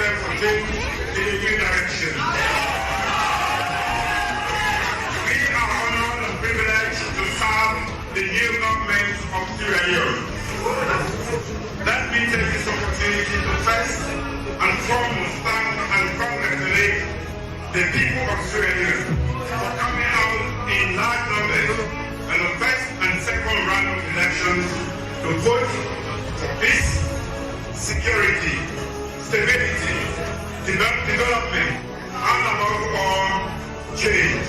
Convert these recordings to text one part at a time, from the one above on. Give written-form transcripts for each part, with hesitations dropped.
ourselves for change in a new direction. We are honored and privileged to serve the new government of Sierra Leone. Let me take this opportunity to first and foremost thank and congratulate the people of Sierra Leone for coming out in large numbers in the first and second round of elections to vote for peace, security, stability, development, and above all, change.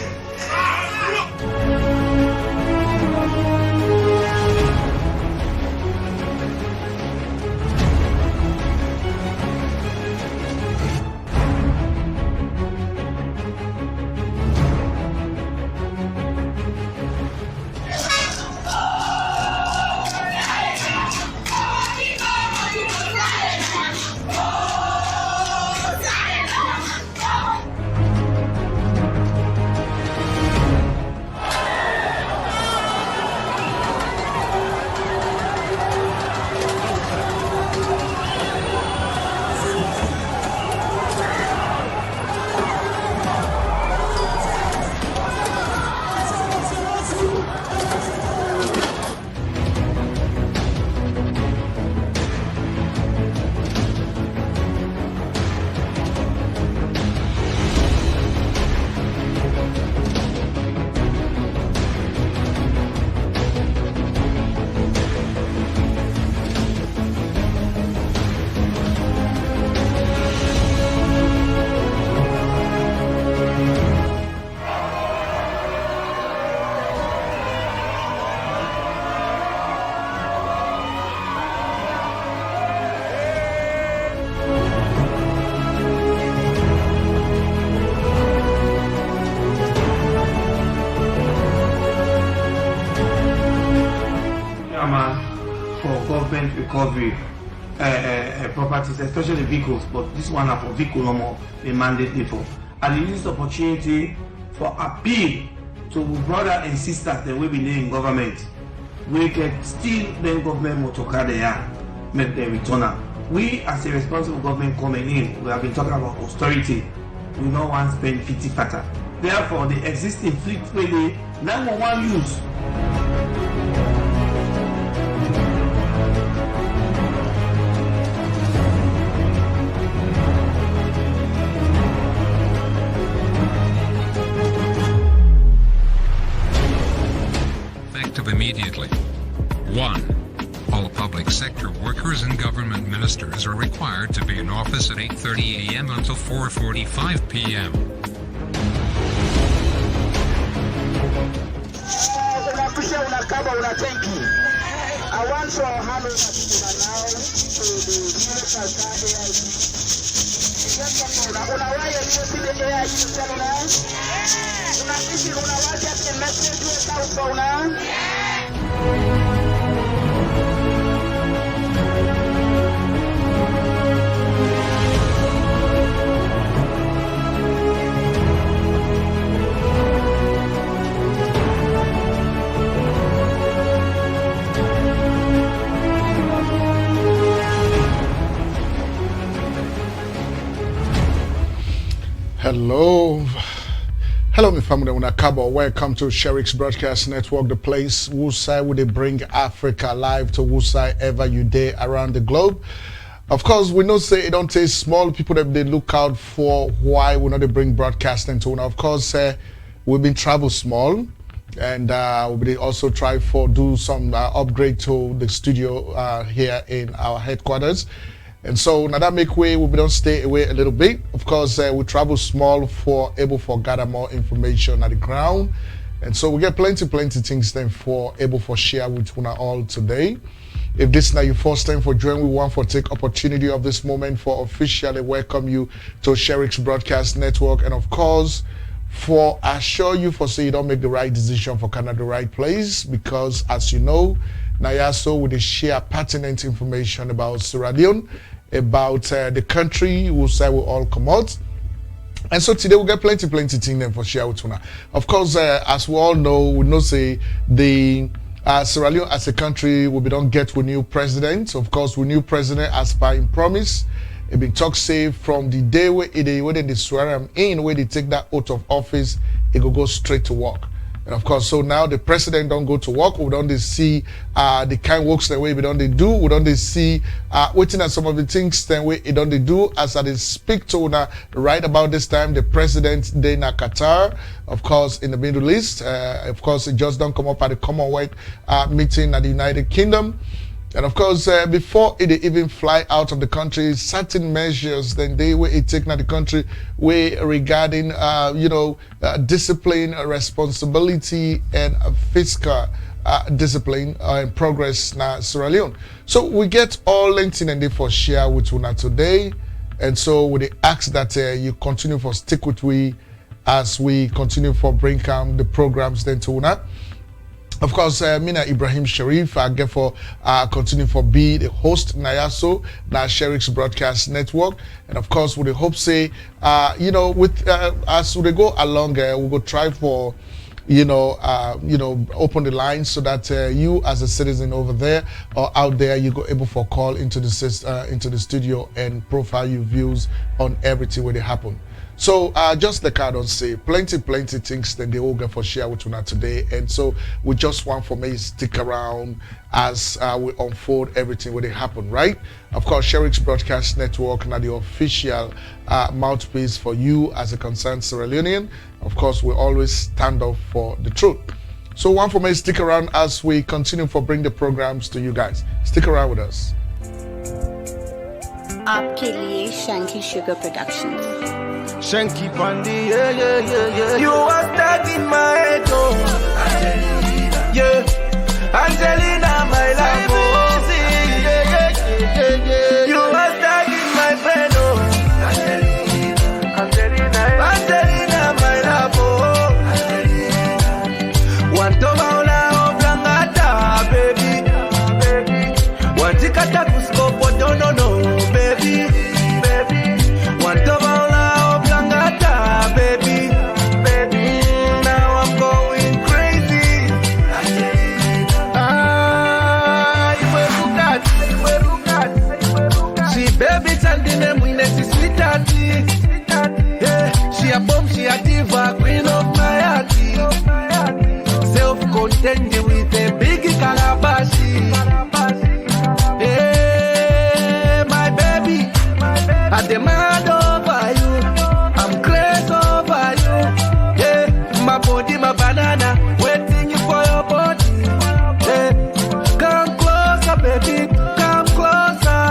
For government recovery properties, especially vehicles, but this one are for vehicle no more, a mandate for. And use this opportunity for appeal to brother and sisters that will be in government. We can still then government motor they are, make them return. We as a responsible government coming in, we have been talking about austerity. We don't want to spend 50 fatter. Therefore, the existing fleet where they 911 use. Immediately. 1. All public sector workers and government ministers are required to be in office at 8:30 a.m. until 4:45 p.m. I want to hand over to Hello, my family. Welcome to Sheriff's Broadcast Network, the place whooside where they bring Africa live to whooside ever you day around the globe. Of course, we know say it don't take small people that they look out for why we know they bring broadcasting to. Now, of course, we've been travel small, and we also try for do some upgrade to the studio here in our headquarters. And so now that make way, we don't stay away a little bit. Of course, we travel small for able for gather more information at the ground. And so we get plenty things then for able for share with una all today. If this is not your first time for joining, we want for take opportunity of this moment for officially welcome you to Sheriff's Broadcast Network. And of course, for assure you for say you don't make the right decision for Canada the right place, because as you know, Nayaso will share pertinent information about Sierra Leone, about the country, we'll say will all come out. And so today we get plenty things then for share with una. Of course, as we all know, we know say the Sierra Leone as a country we don't get with new president. Of course, with new president as per in promise, it been talk say from the day where they swear him in, where they take that oath of office, it go straight to work. And of course, so now the president don't go to work. We don't see the kind works the way we don't they do. We don't they see waiting at some of the things the way it don't they do. As I speak to now right about this time, the president they na Qatar, of course, in the Middle East. Of course, it just don't come up at the Commonwealth meeting at the United Kingdom. And of course, before it even fly out of the country, certain measures then they were taken at the country way regarding, discipline, responsibility, and fiscal discipline and progress now Sierra Leone. So we get all linked in and they for share with Una today. And so we ask that you continue for stick with we as we continue for bring the programs then to Una. Of course, Mina Ibrahim Sheriff, I get for continue for be the host Nayaso, na Sheriff's Broadcast Network, and of course, we hope say, with as we go along, we go try for, open the lines so that you as a citizen over there or out there, you go able for call into the studio and profile your views on everything where they happen. So just like I don't say, plenty things that they all get for share with you now today. And so we just want for me stick around as we unfold everything where they happen, right? Of course, Sheriff's Broadcast Network now the official mouthpiece for you as a concerned Sierra Leonean. Of course, we always stand up for the truth. So one for me stick around as we continue for bring the programs to you guys. Stick around with us. आपके लिए Shanky Sugar Productions. Shanky Pandi, yeah. You are stuck in my head, oh. Angelina, yeah. Angelina, my love, oh. Yeah. You are stuck in my brain, oh. Angelina, my love, oh. Want to maula oblangata, baby. Want to cut a cusco, but no, baby. Want to maula oblangata, baby. Now I'm going crazy. She baby Chandine Mwine, she sweet auntie. Yeah, she a bomb, she a diva, queen of my heart. Self-contained with a big calabashi. Yeah, my baby, I demand over you. I'm crazy over you. Yeah, my body, my banana, waiting for your body. Yeah, come closer, baby, come closer.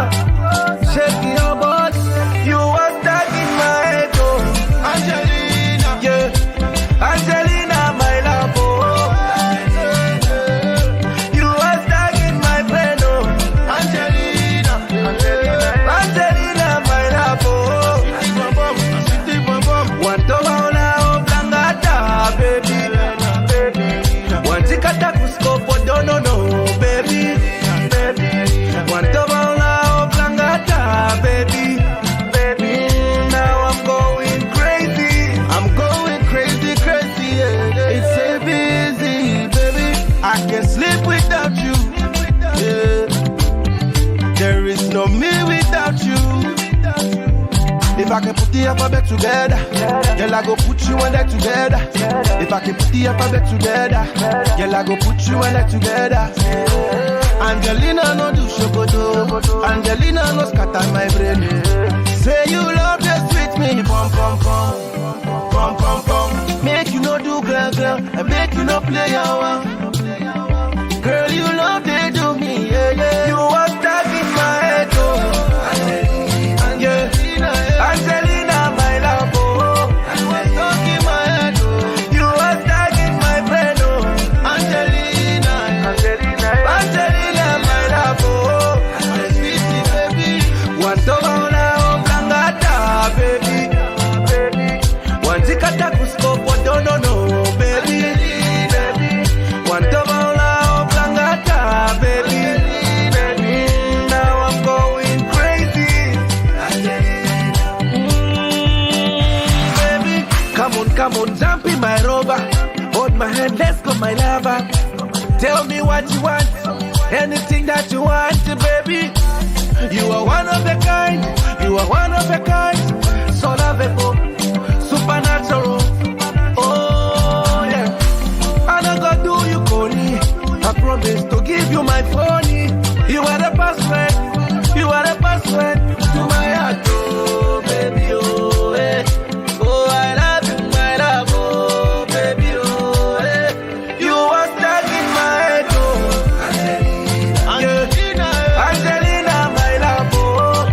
Shake your body. You are stuck in my head, oh. Angelina, yeah, Angelina, my love, oh. You are stuck in my brain, oh. Angelina, my love, oh. Want to maula oblangata, baby. Want to cut a cusco, but no, baby. Want to maula oblangata, baby. Now I'm going crazy. Yeah. It's so busy, baby. I can't sleep without you. Yeah. There is no me without you. If I can put the alphabet together, girl, I go put you and that together. If I can put the alphabet together, girl, I go put you and that together. Angelina no do shokoto, Angelina no scatter my brain. Say you love the sweet me, pom pom pom. Make you no do girl, and make you no play your. Girl, you love they do me, yeah. You are stuck in my head, oh. Angelina, my love, oh. You are stuck in my head, oh. You are stuck in my brain, oh. Angelina, my love, oh. Sweetie, baby. Want to maula oblangata, baby. Want to cut a cusco, but no, baby. Want to maula oblangata, baby. Now I'm going crazy. Baby, come on, jump in my rover. Hold my hand, let's go, my lover. Tell me what you want, anything that you want, baby. You are one of a kind, you are sweat to my heart, oh baby, oh eh. Oh, I love you, my love, oh baby, oh eh. You are stuck in my head, oh Angelina, Angelina, my love, oh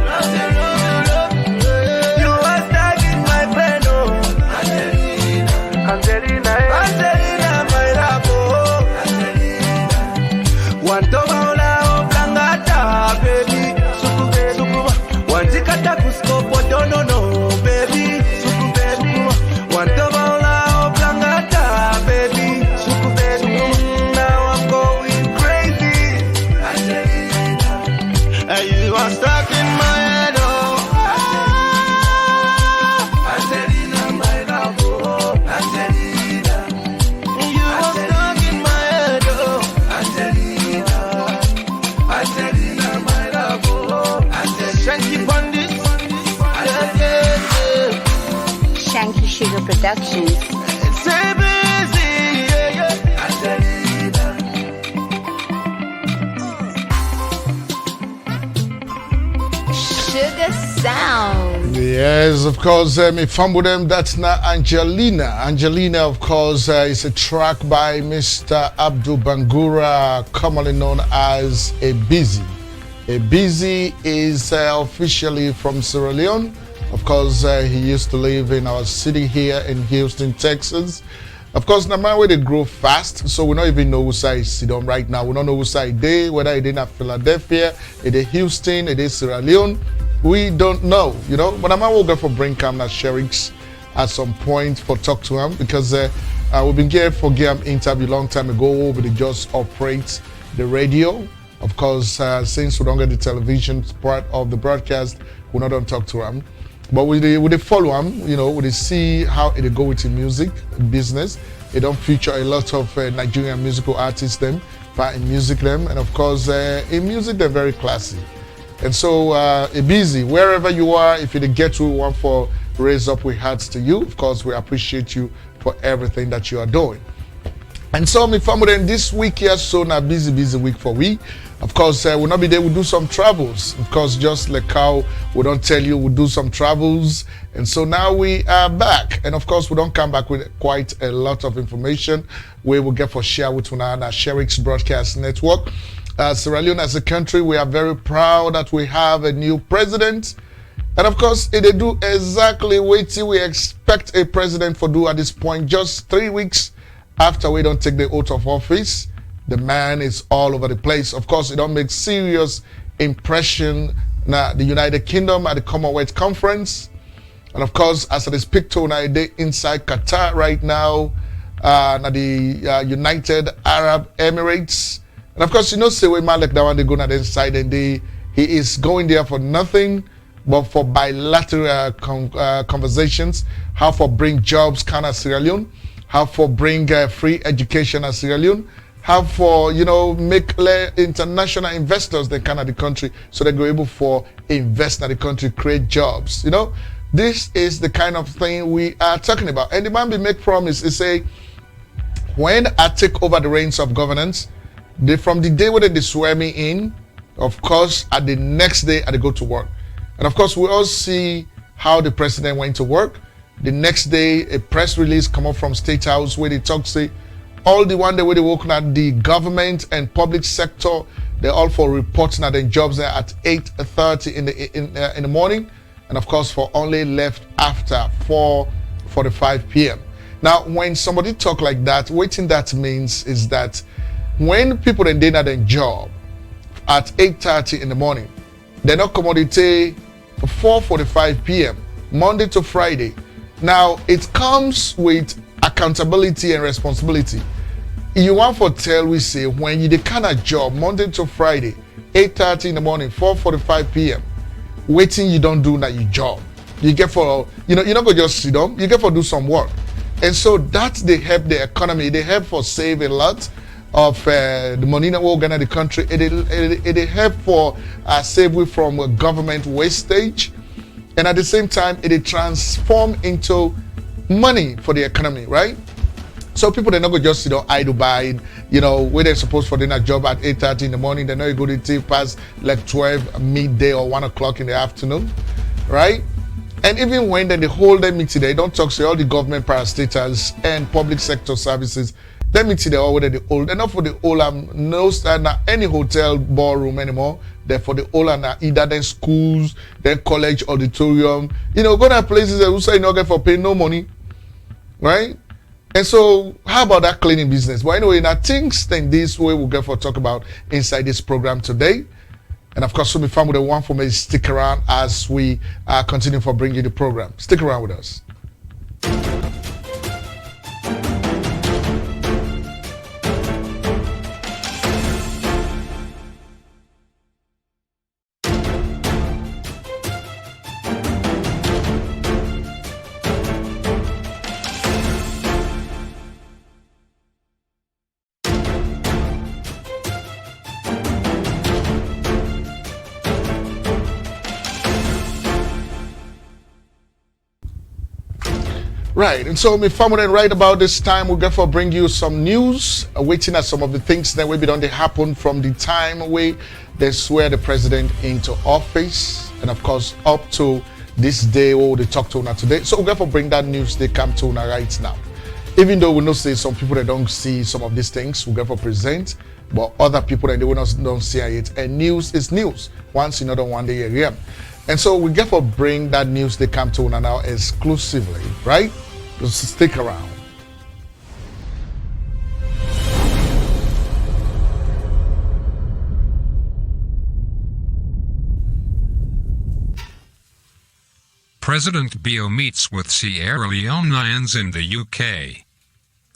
you are stuck in my brain, oh Angelina, Angelina, my love, oh one tomaula oh blangata, baby, suku suku, one tikata kuskopo, no no, baby, suku baby, one tomaula oh blangata, baby, suku baby, now I'm going crazy, and you are stuck in my head, oh Angelina, my love, oh Angelina, you are stuck in my head, oh Angelina, Angelina, my love, oh Angelina, Shanky Bandit, yeah, yeah, yeah. Shanky Sugar Productions. Say busy, yeah, yeah. Angelina. Sugar Sound. Yes, of course, if I'm with them, that's not Angelina. Angelina, of course, is a track by Mr. Abdul Bangura, commonly known as A Busy. A Busy is officially from Sierra Leone. Of course, he used to live in our city here in Houston, Texas. Of course, Namawe, they grow fast, so we don't even know who side is sit on right now. We don't know who side they, whether it in Philadelphia, it is Houston, it is Sierra Leone. We don't know, you know. But Namawe will go for bring Kamna Shericks at some point for talk to him, because we've been here for Game interview long time ago, over the just operate the radio. Of course, since we don't get the television part of the broadcast, we not don't talk to him. But we they follow him, you know, we see how it go with the music business. They don't feature a lot of Nigerian musical artists them, but in music them, and of course in music they're very classy. And so A Busy, wherever you are, if you get to want for raise up with hearts to you, of course we appreciate you for everything that you are doing. And so my family, this week here, so now busy week for we. Of course, we'll not be there, we'll do some travels. Of course, just like how we don't tell you, we'll do some travels. And so now we are back. And of course, we don't come back with quite a lot of information we will get for share with Unana Shericks Broadcast Network. Sierra Leone as a country, we are very proud that we have a new president. And of course, they do exactly what we expect a president to do at this point, just 3 weeks after we don't take the oath of office. The man is all over the place. Of course, it don't make serious impression na the United Kingdom at the Commonwealth Conference. And of course, as it is picked on they inside Qatar right now, na the United Arab Emirates. And of course, you know, say we man like that one they go na the inside and he is going there for nothing but for bilateral conversations, how for bring jobs kind of Sierra Leone, how for bring free education as Sierra Leone, how for, you know, make international investors that kind of the country so they go able for invest in the country, create jobs. You know, this is the kind of thing we are talking about. And the man be make promise, he say, when I take over the reins of governance, from the day when they swear me in, of course, at the next day I go to work. And of course, we all see how the president went to work. The next day, a press release come up from State House where they talk, say, all the one day where they working at the government and public sector, they're all for reporting at their jobs there at 8:30 in the morning, and of course for only left after 4:45 p.m. Now, when somebody talk like that, what that means is that when people are doing their job at 8:30 in the morning, they're not commodity 4:45 p.m. Monday to Friday. Now, it comes with accountability and responsibility. You want for tell we say when you the kind of job Monday to Friday, 8:30 in the morning, 4:45 p.m. waiting you don't do that your job. You get for, you know, you're not gonna just sit down, you get for do some work. And so that they help the economy, they help for save a lot of the money that we're gonna the country. It help for save we from government wastage, and at the same time it transform into money for the economy, right? So people, they're not going to just, idle by, where they're supposed for doing a job at 8:30 in the morning. They're not going to past like 12 midday or 1 o'clock in the afternoon, right? And even when they hold their meeting, they don't talk to all the government parastatals and public sector services. That meeting, they're already the old. They're not for the old, no stand at any hotel ballroom anymore. They're for the old and either then schools, then college auditorium. Go to places that will say not get for paying no money, right? And so, how about that cleaning business? Well, anyway, now things then this way we'll get for talk about inside this program today. And of course, so me fun with the one for me, stick around as we continue for bringing you the program. Stick around with us. Right, and so me family right about this time we'll get for bring you some news, waiting at some of the things that will be done they happen from the time away they swear the president into office, and of course up to this day what they talk to now today. So we'll get for bring that news they come to now right now. Even though we know say some people that don't see some of these things, we'll get for present, but other people that they will not don't see it. And news is news. Once another one day area. And so we get for bring that news they come to now exclusively, right? Just stick around. President Bio meets with Sierra Leoneans in the UK.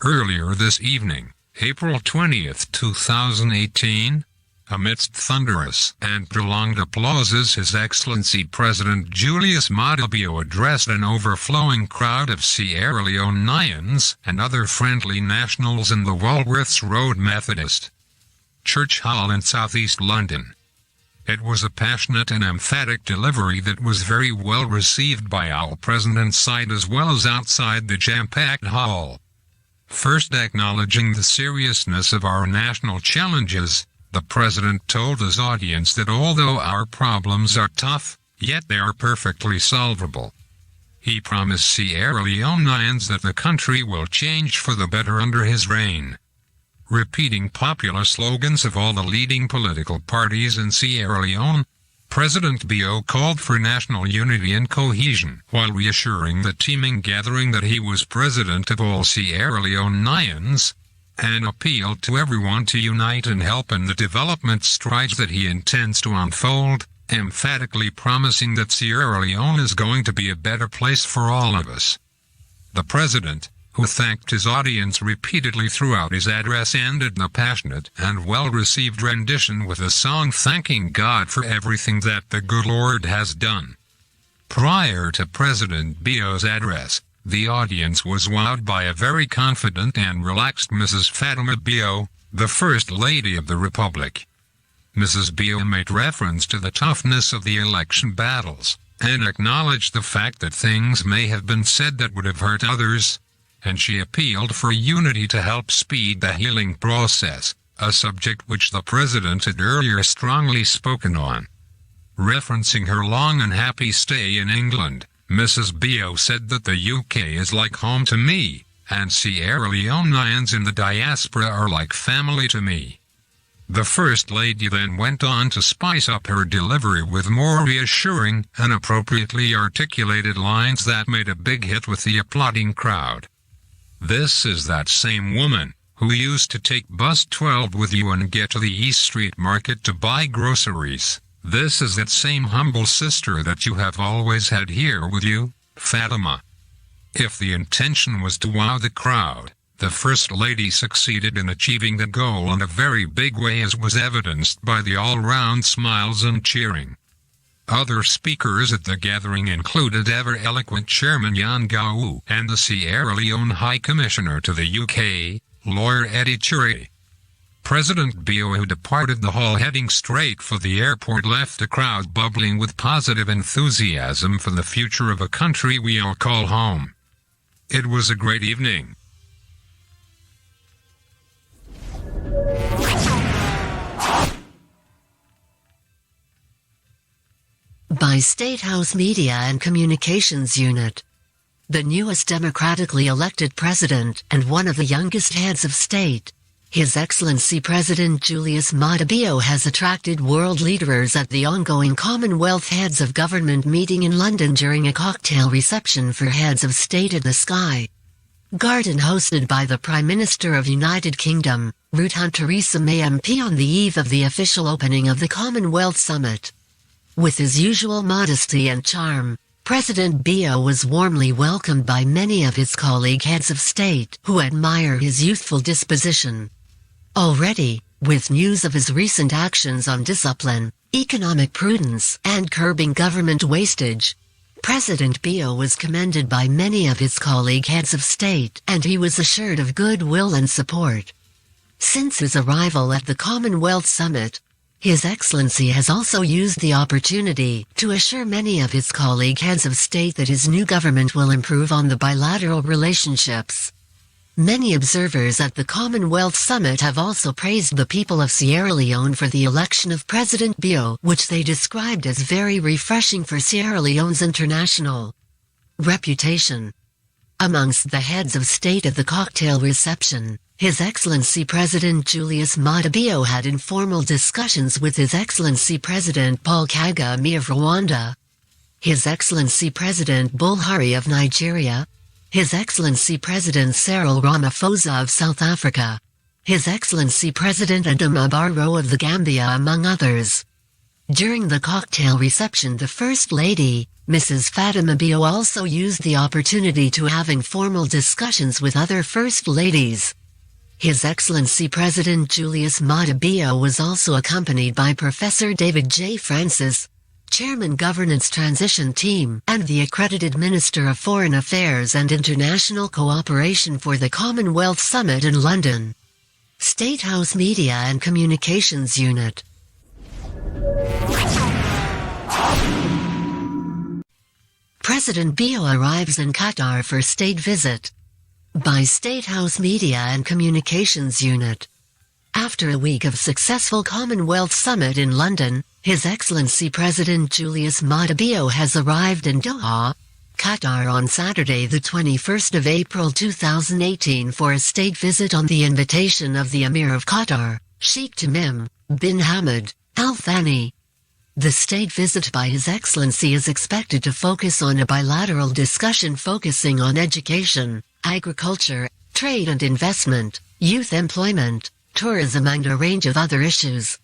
Earlier this evening, April 20th, 2018, amidst thunderous and prolonged applauses, His Excellency President Julius Maada Bio addressed an overflowing crowd of Sierra Leoneans and other friendly nationals in the Walworths Road Methodist Church Hall in southeast London. It was a passionate and emphatic delivery that was very well received by our present inside as well as outside the jam-packed hall. First, acknowledging the seriousness of our national challenges, the President told his audience that although our problems are tough, yet they are perfectly solvable. He promised Sierra Leoneans that the country will change for the better under his reign. Repeating popular slogans of all the leading political parties in Sierra Leone, President Bio called for national unity and cohesion, while reassuring the teeming gathering that he was President of all Sierra Leoneans, and appealed to everyone to unite and help in the development strides that he intends to unfold, emphatically promising that Sierra Leone is going to be a better place for all of us. The President, who thanked his audience repeatedly throughout his address, ended the passionate and well-received rendition with a song thanking God for everything that the good Lord has done. Prior to President Bio's address, the audience was wowed by a very confident and relaxed Mrs. Fatima Bio, the First Lady of the Republic. Mrs. Bio made reference to the toughness of the election battles, and acknowledged the fact that things may have been said that would have hurt others, and she appealed for unity to help speed the healing process, a subject which the President had earlier strongly spoken on. Referencing her long and happy stay in England, Mrs. Bio said that the UK is like home to me, and Sierra Leoneans in the diaspora are like family to me. The First Lady then went on to spice up her delivery with more reassuring and appropriately articulated lines that made a big hit with the applauding crowd. This is that same woman who used to take bus 12 with you and get to the East Street Market to buy groceries. This is that same humble sister that you have always had here with you, Fatima. If the intention was to wow the crowd, the First Lady succeeded in achieving the goal in a very big way, as was evidenced by the all-round smiles and cheering. Other speakers at the gathering included ever-eloquent Chairman Jan Gau and the Sierra Leone High Commissioner to the UK, Lawyer Eddie Chure. President Bio, who departed the hall heading straight for the airport, left the crowd bubbling with positive enthusiasm for the future of a country we all call home. It was a great evening. by State House Media and Communications Unit. The newest democratically elected president and one of the youngest heads of state, His Excellency President Julius Maada Bio, has attracted world leaders at the ongoing Commonwealth Heads of Government meeting in London during a cocktail reception for heads of state at the Sky Garden hosted by the Prime Minister of United Kingdom, Ruth Theresa May MP, on the eve of the official opening of the Commonwealth Summit. With his usual modesty and charm, President Bio was warmly welcomed by many of his colleague heads of state who admire his youthful disposition. Already, with news of his recent actions on discipline, economic prudence, and curbing government wastage, President Bio was commended by many of his colleague heads of state, and he was assured of goodwill and support. Since his arrival at the Commonwealth Summit, His Excellency has also used the opportunity to assure many of his colleague heads of state that his new government will improve on the bilateral relationships. Many observers at the Commonwealth Summit have also praised the people of Sierra Leone for the election of President Bio, which they described as very refreshing for Sierra Leone's international reputation. Amongst the heads of state at the cocktail reception, His Excellency President Julius Maada Bio had informal discussions with His Excellency President Paul Kagame of Rwanda, His Excellency President Buhari of Nigeria, His Excellency President Cyril Ramaphosa of South Africa, His Excellency President Adama Barrow of the Gambia, among others. During the cocktail reception, the First Lady, Mrs. Fatima Bio, also used the opportunity to have informal discussions with other First Ladies. His Excellency President Julius Maada Bio was also accompanied by Professor David J. Francis, Chairman Governance Transition Team, and the accredited Minister of Foreign Affairs and International Cooperation for the Commonwealth Summit in London. State House Media and Communications Unit. President Bio arrives in Qatar for state visit. By State House Media and Communications Unit. After a week of successful Commonwealth Summit in London, His Excellency President Julius Maada Bio has arrived in Doha, Qatar on Saturday the 21st of April 2018 for a state visit on the invitation of the Emir of Qatar, Sheikh Tamim bin Hamad Al Thani. The state visit by His Excellency is expected to focus on a bilateral discussion focusing on education, agriculture, trade and investment, youth employment, tourism and a range of other issues.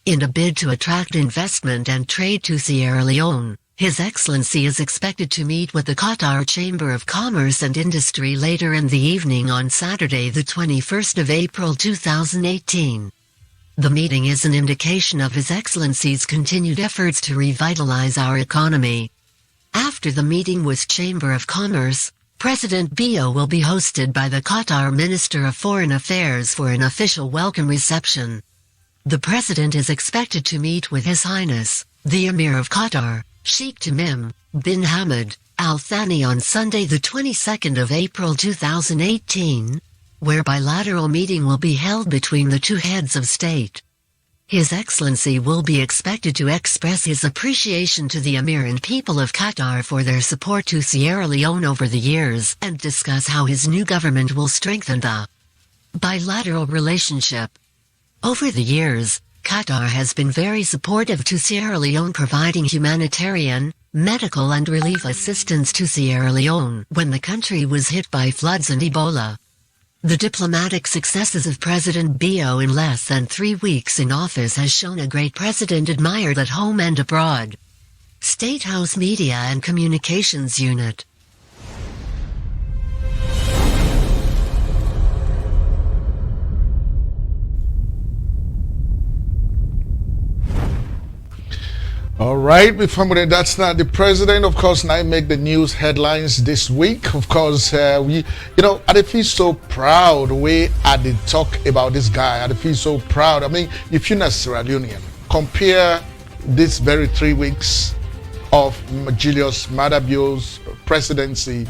In a bid to attract investment and trade to Sierra Leone, His Excellency is expected to meet with the Qatar Chamber of Commerce and Industry later in the evening on Saturday the 21st of April 2018. The meeting is an indication of His Excellency's continued efforts to revitalize our economy. After the meeting with Chamber of Commerce, President Bio will be hosted by the Qatar Minister of Foreign Affairs for an official welcome reception. The President is expected to meet with His Highness, the Emir of Qatar, Sheikh Tamim bin Hamad Al Thani on Sunday the 22nd of April 2018, where bilateral meeting will be held between the two heads of state. His Excellency will be expected to express his appreciation to the Emir and people of Qatar for their support to Sierra Leone over the years and discuss how his new government will strengthen the bilateral relationship. Over the years, Qatar has been very supportive to Sierra Leone, providing humanitarian, medical and relief assistance to Sierra Leone when the country was hit by floods and Ebola. The diplomatic successes of President Bio in less than 3 weeks in office has shown a great president admired at home and abroad. State House Media and Communications Unit. All right, before that's not the president. Of course, now I make the news headlines this week. Of course, I feel so proud. We had to talk about this guy. I feel so proud. I mean, if you're not Sierra Leonean, compare this very 3 weeks of Julius Maada Bio's presidency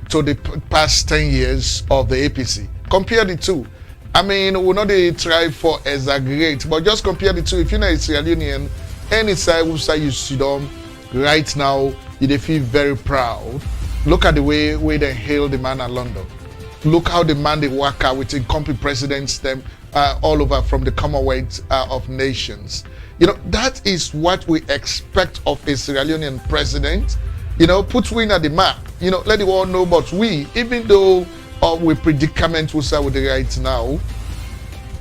to the past 10 years of the APC. Compare the two. I mean, we're not try for exaggerate, but just compare the two. If you're not a Sierra Leonean, any side you sit on, right now, they feel very proud. Look at the way they hail the man at London. Look how the man they work out with incompetent presidents them all over from the Commonwealth of Nations. That is what we expect of a Sierra Leonean president. Put we at the map. Let the world know. But we, even though we predicament we say with the right now,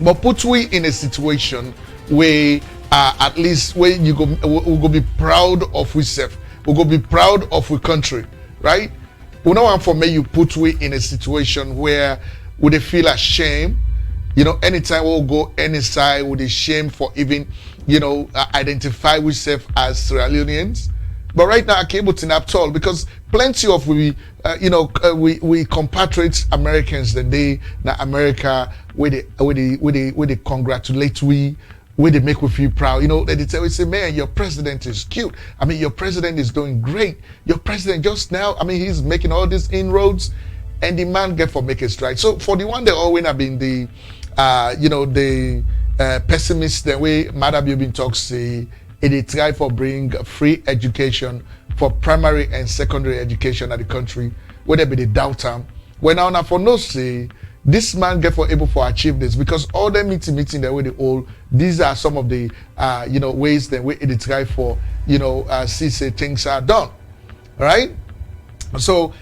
but put we in a situation where at least where we go be proud of ourselves. We go be proud of our country, right? We don't want for me you put we in a situation where would they feel ashamed. Anytime we'll go any side with the shame for even, identify ourselves as Sierra Leoneans. But right now I can't able to nap all because plenty of we compatriots Americans the day that America where they congratulate we, where they make we feel proud. They tell we say, man, your president is cute. I mean, your president is doing great. Your president just now, I mean, he's making all these inroads, and the man get for making strides. So for the one that always have been the pessimist, the way Maada Bio been talks say, they try for bring free education for primary and secondary education at the country, whether be the doubt them. When now for no say, this man get for able to achieve this because all the meeting the way they all these are some of the ways that we try for see say things are done, right? So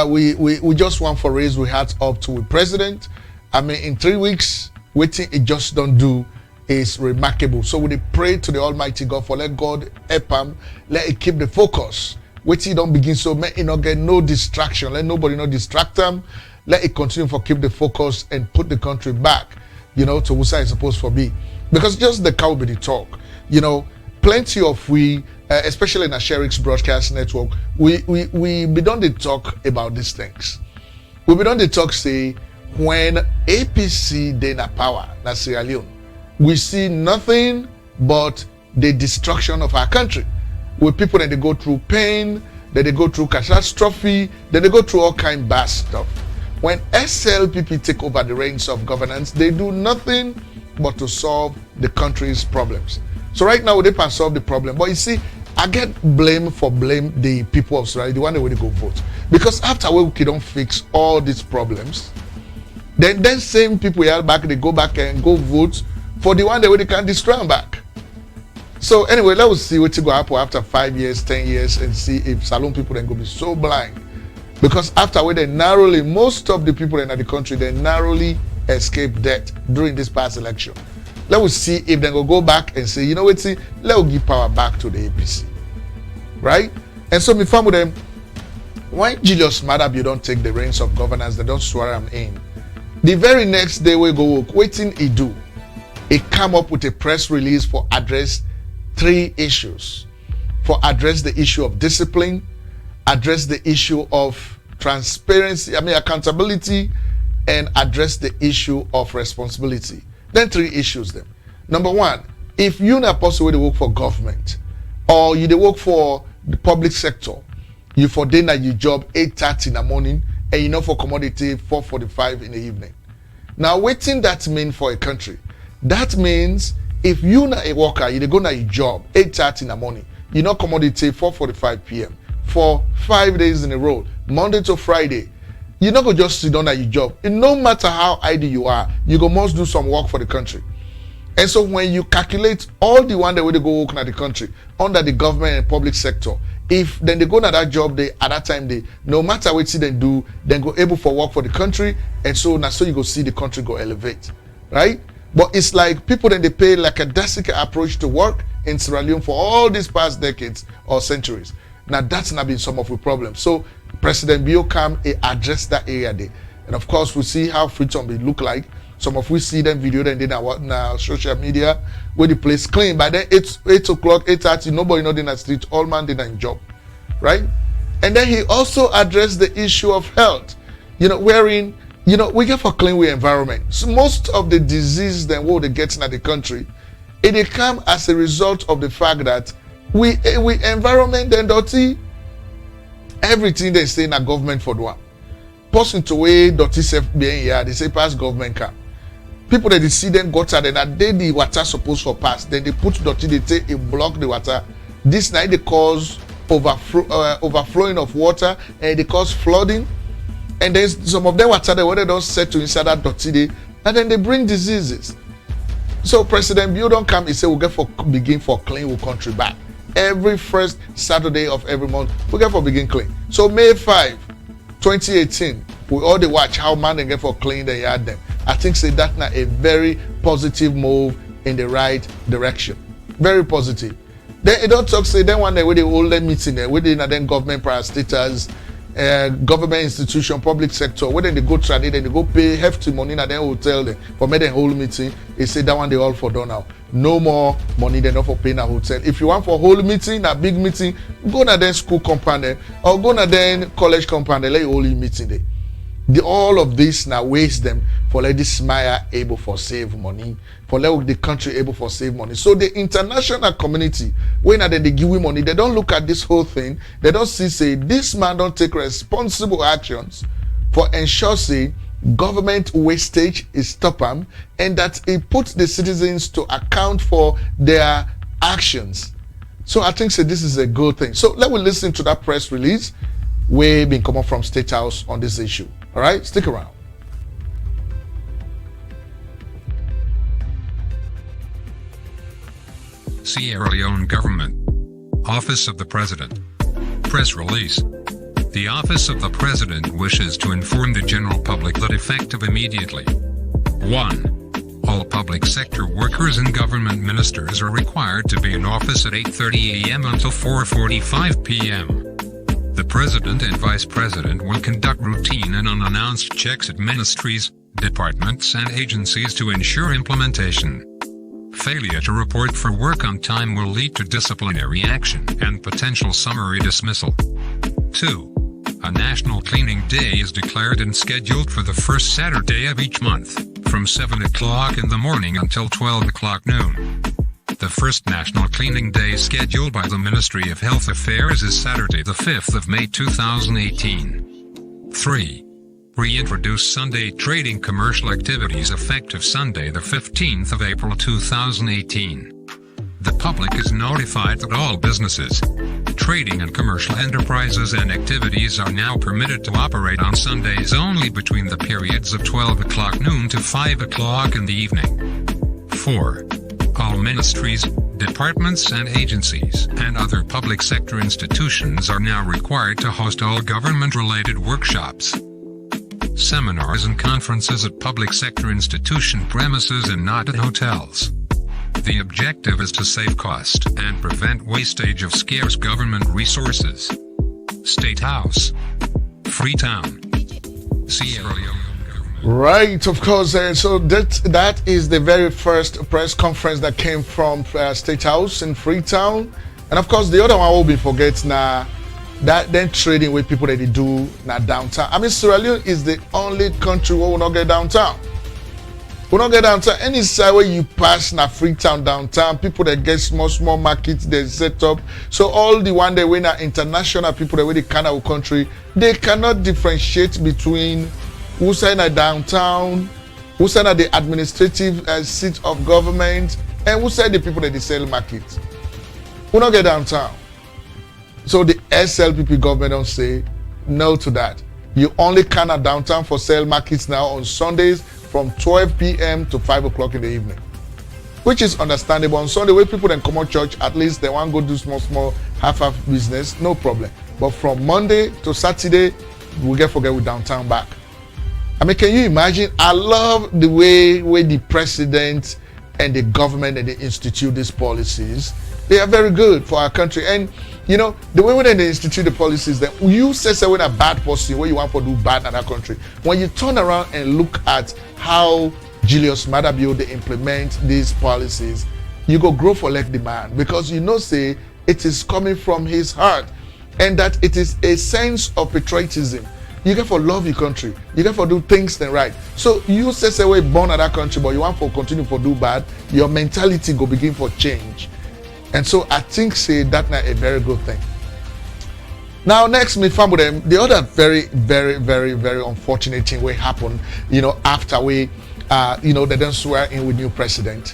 we just want for raise we hats up to the president. I mean, in 3 weeks, waiting it just don't do is remarkable. So we pray to the Almighty God for let God help him, let it keep the focus. Waiting don't begin so may it not get no distraction. Let nobody not distract them. Let it continue for keep the focus and put the country back, to who it's supposed to be. Because just the cow be the talk. Plenty of we, especially in the Sheriff's broadcast network, we be done the talk about these things. We be done the talk say when APC they na power, na Sierra Leone, we see nothing but the destruction of our country. With people that they go through pain, that they go through catastrophe, that they go through all kind of bad stuff. When SLPP take over the reins of governance, they do nothing but to solve the country's problems. So right now, they can solve the problem. But you see, I get blame the people of Sierra Leone, the one that will go vote. Because after we don't fix all these problems, then same people here back, they go back and go vote for the one that they can destroy them back. So anyway, let's see what will happen after 5 years, 10 years, and see if Salone people then go be so blind. Because after they narrowly, most of the people in the country, they narrowly escaped death during this past election. Let's see if they go back and say, let's give power back to the APC. Right? And so me found with them, why Julius Maada Bio don't take the reins of governance, they don't swear him in. The very next day we go waiting he do. He come up with a press release for address 3 issues. For address the issue of discipline, address the issue of transparency, accountability, and address the issue of responsibility. Then 3 issues them. Number 1, if you're not possible to work for government or you work for the public sector, you for dinner your job 8:30 in the morning and you know for commodity 4:45 in the evening. Now waiting that mean for a country. That means if you're not a worker, you go to your job 8:30 in the morning, you know commodity 4:45 p.m. for 5 days in a row, Monday to Friday. You're not going to just sit down at your job. And no matter how idle you are, you go must do some work for the country. And so when you calculate all the one that way they go working at the country, under the government and public sector, if then they go to that job, they at that time they no matter what they do, then go able for work for the country, and so now so you go see the country go elevate, right? But it's like people then they pay like a drastic approach to work in Sierra Leone for all these past decades or centuries. Now that's not been some of the problems. So President Bio come and address that area there. And of course we see how freedom will look like. Some of we see them video then now social media where the place clean. By then 8 o'clock, 8:30, nobody not in the street, all man did a job. Right? And then he also addressed the issue of health. Wherein, we get for clean way environment. So most of the disease then what they get in the country, it come as a result of the fact that we environment then dirty. Everything they say in a government for the one. Person to way dirty self being here, they say pass government can. People that they see them gutter, then that they the water supposed for pass. Then they put dirty, they take a block the water. This night they cause overflowing of water, and they cause flooding. And then some of them water where they don't set to inside that dirty day, and then they bring diseases. So President Bio don't come, he say we'll begin for clean we'll country back. Every first Saturday of every month, we get for begin clean. So May 5, 2018, we all they watch how man they get for clean the yard them. I think say that's not a very positive move in the right direction. Very positive. Then it don't talk say then one day with the older meeting there, with the then government parastatals, government institution, public sector, when they go trade, then they go pay hefty money and then hotel them for make the whole meeting. They say that one they all for done now. No more money than for paying a hotel. If you want for whole meeting, a big meeting, go na then school compound or go na then college compound, let you only meeting there. All of this now waste them for let this smile able for save money, for let the country able for save money. So the international community, when they give you money, they don't look at this whole thing. They don't see say this man don't take responsible actions for ensure say government wastage is stop them, and that it puts the citizens to account for their actions. So I think say this is a good thing. So let me listen to that press release we been coming from State House on this issue. All right, stick around. Sierra Leone Government. Office of the President. Press release. The Office of the President wishes to inform the general public that effective immediately. 1. All public sector workers and government ministers are required to be in office at 8:30 a.m. until 4:45 p.m. The President and Vice President will conduct routine and unannounced checks at ministries, departments and agencies to ensure implementation. Failure to report for work on time will lead to disciplinary action and potential summary dismissal. 2. A National Cleaning Day is declared and scheduled for the first Saturday of each month, from 7 o'clock in the morning until 12 o'clock noon. The first National Cleaning Day scheduled by the Ministry of Health Affairs is Saturday the 5th of May 2018. 3. Reintroduce Sunday trading commercial activities effective Sunday the 15th of April 2018. The public is notified that all businesses, trading and commercial enterprises and activities are now permitted to operate on Sundays only between the periods of 12 o'clock noon to 5 o'clock in the evening. 4. All ministries, departments and agencies and other public sector institutions are now required to host all government-related workshops, seminars and conferences at public sector institution premises and not at hotels. The objective is to save cost and prevent wastage of scarce government resources. State House, Freetown, Sierra Leone. Right, of course. So that is the very first press conference that came from State House in Freetown, and of course the other one will be forget now. That then trading with people that they do now downtown. I mean, Sierra Leone is the only country where we not get downtown. We not get downtown. Any side where you pass now Freetown downtown, people that get small markets they set up. So all the one that we now international people that we the kind of country, they cannot differentiate between who side na downtown, who side na the administrative seat of government, and who side the people that they sell markets. We not get downtown. So the SLPP government don't say no to that. You only can at downtown for sale markets now on Sundays from 12 p.m. to 5 o'clock in the evening, which is understandable. On Sunday, when people then come out church, at least they want to go do small half business, no problem. But from Monday to Saturday, we forget with downtown back. I mean, can you imagine? I love the way the president and the government and they institute these policies. They are very good for our country. And you know, the way when they institute the policies, that you say when a bad person, where you want to do bad in that country, when you turn around and look at how Julius Maada Bio they implement these policies, you go grow for like the man, because you know say it is coming from his heart, and that it is a sense of patriotism. You get for love your country, you get for do things then right. So you say we born in that country, but you want for continue for do bad, your mentality go begin for change. And so I think say that's not a very good thing. Now next, me family them, the other very unfortunate thing will happen, you know, after we they don't swear in with new president,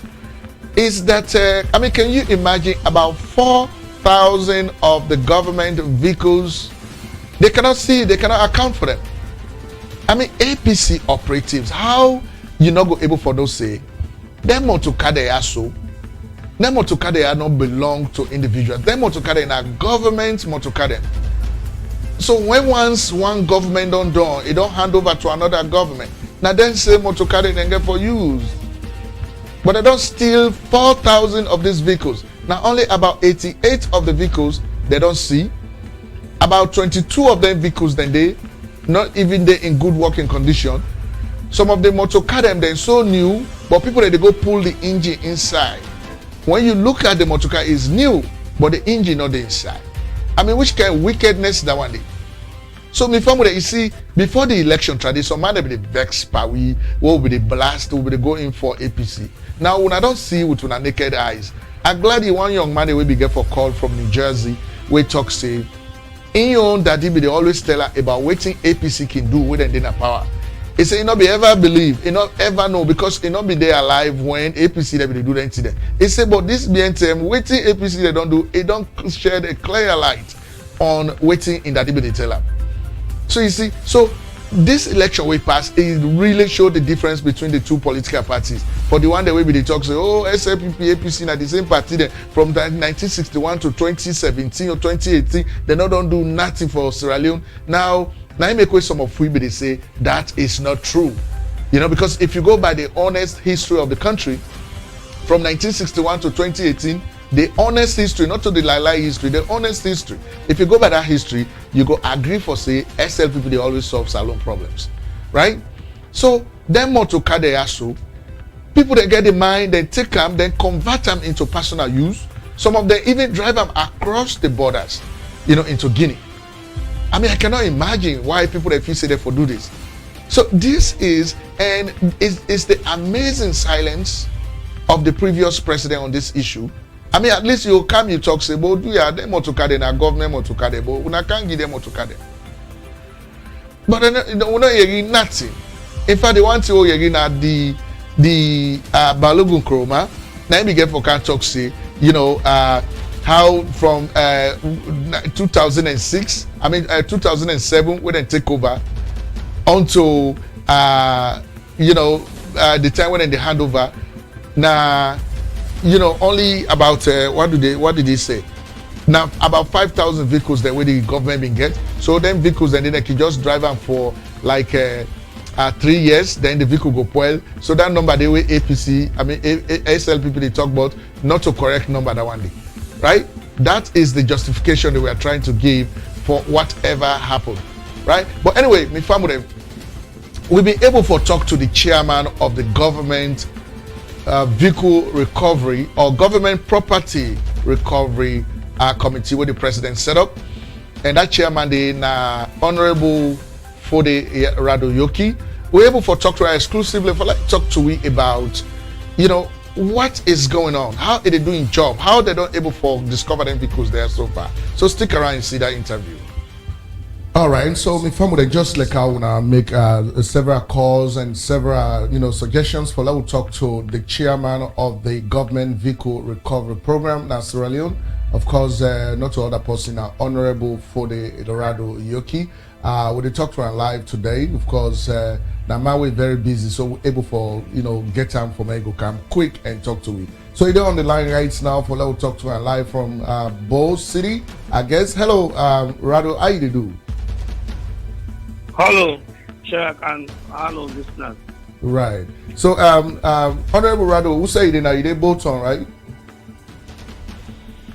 is that I mean, can you imagine about 4 4,000 of the government vehicles. They cannot see, they cannot account for them. I mean, APC operatives, how you not go able for those say, them motorcade are so, them motorcade are not belong to individuals. Them motorcade are government motorcade. So when once one government don't do, it don't hand over to another government. Now then say motorcade then get for use. But they don't steal 4,000 of these vehicles. Now only about 88 of the vehicles they don't see. About 22 of them vehicles then they not even they in good working condition. Some of the motorcar them they're so new, but people they go pull the engine inside. When you look at the motorcar, is new, but the engine not the inside. I mean, which kind of wickedness that one day? So me family, you see, before the election tradition, some man will be the vex we will be the blast, will be the go in for APC. Now when I don't see with my naked eyes, I'm glad the one young man will be get for call from New Jersey, we talk say, in your own daddy be they always tell her about waiting APC can do with dinner power. He say, you not be ever believe, you not ever know, because you not be there alive when APC they be do the incident. He say, but this BNTM, waiting APC they don't do, it don't shed a clear light on waiting in that they tell her. So you see, so this election we passed, it really showed the difference between the two political parties. For the one that we be the talk say, oh, SLPP, APC, na the same party then from 1961 to 2017 or 2018, they not don't do nothing for Sierra Leone. Now I make way some of we they say that is not true. You know, because if you go by the honest history of the country, from 1961 to 2018, the honest history, not to the lie history, the honest history. If you go by that history, you go agree for say SLPP they always solve salon problems, right? So them more to Kadeyasu, people that get the mind, they take them, then convert them into personal use. Some of them even drive them across the borders, you know, into Guinea. I mean, I cannot imagine why people that feel say they for do this. So this is, and it's the amazing silence of the previous president on this issue. I mean, at least you come, you talk, say, but do you have them motokade na government motokade, but we can't give them motokade. But we're not hearing nothing. In fact, they want to hear na the Balogun Kroma. Now we get for can talk say, you know, how from 2006, 2007 when they take over, until you know the time when they hand over. Now, you know, only about what did they say? Now about 5,000 vehicles that where the government been get. So them vehicles and then they can just drive them for like 3 years. Then the vehicle go spoil. So that number they way APC, SLPP they talk about not to correct number that one day, right? That is the justification that we are trying to give for whatever happened, right? But anyway, my family, we've been able to talk to the chairman of the government vehicle recovery or government property recovery committee where the president set up, and that chairman the Honorable Fode Radoyoki. We're able to talk to her exclusively for like talk to we about, you know, what is going on, how are they doing job, how they don't able to discover them vehicles there so far. So stick around and see that interview. All right, so my family just like I wanna make several calls and several suggestions for let we talk to the chairman of the government vehicle recovery program in Sierra Leone. Of course, not to other person, Honorable Fode Radoyoki. We talk to her live today. Of course, now my way very busy, so we're able for get time for me to come quick and talk to me. So you're on the line right now for let we talk to her live from Bo City, I guess. Hello, Rado, how you do? Hello, Sheriff, and hello, listeners. Right. So, Honorable Rado, who say you now? You did both on, right?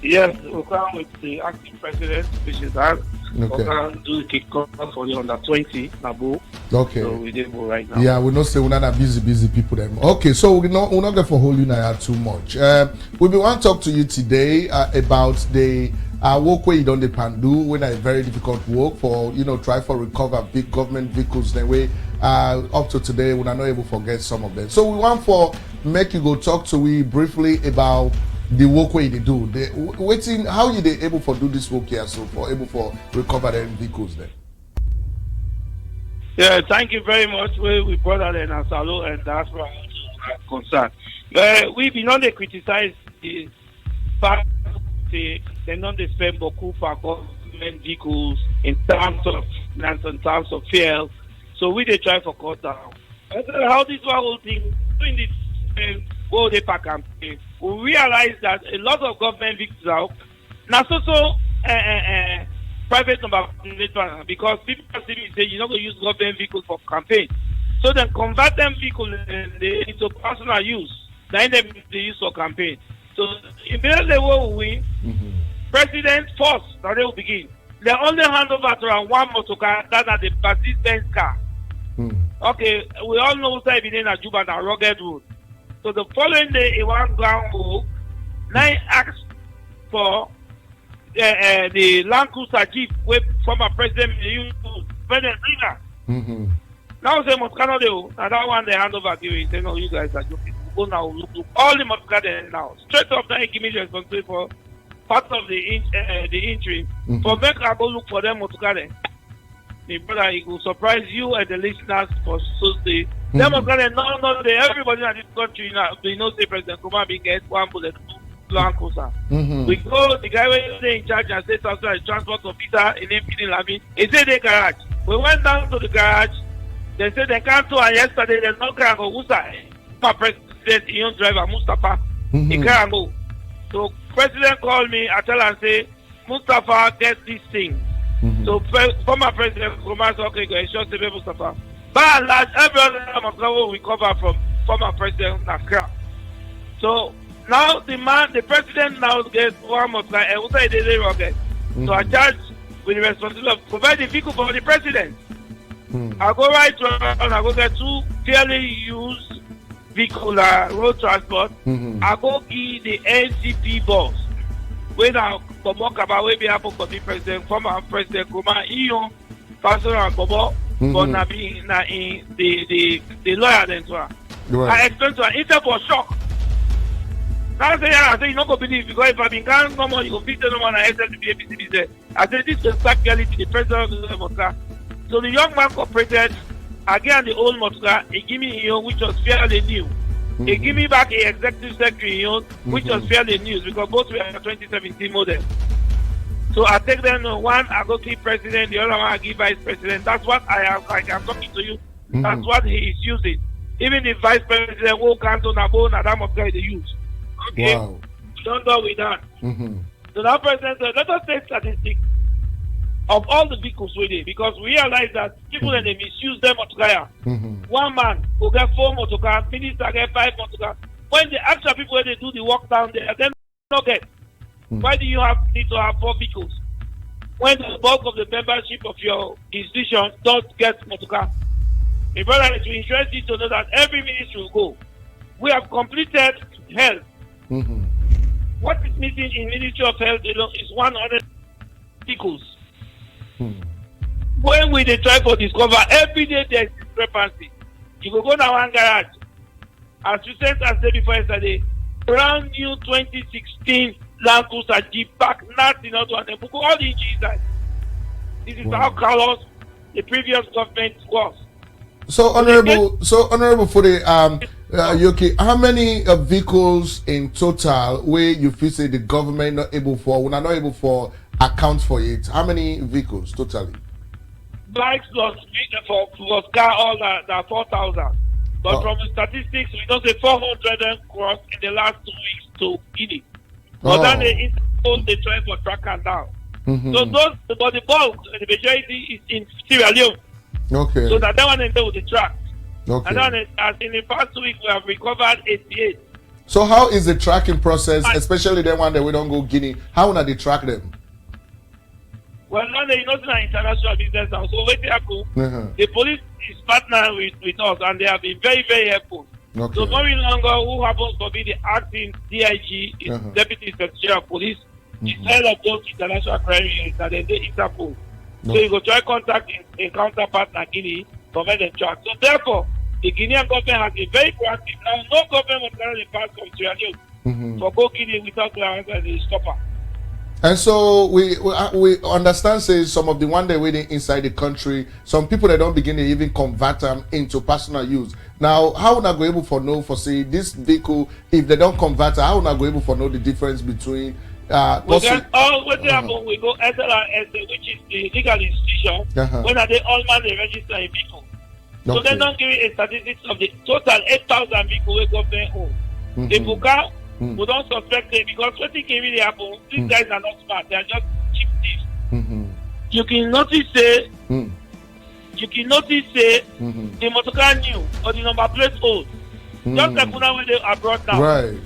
Yes, we come with the acting president, which is that. Okay. We can do the kickoff for the under 20 Nabo. Okay. So we did go right now. Yeah, we not say we're not busy people them. Okay, so we're not going for hold you now too much. We want to talk to you today about the work where you don't depend do when a very difficult work for try for recover big government vehicles. Then we up to today we are not able to forget some of them. So we want for make you go talk to we briefly about the work where they do. Waiting how you they able for do this work here so for able for recover them vehicles then. Yeah, thank you very much. We brother and Asalo, and that's where I'm concerned. We been on the criticize the fact the they don't spend beaucoup for government vehicles in terms of finance, in terms of fuel. So we they try for cut down. And so how this whole thing doing this go they pack campaign, we realize that a lot of government vehicles out now private number plate because people say you're not going to use government vehicles for campaign. So then convert them vehicles into personal use. Then they use for campaign. So immediately what we win, President first, now they will begin. They only hand over to one motor car, that are the persistent car. Okay, we all know that in a Juba and rugged road. So the following day, he went ground hole. Now he asked for the Land Cruiser Jeep, where former President used to President Bringer. Now say Motkano do, and that one they hand over to you. Say no, you guys are joking. Go now, look all the Motkano now. Straight up, now he give me the responsibility for part of the injury. For make I go look for them Motkano. My brother, he will surprise you and the listeners for Tuesday. Them Motkano, no, everybody in this country now, they know say President Kuma be get one bullet. Land Cruiser. We go, the guy was in charge and state outside transport officer in Lami. He said the garage. We went down to the garage. They said they can't do it yesterday. There's no car go Musa. My president, young driver Mustafa. He can't go. So president called me. I tell and say Mustafa get this thing. So former president Kuma said okay, go ensure to Mustafa. By and large, every other will recover from former president Nakra. So now the president now gets one more time and say they rocket. So I charge with the responsibility of provide the vehicle for the president. I go right around, I go get two fairly used vehicle road transport. I go give the NCP boss. When I come about we be happen for the president, former president Kuma Iyo, personal and Bobo, but na be na in the lawyer then to her. I explain to her, it's for shock. Now I say you not go believe because if I been can't come on, you go beat no one and access to the APCB there. I say this is practically the president of the motor. So the young man cooperated again the old motor. He give me his own, which was fairly new. He give me back a executive secretary his own, which was fairly new because both were 2017 model. So I take them one, I go keep president, the other one I give vice president. That's what I am like I'm talking to you. That's what he is using. Even the vice president who can't on a bone and that motor they use. Okay, don't go with that. So now president said, let us take statistics of all the vehicles with it because we realize that people and they misuse them motor. One man will get 4 motor cars, minister get 5 motor cars. When the actual people when they do the work down there, then not get. Why do you need to have 4 vehicles? When the bulk of the membership of your institution don't get motor car. My brother, it will interest you to know that every ministry will go. We have completed health. What is missing in Ministry of Health is 100 vehicles. When we try to discover every day there is discrepancy. You go now one garage. As you said before yesterday, brand new 2016 Land Cruiser Jeep back, nothing out of them. All the inside. This is how callous the previous government was. So honorable for the Yoki, how many vehicles in total where you feel say the government not able for, when are not able for account for it? How many vehicles totally? Bikes plus car all that 4,000. But from the statistics, we don't say 400 crossed in the last 2 weeks to Guinea. But then they try for track and down. So those, but the bulk, the majority is in Sierra Leone. Okay. So that one is with the track. Okay. And then as in the past 2 weeks, we have recovered 88. So how is the tracking process, especially the one that we don't go Guinea? How do they track them? Well, now they know it's international business now. So what happen? The police is partnering with us, and they have been very, very helpful. Okay. So very longer, who happens to be the acting DIG is Deputy Secretary of Police. He's head of those international crime units, and then they Interpol. So you go try contact a counterpart in Guinea to make them track. So therefore, the Guinean government has been very proactive. Now, no government will carry the pass from Sierra Leone for go Guinea without clearance as a stopper. And so we understand, say, some of the one they waiting inside the country, some people that don't begin to even convert them into personal use. Now, how would I go able for know for say this vehicle, if they don't convert, how would I go able for know the difference between We can all what happen. We go SLRS, which is the legal institution. When are they all man they register a vehicle? So they don't give you a statistics of the total 8,000 vehicles we government own. The Buka, we don't suspect it because what thing can really happen? These guys are not smart. They are just cheap thieves. You can notice say. The motorcar new or the number plate old. Just like when they are brought down. Right.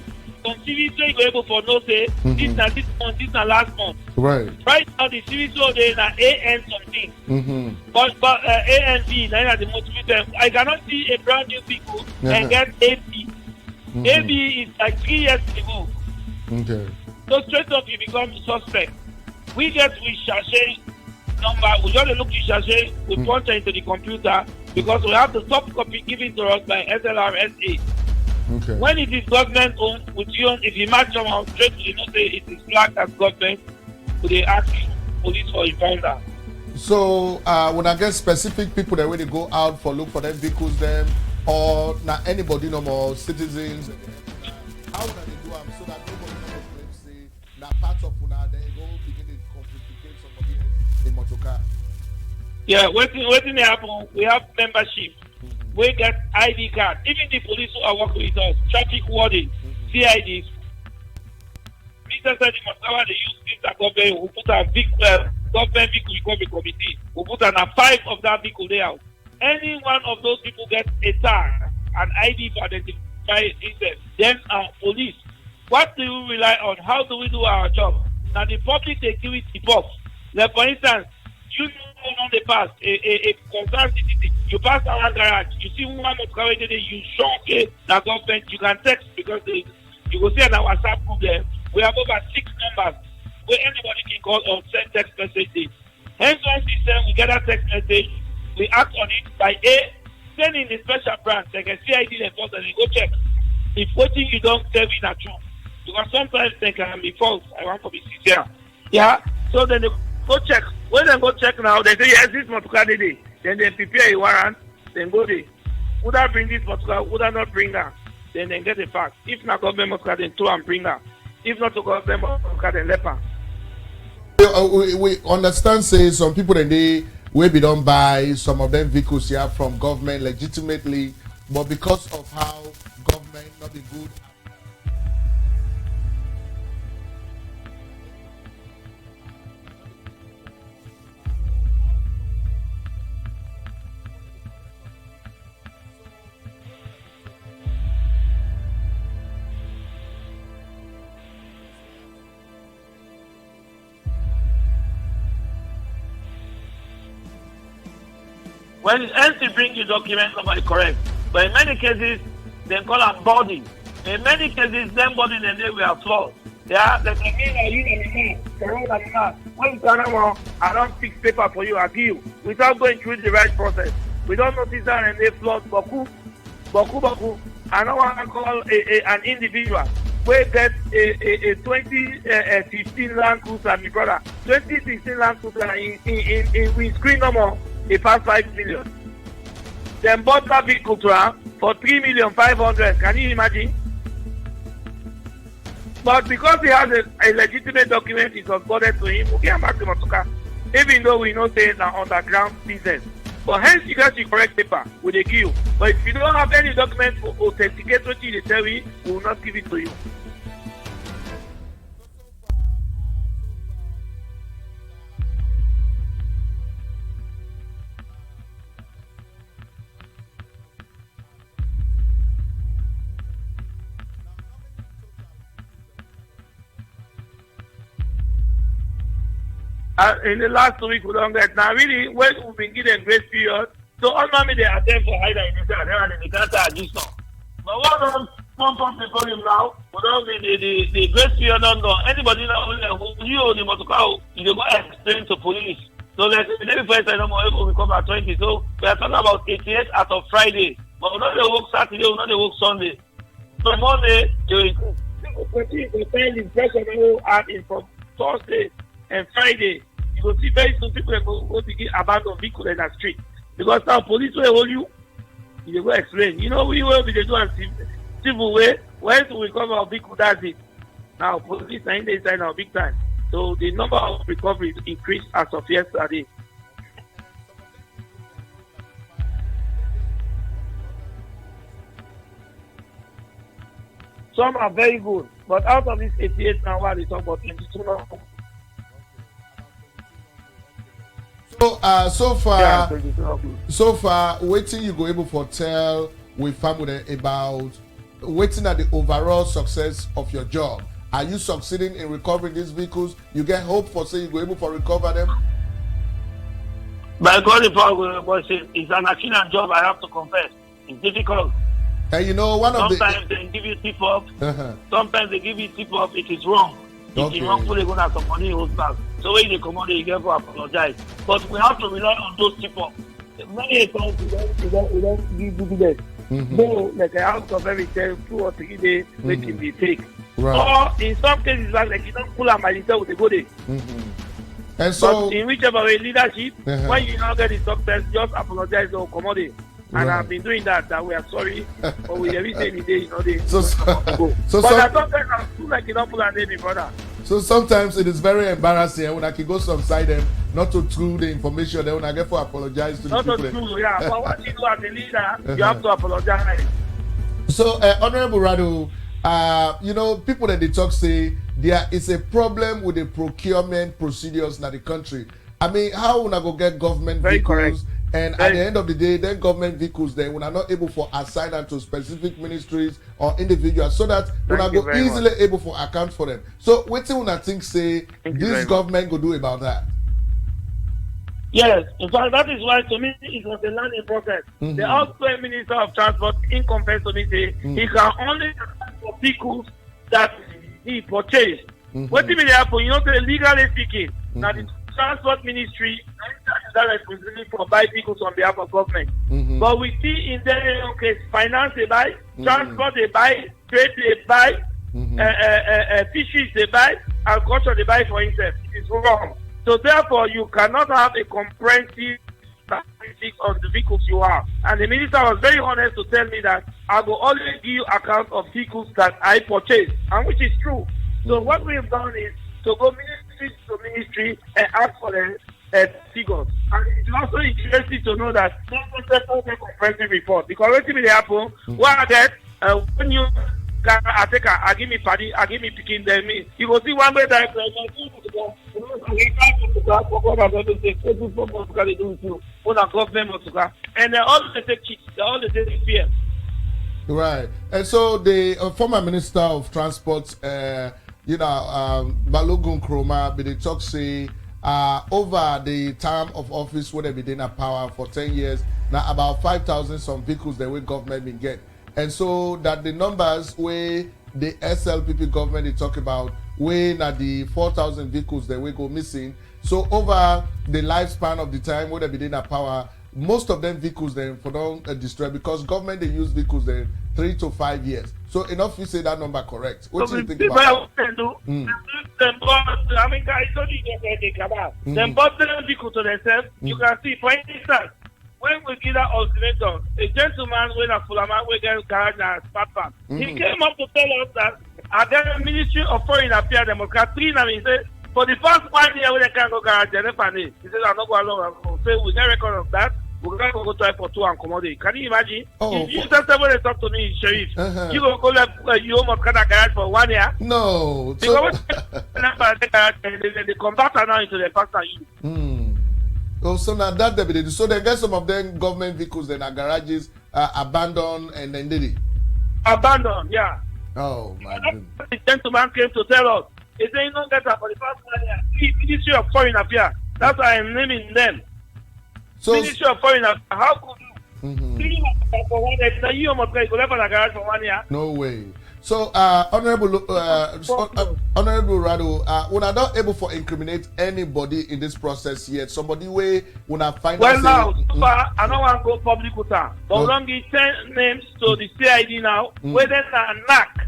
Some CVC you go able for no say this na this month, this na last month. Right. Right now the CVC they na AN something. But A and B na the motivator. I cannot see a brand new vehicle and get AB. AB is like 3 years ago. Okay. So straight up you become suspect. We get with sachet number, we just look the sachet, we punch it into the computer because we have the soft copy given to us by SLRSA. Okay. When it is government owned, with you, if you match them out straight, you know, say it is flagged as government, they ask police for a founder. So, when I get specific people that when they go out for look for them vehicles, them or not anybody no more citizens, how would they do them so that nobody knows say that part of una they go begin to complicate somebody else in motorcar? Yeah, waiting happen. We have membership. We get ID card. Even the police who are working with us, traffic warden, CIDs. Mr. Said they use this government. We put a big government vehicle recovery committee. We put an 5 of that vehicle there. Any one of those people get a tag, an ID to identify itself. Then police. What do we rely on? How do we do our job? Now the public security box. Like for instance, you know on the pass a concerned citizen. You pass around garage, you see one motor today, you show okay that government, you can text because you will see on our WhatsApp group there. We have over 6 numbers where anybody can call or send text messages. Hence one system, we get a text message, we act on it by sending the special branch, like a CID enforcement, and go check if what you don't tell me not true. Because sometimes they can be false. I want to be sincere. Yeah. So then they go check. When they go check now, they say yes, this motor today. Then they prepare a warrant, then go there. Would I bring this motor? Would I not bring her? Then they get the fact. If not government motor, then throw and bring her. If not to government motor, then let her. We understand, say some people that they will be done by some of them vehicles here from government legitimately, but because of how government not be good. When it ends to bring you documents number correct. But in many cases, they call them body. In many cases, them body and they were flawed. They are like me, when you tell them, I don't fix paper for you, I give you, without going through the right process. We don't notice that and they flawed Boku. I don't want to call an individual. We get a 2015 Land Cruiser, my brother. 2016 Land Cruiser in we screen no more. It passed 5 million. Then bought that vehicle to her for 3,500,000. Can you imagine? But because he has a legitimate document, it was bought to him. Okay, I'm back to Matuka. Even though we know saying that underground business. But hence you get the correct paper with a queue. But if you don't have any document to authenticate what you tell me, we will not give it to you. In the last 2 weeks, we don't get. Now, really, when we've been given grace period, so all mommy they attempt for either in the and they can't adjust now. But what don't pump before him now? We don't the grace period don't know. Anybody now who you own the motorcar, you go explain to police. So let's say the first time we come at 20. So we are talking about 88 out of Friday. But we don't work Saturday, we don't work Sunday. So Monday, you continue to tell impression and in from Thursday and Friday, you will see very soon people go begin abandon vehicle in the street. Because now police will hold you, you go explain. You know, we will be the doing civil way. Once we come our vehicle, that's it. Now, police are inside now big time. So the number of recoveries increased as of yesterday. Some are very good, but out of these 88 now, what they talk about 22 now. So far, waiting you go able for tell with family about waiting at the overall success of your job. Are you succeeding in recovering these vehicles? You get hope for say you go able to recover them? By God, it's an accident job. I have to confess, it's difficult. And you know, sometimes they give you tip off. Sometimes they give you tip off. It is wrong. It is wrongfully going to some money hold back. So when they come out, you get to apologize. But we have to rely on those tip off. Many times we don't give dividends. No, like a house of every 2 or 3 days, they can be take. Right. Or in some cases, like you don't pull a military with the body. And so, but in whichever way leadership, when you not get the success, just apologize or commodity. And I've been doing that we are sorry, but we every day, you know, but I don't think I feel like you don't pull a name, brother. So sometimes it is very embarrassing when I can go alongside them, not to through the information, then when I get to apologize to not the people. Not to yeah, but what you do as a leader, you have to apologize. So, Honorable Rado, you know, people that they talk say there is a problem with the procurement procedures in the country. I mean, how will I go get government vehicles? Correct. And at the end of the day, then government vehicles then when are not able to assign them to specific ministries or individuals so that when I go easily able to account for them. So what do you think say this government go do about that? Yes, in fact that is why to me it was a learning process. The outgoing Minister of Transport in confess to me say he can only account for vehicles that he purchased. What do you happen? You know, legally speaking, now the Transport Ministry that responsibility for buy vehicles on behalf of government. But we see in their own case, finance they buy, transport they buy, trade they buy, fisheries they buy, agriculture they buy for himself. It is wrong. So therefore, you cannot have a comprehensive statistic of the vehicles you have. And the minister was very honest to tell me that I will always give you account of vehicles that I purchased, and which is true. So what we have done is to go ministry to ministry and ask for the figures. And it's also interesting to know that there's no comprehensive report. Because what will happen? What that when you I give me party, I give me picking them. You will see one way that and they always take cheats, they always take fear. Right. And so the former Minister of Transport, Balogun Kroma, they talk say over the term of office where they been in power for 10 years, now about 5,000 some vehicles the way government been get. And so that the numbers where the SLPP government they talk about, where now the 4,000 vehicles that we go missing. So over the lifespan of the time where they been in power, most of them vehicles then for don't destroy because government they use vehicles then 3 to 5 years. So enough you say that number correct. What do you think about that? I mean, guys, they bought the vehicle to themselves. You can see, for instance, when we give that ultimatum, a gentleman when a Fulama we get garage and smart farm, he came up to tell us that at the Ministry of Foreign Affairs, Democrat, he said, for the first 1 year when they can't go garage, he said, I'm not going along. So we get record of that. We're going to go try for 2 and commodity. Can you imagine? If you just when they talk to me, Sheriff, you go you almost kind of garage for 1 year? No. Because the converter now into the factor use. Oh, so now that they do. So they get some of them government vehicles then are garages abandoned and then did it? Abandoned, yeah. Oh my goodness. The gentleman came to tell us. He said, you don't get that for the first 1 year. Ministry of Foreign Affairs. That's why I'm naming them. So, Ministry of Foreign Affairs. How could you? For 1 year. You almost go left on the garage for 1 year. No way. So, Honorable Rado, we're not able to incriminate anybody in this process yet. Somebody way when I find well now, so far, I don't want to go public with that. But we're going to give 10 names to the CID now. Where there's a NAC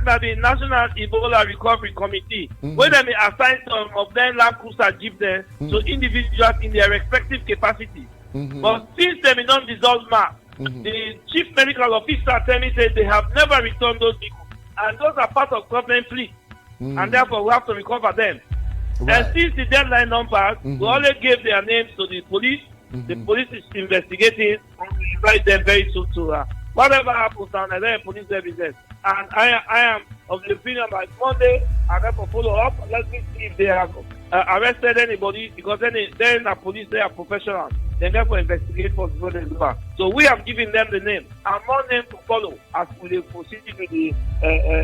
that the National Ebola Recovery Committee, where they may assign some of them land cruiser jeep there to individuals in their respective capacity. But since they may not dissolve MAP, the chief medical officer tell me said they have never returned those vehicles, and those are part of government fleet. and therefore we have to recover them. Right. And since the deadline don't pass, we only gave their names to the police. The police is investigating, and we invite them very soon to whatever happens down there, police evidence. And I am of the opinion by Monday, I have to follow up. Let me see if they have arrested anybody, because then the police, they are professionals. They therefore investigate for the. So we have given them the name and more names to follow as we proceed with the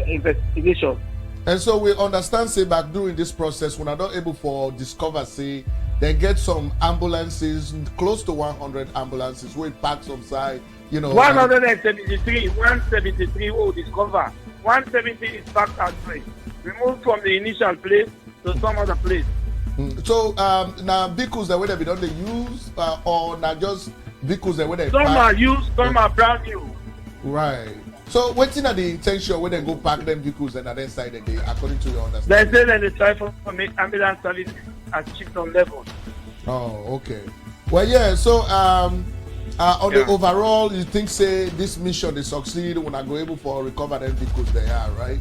investigation. And so we understand, say, back during this process, when I'm not able for discover, say, they get some ambulances, close to 100 ambulances, where it parks on side, 173 will discover. 170 is parked at place, removed from the initial place to some other place. So now vehicles that whether we don't they use or not just vehicles that whether some are used, some are brand new. Right. So what's in the intention when they go park them vehicles and then side the day, according to your understanding? They say that they try for ambulance service at Chieftain level. Oh, okay. Well, yeah. So on the overall, you think say this mission they succeed when I go able for recover them vehicles they are, right?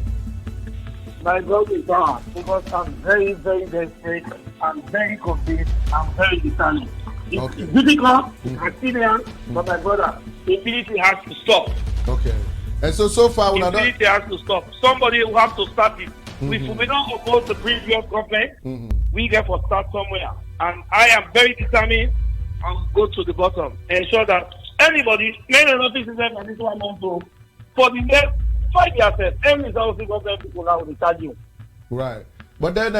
My God is God, because I'm very, very desperate. I'm very convinced. I'm very determined. It's difficult, it's serious, but my brother, impunity has to stop. Okay. And so far, when impunity has to stop. Somebody will have to start it. If we don't oppose the previous government, we get to start somewhere. And I am very determined. I'll go to the bottom. Ensure that anybody, many officers and this one also, for the next 5 years, every government people now will charge you. Right. But then,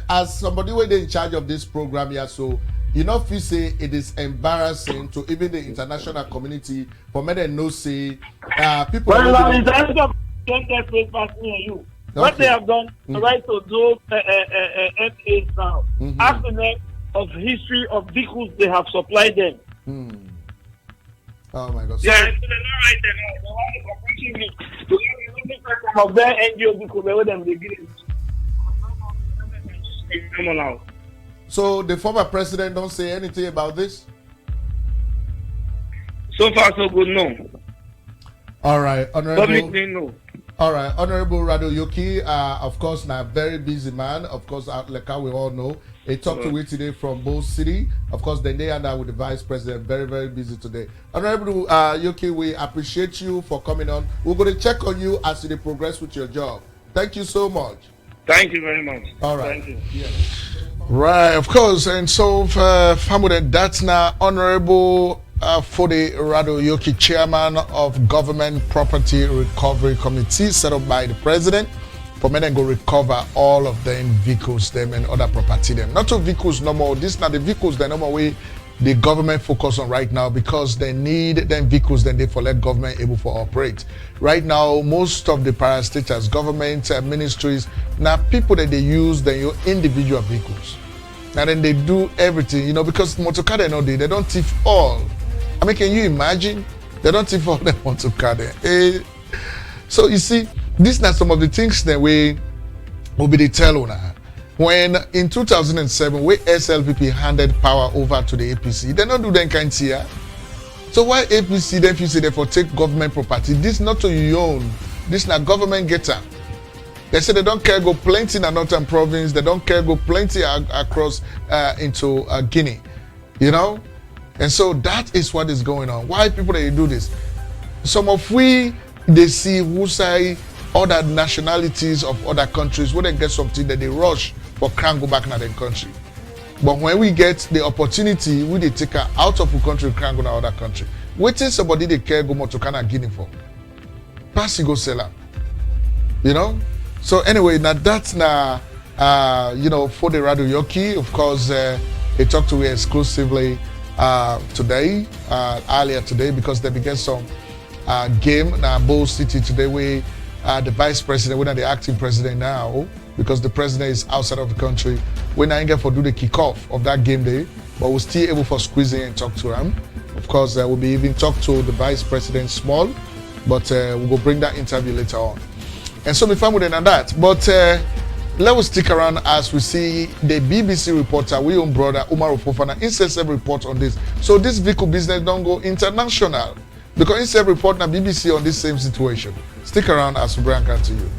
as somebody who is in charge of this program here, so you know, if you say it is embarrassing to even the international community for me to know, say, people. Well, the international community pass me and you. Okay. What they have done, right to those FAs now, ask them of history of vehicles they have supplied them. Oh my God. Yeah, so they're not right there now. Of their NGO vehicles, they them they give it. So the former president don't say anything about this? So far, so good, no. All right, Honorable. Publicly, no. All right, Honorable Radoyoki, of course, now very busy man. Of course, like how we all know, he talked to me today from both city. Of course, then they and I with the vice president, very, very busy today. Honorable Yoki, we appreciate you for coming on. We're going to check on you as you progress with your job. Thank you so much. Thank you very much. All right. Thank you. Yeah. Right, of course. And so, family, that's now Honorable Fode Radoyoki, Chairman of Government Property Recovery Committee set up by the President for men and go recover all of them vehicles, them and other property them. Not to vehicles no more. This not the vehicles the normal way the government focus on right now, because they need them vehicles then they for let government able for operate. Right now, most of the parastatals, government ministries, now people that they use then your individual vehicles. And then they do everything, because motorcar they know they don't thief all. I mean, can you imagine? They don't thief all them motorcar there. So you see, these are some of the things that we will be the tell on. When in 2007, when SLPP handed power over to the APC, they don't do that kind of here. So why APC then you say they for take government property? This not to your own. This not government getter. They say they don't care go plenty in the northern province. They don't care go plenty across into Guinea, And so that is what is going on. Why people they do this? Some of we they see who say other nationalities of other countries when they get something that they rush for can go back in their country. But when we get the opportunity, we they take her out of the country, can go to other country. Waiting somebody they care go more to Canada Guinea for. Pass go sell up. So anyway, now that's now for the Radoyoki, of course, they talked to me exclusively today, earlier today, because they began some game now Bow City today where the vice president, we're not the acting president now, because the president is outside of the country. We're not able to do the kickoff of that game day, but we're still able to squeeze in and talk to him. Of course, we'll be even talk to the vice president small, but we'll bring that interview later on. And so we found with that. But let us stick around as we see the BBC reporter, we own brother Umar Fofana, incisive report on this. So this vehicle business don't go international, because incisive report na BBC on this same situation. Stick around as we bring it to you.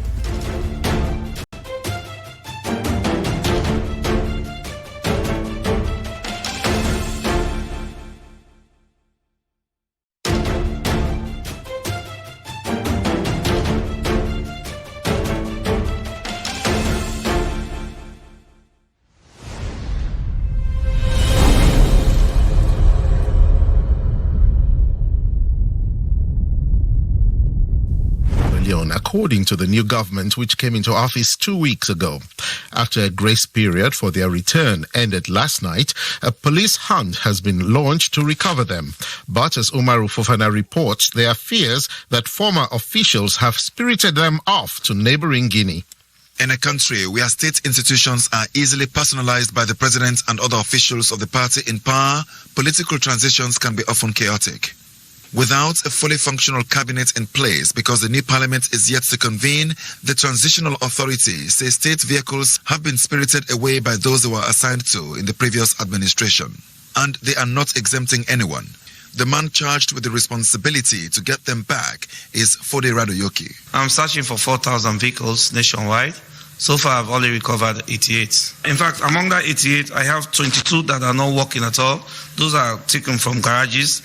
Leone, according to the new government which came into office 2 weeks ago. After a grace period for their return ended last night, a police hunt has been launched to recover them. But as Umaru Fofana reports, there are fears that former officials have spirited them off to neighboring Guinea. In a country where state institutions are easily personalized by the president and other officials of the party in power, political transitions can be often chaotic. Without a fully functional cabinet in place because the new parliament is yet to convene, the transitional authority says state vehicles have been spirited away by those they were assigned to in the previous administration. And they are not exempting anyone. The man charged with the responsibility to get them back is Fode Radoyoki. I'm searching for 4,000 vehicles nationwide. So far, I've only recovered 88. In fact, among that 88, I have 22 that are not working at all. Those are taken from garages.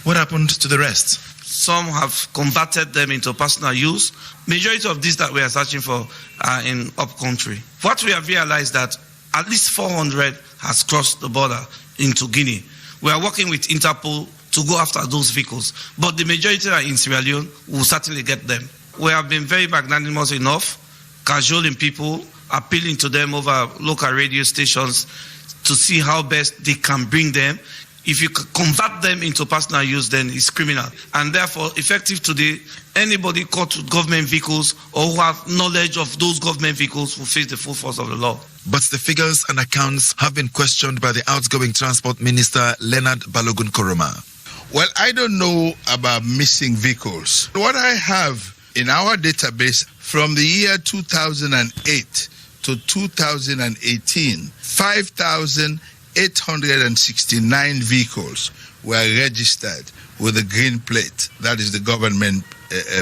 What happened to the rest? Some have converted them into personal use. Majority of these that we are searching for are in up-country. What we have realized that at least 400 has crossed the border into Guinea. We are working with Interpol to go after those vehicles. But the majority are in Sierra Leone. We'll certainly get them. We have been very magnanimous enough, cajoling people, appealing to them over local radio stations to see how best they can bring them. If you convert them into personal use, then it's criminal. And therefore, effective today, anybody caught with government vehicles or who have knowledge of those government vehicles will face the full force of the law. But the figures and accounts have been questioned by the outgoing Transport Minister, Leonard Balogun Koroma. Well, I don't know about missing vehicles. What I have in our database from the year 2008 to 2018, 5,869 vehicles were registered with a green plate. That is the government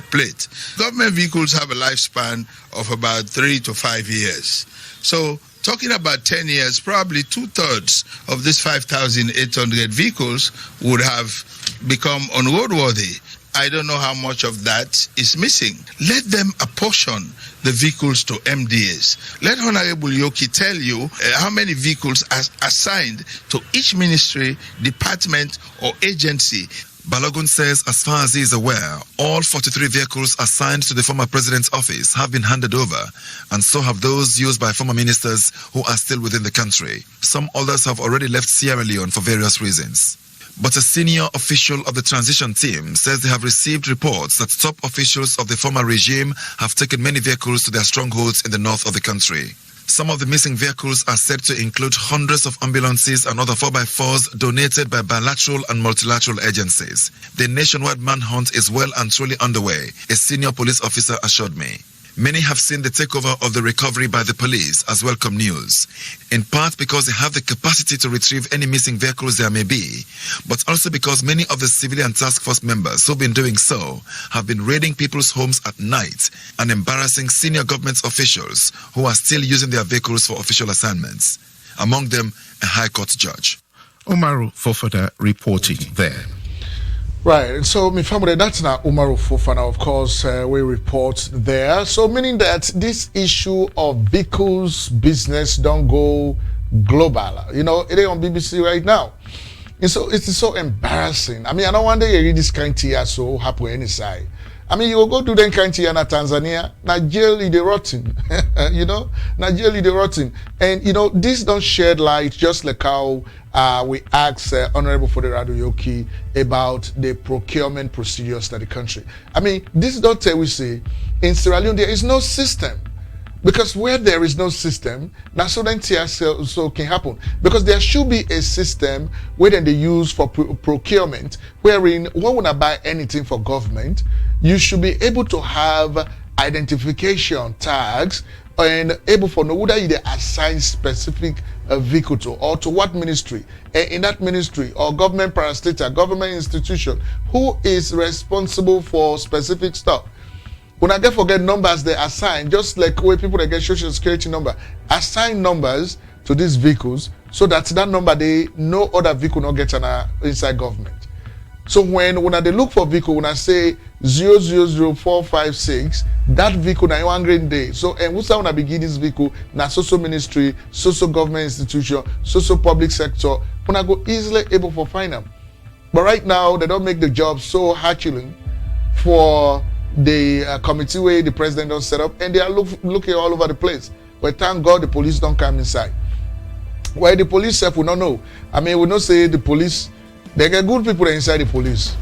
plate. Government vehicles have a lifespan of about 3 to 5 years. So talking about 10 years, probably 2/3 of these 5,800 vehicles would have become unroadworthy. I don't know how much of that is missing. Let them apportion the vehicles to MDAs. Let Honorable Yoki tell you how many vehicles are assigned to each ministry, department, or agency. Balogun says as far as he is aware, all 43 vehicles assigned to the former president's office have been handed over, and so have those used by former ministers who are still within the country. Some others have already left Sierra Leone for various reasons. But a senior official of the transition team says they have received reports that top officials of the former regime have taken many vehicles to their strongholds in the north of the country. Some of the missing vehicles are said to include hundreds of ambulances and other 4x4s donated by bilateral and multilateral agencies. The nationwide manhunt is well and truly underway, a senior police officer assured me. Many have seen the takeover of the recovery by the police as welcome news, in part because they have the capacity to retrieve any missing vehicles there may be, but also because many of the civilian task force members who've been doing so have been raiding people's homes at night and embarrassing senior government officials who are still using their vehicles for official assignments, among them a High Court judge. Umaru Fofana reporting there. Right, so my family, that's now Umaru Fofana, of course, we report there. So meaning that this issue of vehicles business don't go global. You know, it ain't on BBC right now. And so it's so embarrassing. I mean, I don't wonder you read this kind of here so happen any side. I mean, you will go to them country in Tanzania, Nigeria, they rotten, you know, Nigeria, they rotten. And, you know, this don't shed light, just like how we asked Honorable Fode Radoyoki about the procurement procedures in the country. I mean, this don't tell we say, in Sierra Leone, there is no system. Because where there is no system, now so can happen. Because there should be a system where then they use for procurement, wherein when we buy anything for government, you should be able to have identification tags and able for know whether you assign specific vehicle to or to what ministry. And in that ministry or government parastatal, government institution, who is responsible for specific stuff. When I get forget numbers they assign, just like where people that get social security number, assign numbers to these vehicles so that that number they no other vehicle not get inside government. So when they look for vehicle, when I say 000456, that vehicle na one green day. So and who's when I begin this vehicle, na social ministry, social government institution, social public sector, when I go easily able for find them. But right now they don't make the job so hatchling for the committee where the president don't set up, and they are looking all over the place. But thank God the police don't come inside. Why the police self we don't know. I mean, we don't say the police, they get good people inside the police.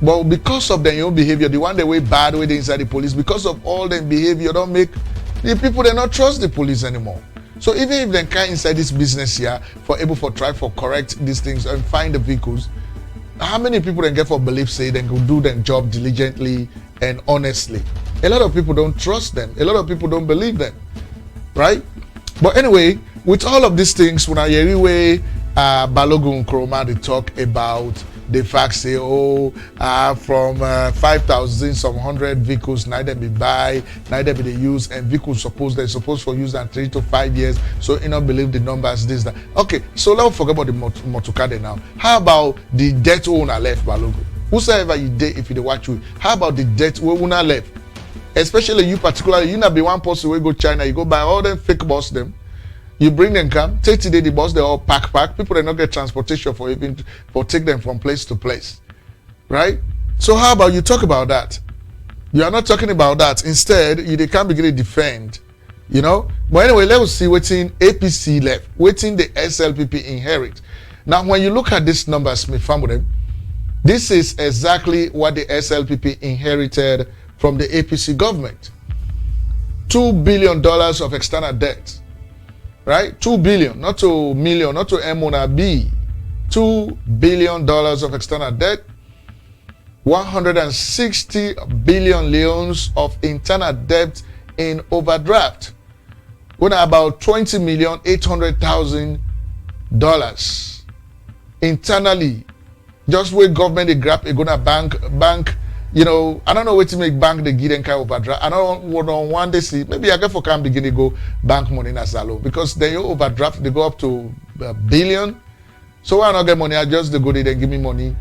But because of their own behavior, the one they way bad way they inside the police, because of all their behavior, don't make the people they not trust the police anymore. So even if they can't inside this business here for able for try for correct these things and find the vehicles, how many people they get for belief say they can do their job diligently and honestly? A lot of people don't trust them. A lot of people don't believe them, right? But anyway, with all of these things, when I hear way Balogun Nkrumah they talk about the fact say, from 5,000 some 100 vehicles, neither be buy, neither be they use, and vehicles they're supposed for use in 3 to 5 years. So you don't believe the numbers, this, that. Okay, so let's forget about the motorcade now. How about the debt owner left, Balogun? Whosoever you date, if you dey watch you, how about the debt owner left? Especially you particularly, you not be one person who go China, you go buy all them fake bus them. You bring them come, take today the bus, they all pack. People they not get transportation for even for take them from place to place. Right? So how about you talk about that? You are not talking about that. Instead, they can't begin to defend. You know? But anyway, let's see what's in APC left, waiting the SLPP inherit. Now when you look at these numbers, my family, this is exactly what the SLPP inherited from the APC government. $2 billion of external debt. Right? 2 billion, not to million, not to M or B. $2 billion of external debt, 160 billion leones of internal debt in overdraft. When about $20,800,000 internally. Just where government they grab a gonna bank, you know, I don't know where to make bank they give them kind of overdraft. I don't want to see. Maybe I get for can begin to go bank money in a salon because then you overdraft they go up to a billion. So when I don't get money, I just they go there and give me money.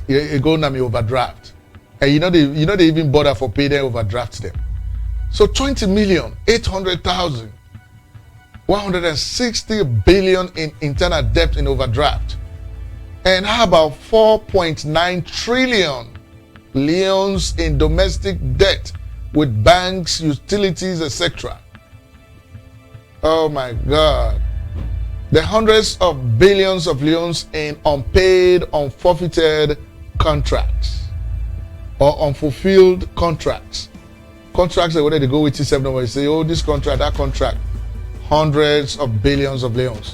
You go na me overdraft, and you know they even bother for pay their overdraft them. So 20,800,000, 160 billion in internal debt in overdraft, and how about 4.9 trillion leones in domestic debt with banks, utilities, etc. Oh my God. The hundreds of billions of leones in unpaid, unforfeited contracts or unfulfilled contracts. Contracts whether they go with T7 and say, this contract, that contract. Hundreds of billions of leones.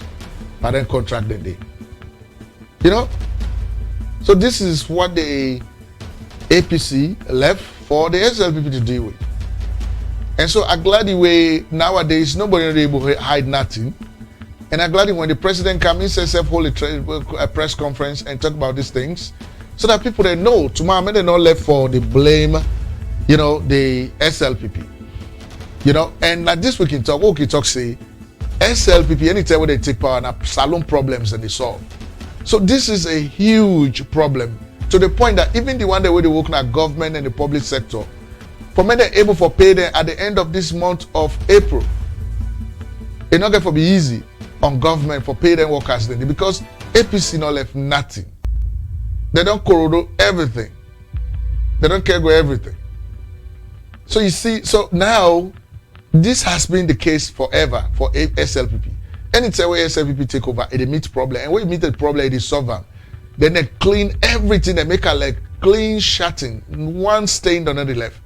But then contract the day. You know? So this is what the APC left for the SLPP to deal with. And so I'm glad the way nowadays nobody is able to hide nothing. And I'm glad when the president comes in, says hold a press conference and talk about these things so that people they know tomorrow they're not left for the blame, you know, the SLPP. You know, and like this we can talk, say SLPP anytime when they take power and salon problems and they solve. So this is a huge problem. To the point that even the one that way they work at government and the public sector, for men they're able for pay them at the end of this month of April. It's not going to be easy on government for pay them workers then because APC not left nothing. They don't corridor everything. They don't care about everything. So you see, so now this has been the case forever for SLPP. Anytime where SLPP take over, it meets problem, and when you meet the problem, it is solve them. Then they clean everything, they make a like clean shutting, one stain on the left.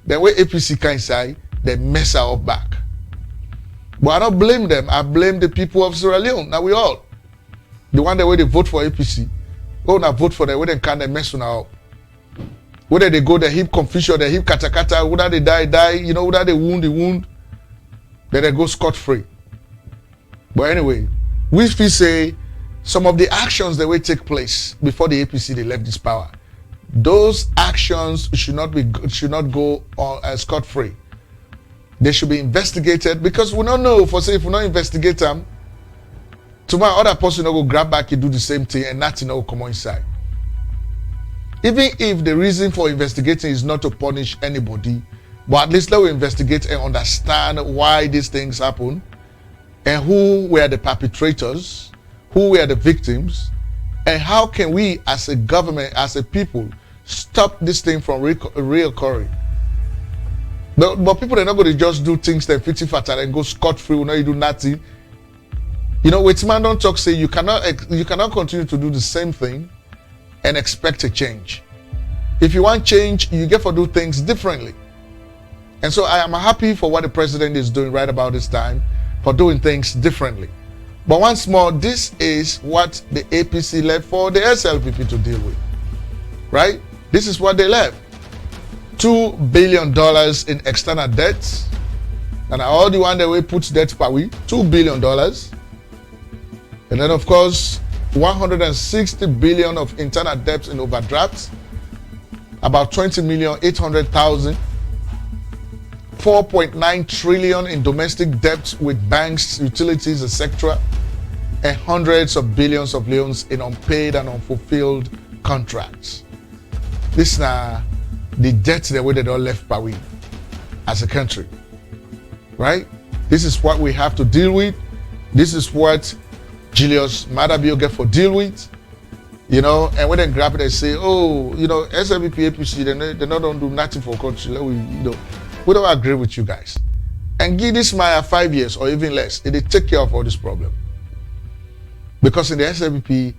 Then when APC can say, they mess her up back. But I don't blame them, I blame the people of Sierra Leone. Now we all. The one that way they vote for APC, go now vote for them, where they can't mess on up. Whether they go, they hip confusion, they hip kata, whether they die, you know, whether they wound, then they go scot-free. But anyway, we feel say, some of the actions that will take place before the APC they left this power, those actions should not go scot-free. They should be investigated because we don't know for say if we not investigate them, tomorrow other person will go grab back and do the same thing and nothing will come inside. Even if the reason for investigating is not to punish anybody, but at least let us investigate and understand why these things happen and who were the perpetrators, who were the victims, and how can we as a government, as a people, stop this thing from reoccurring. But people, they're not going to just do things that fit fatal and go scot-free when you do nothing. You know, with man don't talk, say you cannot continue to do the same thing and expect a change. If you want change, you get to do things differently. And so I am happy for what the president is doing right about this time, for doing things differently. But once more, this is what the APC left for the SLPP to deal with, right? This is what they left. $2 billion in external debts. And all the one that we put debt per week, $2 billion. And then of course, 160 billion of internal debts in overdrafts, about 20,800,000, 4.9 trillion in domestic debts with banks, utilities, etc., and hundreds of billions of loans in unpaid and unfulfilled contracts. This now the debt that we all left per week as a country, right? This is what we have to deal with. This is what Julius Maada Bio get for deal with, you know. And when they grab it, they say, "Oh, you know, SLPP, APC, they not don't do nothing for country." We don't agree with you guys. And give this Maya 5 years or even less, they take care of all this problem. Because in the SLPP,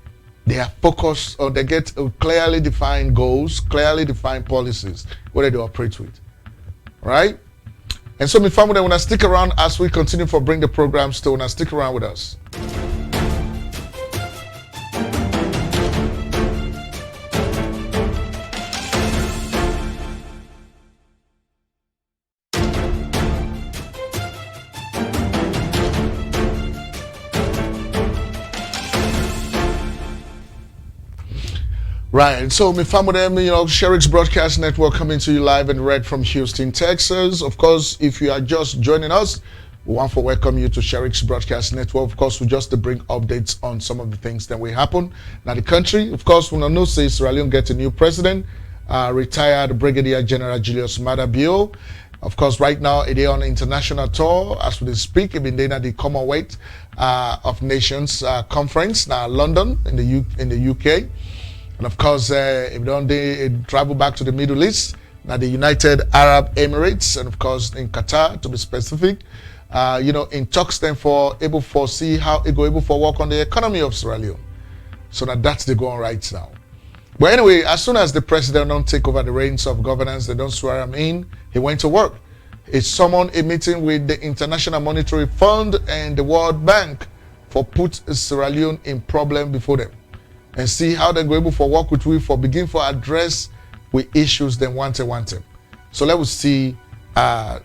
they are focused on, they get clearly defined goals, clearly defined policies, what they operate with, right? And so, my family, when I stick around as we continue to bring the programs to, when I stick around with us. Right, and so my family, you know, Sheriff's Broadcast Network coming to you live and read from Houston, Texas. Of course, if you are just joining us, we want to welcome you to Sheriff's Broadcast Network. Of course, we just to bring updates on some of the things that will happen in the country. Of course, we know say Sierra Leone get a new president, retired Brigadier-General Julius Maada Bio. Of course, right now, it is on an international tour. As we speak, it's been there at the Commonwealth of Nations conference now, London in the UK. And of course, if they travel back to the Middle East, now the United Arab Emirates, and of course in Qatar, to be specific, you know, in talks then for able to see how it go able to work on the economy of Sierra Leone. So now that's the going right now. But anyway, as soon as the president don't take over the reins of governance, they don't swear him in, he went to work. He summoned a meeting with the International Monetary Fund and the World Bank for put Sierra Leone in problem before them, and see how they're able to work with we for begin to address with issues they want them. So let us see let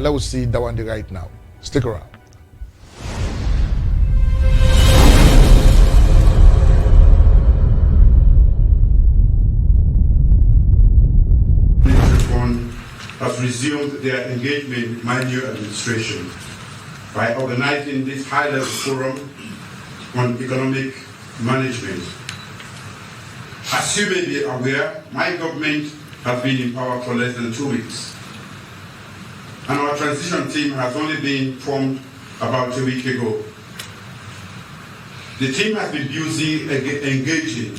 us see that one right now. Stick around. Has resumed their engagement with my new administration by organizing this high-level forum on economic management. As you may be aware, my government has been in power for less than 2 weeks, and our transition team has only been formed about a week ago. The team has been busy engaging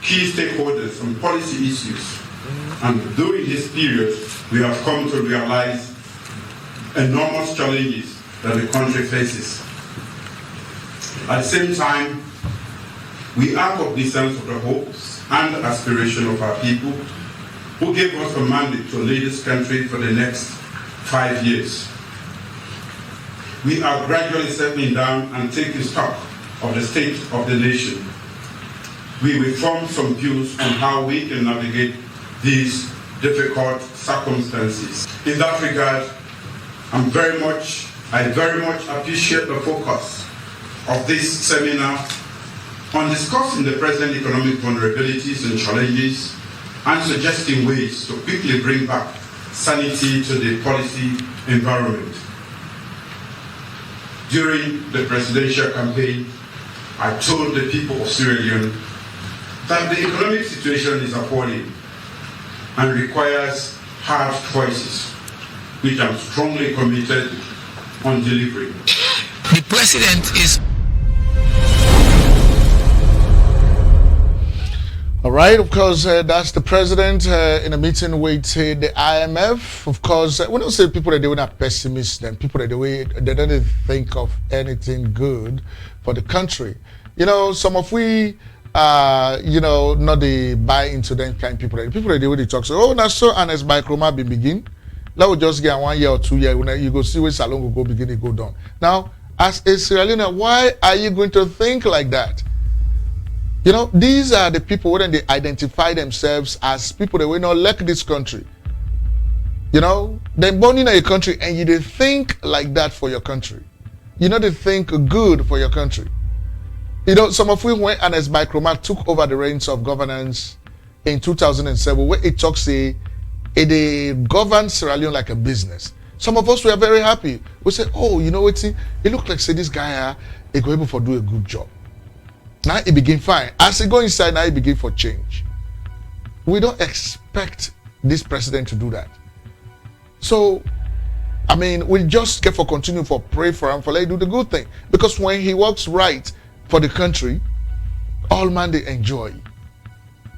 key stakeholders on policy issues, and during this period, we have come to realize enormous challenges that the country faces. At the same time, we are cognizant of the hopes and aspirations of our people who gave us a mandate to lead this country for the next 5 years. We are gradually settling down and taking stock of the state of the nation. We will form some views on how we can navigate these difficult circumstances. In that regard, I very much appreciate the focus of this seminar on discussing the present economic vulnerabilities and challenges and suggesting ways to quickly bring back sanity to the policy environment. During the presidential campaign, I told the people of Sierra Leone that the economic situation is appalling and requires hard choices, which I'm strongly committed on delivering. The president is... All right, of course, that's the president in a meeting with the IMF. Of course, we don't say people that they were not pessimists, then people that they don't think of anything good for the country. You know, some of we, not the buy into them kind of people. The people that they would talk, so, oh, that's so honest by Chroma be begin. That will just get 1 year or 2 years. When you go see where Salon will go begin, it go down. Now, as a Sierra Leonean, why are you going to think like that? You know, these are the people when they identify themselves as people that will not like this country. You know, they're born in a country and you they think like that for your country. You know, they think good for your country. You know, some of you when Ernest Bai took over the reins of governance in 2007, where it talks they govern Sierra Leone like a business. Some of us were very happy. We said, oh, you know what? It looked like say this guy he go able to do a good job. Now it begin fine. As he go inside, now it begin for change. We don't expect this president to do that. So, I mean, we just get for continue for pray for him for let him do the good thing. Because when he works right for the country, all man they enjoy.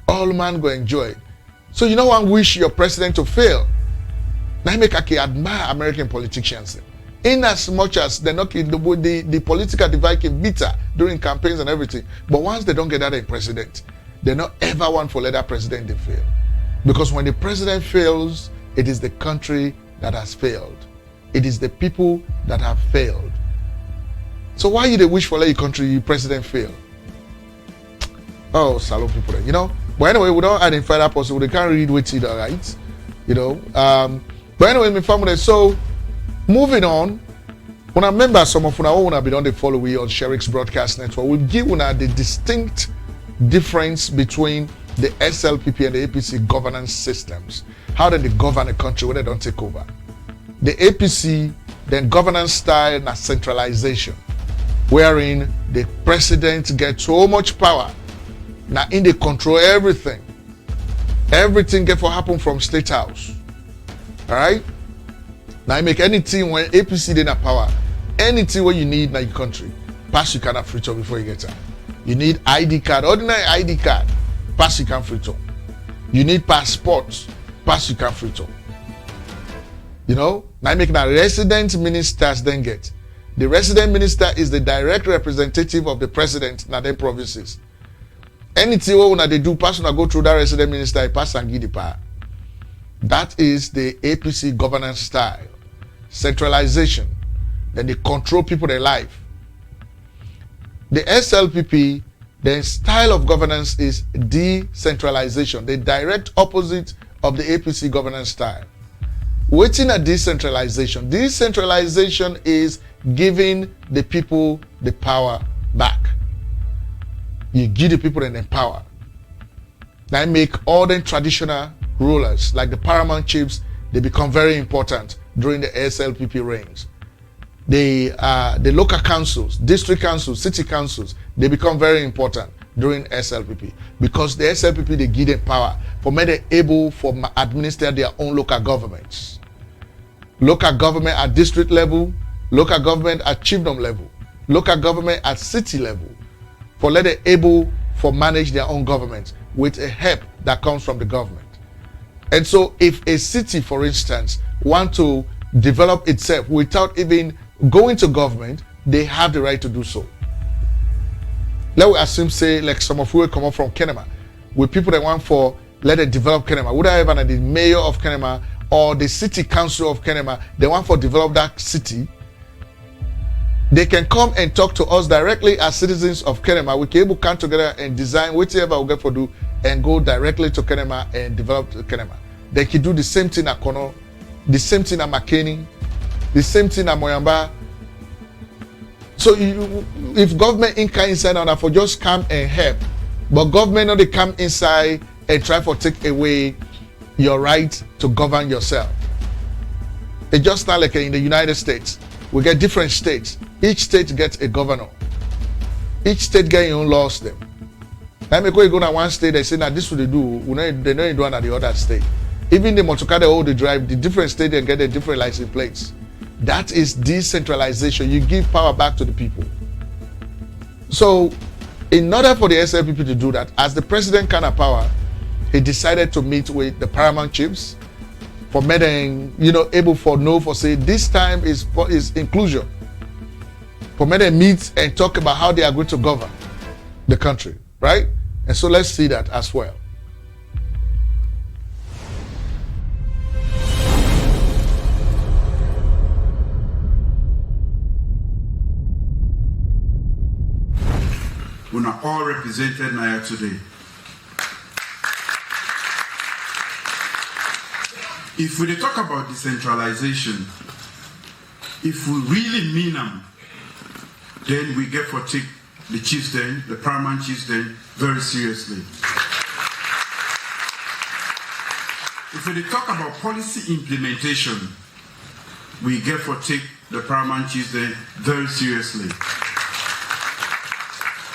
All man go enjoy. So you know one wish your president to fail. Now make I admire American politicians. In as much as they're not the political divide can bitter during campaigns and everything, but once they don't get that in president, they not ever want for let that president they fail. Because when the president fails, it is the country that has failed. It is the people that have failed. So why you they wish for let your country president fail? Oh, salute people there, you know. But anyway, we don't identify that person. They can't read with it, all right? You know. But anyway, my family. So moving on, when I remember some of you have been on the follow we on Sheriff's Broadcast Network, we give you the distinct difference between the SLPP and the APC governance systems. How do they govern a country when they don't take over? The APC, then governance style and centralization, wherein the president gets so much power. Now in they control everything. Everything get for happen from State House. All right? Now you make anything when APC they not power. Anything what you need in your country, pass you cannot free to before you get time. You need ID card, ordinary ID card, pass you can free to. You need passports, pass you can free to. You know, now you make the resident ministers then get. The resident minister is the direct representative of the president in their provinces. Anything what they do, pass on go through that resident minister, pass and give the power. That is the APC governance style. Centralization. Then they control people their life. The SLPP, the style of governance is decentralization, the direct opposite of the APC governance style. Waiting at decentralization. Decentralization is giving the people the power back. You give the people an empower. Now make all the traditional rulers, like the paramount chiefs, they become very important during the SLPP reigns. The local councils, district councils, city councils, they become very important during SLPP because the SLPP they give them power for men they're able for administer their own local governments. Local government at district level, local government at chiefdom level, local government at city level, for let them able for manage their own government with a help that comes from the government. And so if a city, for instance, want to develop itself without even going to government, they have the right to do so. Let me assume, say, like some of you come up from Kenema, with people that want for let it develop Kenema. Would I ever the mayor of Kenema or the city council of Kenema, they want for develop that city, they can come and talk to us directly as citizens of Kenema. We can able to come together and design whatever we get for do and go directly to Kenema and develop Kenema. They can do the same thing at Kono, the same thing at Makeni, the same thing at Moyamba. So if government in come inside now for just come and help, but government not they come inside and try for take away your right to govern yourself. It's just not like in the United States. We get different states. Each state gets a governor. Each state gets your own laws them. Now make you go to one state, they say now this what they do. They know you do at the other state. Even the motorcar they all they drive, the different state they get a different license plates. That is decentralization. You give power back to the people. So In order for the SLPP to do that, as the president kind of power, he decided to meet with the paramount chiefs for meeting, able for no for say this time is inclusion. For me to meet and talk about how they are going to govern the country, right? And so let's see that as well. We are all represented now today. If we talk about decentralization, if we really mean them, then we get for take the chiefs then, the paramount chiefs then, very seriously. If we talk about policy implementation, we get for take the paramount chiefs then, very seriously.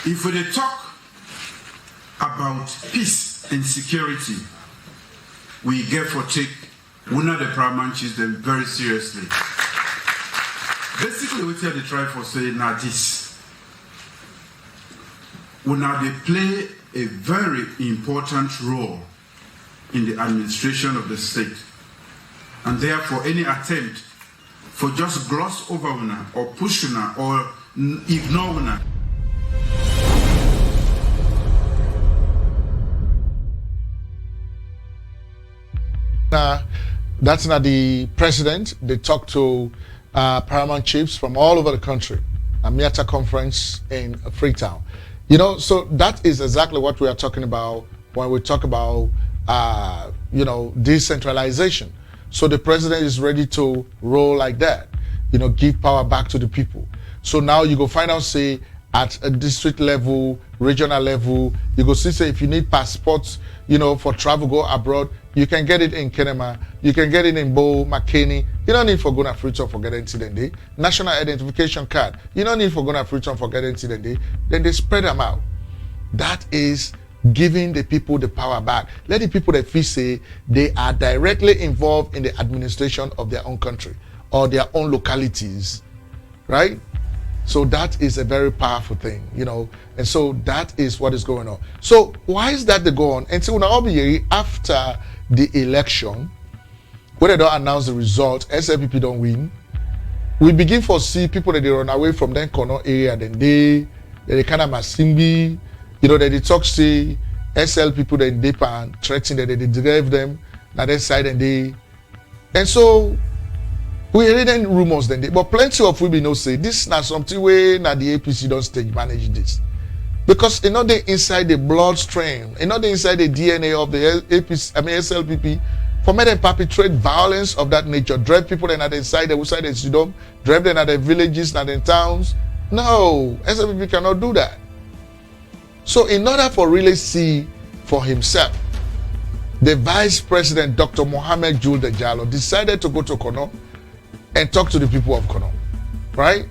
If we talk about peace and security, we get for take one of the paramount chiefs then very seriously. Basically, what they try for saying now this. Now they play a very important role in the administration of the state. And therefore, any attempt for just gloss over una or push una or ignore una. That's not the president. They talk to paramount chiefs from all over the country. A Miata conference in Freetown. So that is exactly what we are talking about when we talk about, decentralization. So the president is ready to roll like that, give power back to the people. So now you go find out, say, at a district level, regional level, you go see, say, if you need passports, for travel, go abroad, you can get it in Kenema, you can get it in Bo, McKinney. You don't need for going to Freetown for getting incident day. National identification card, you don't need for going to Freetown for getting incident day. Then they spread them out. That is giving the people the power back. Let the people that feel say they are directly involved in the administration of their own country or their own localities, right? So that is a very powerful thing, and so that is what is going on. So why is that they go on? And so now after the election, when they don't announce the result, SLPP don't win, we begin to see people that they run away from them Kono area, then they kind of Masimbi, that they talk say SL people that they pan threaten that they drive them na that side and so we reading rumors then but plenty of we know say this is not something where na the APC don't stage manage this. Because they inside the bloodstream, they inside the DNA of the APC, SLPP, for me to perpetrate violence of that nature, drive people that are inside the outside the Sudom, drive them at the villages, not in towns. No, SLPP cannot do that. So in order for really see for himself, the Vice President, Dr. Mohamed Jules Jallow, decided to go to Kono and talk to the people of Kono, right?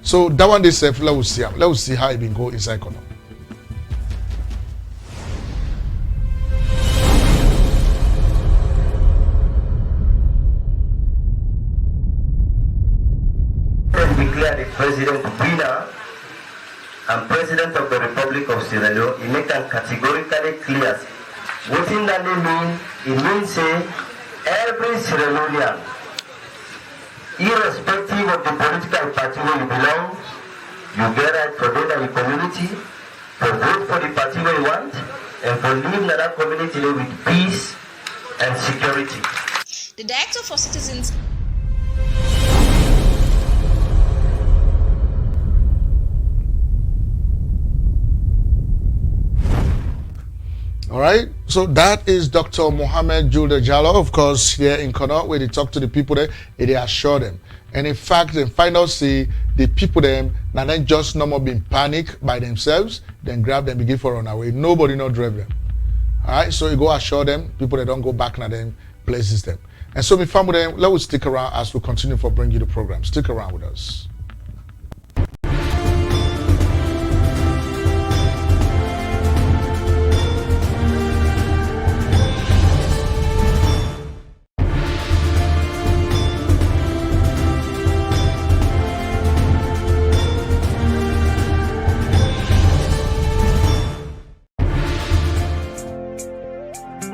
So that one they say, let's see how it been go inside Kono. Declare the president winner and president of the Republic of Sierra Leone, he make them categorically clear. What in that mean? It means say every Sierra Leonean, irrespective of the political party where you belong, you get right for them in your community, to vote for the party where you want, and for living in that community with peace and security. The Director for Citizens. All right, so that is Dr. Mohamed Jules Jallow, of course, here in Connaught, where they talk to the people there, and they assure them. And in fact, they find out, see, the people them, now then just no more being panicked by themselves, then grab them, begin for run away. Nobody not drive them. All right, so you go assure them, people that don't go back now them, places them. And so, my family, them, let us stick around as we continue for bring you the program. Stick around with us.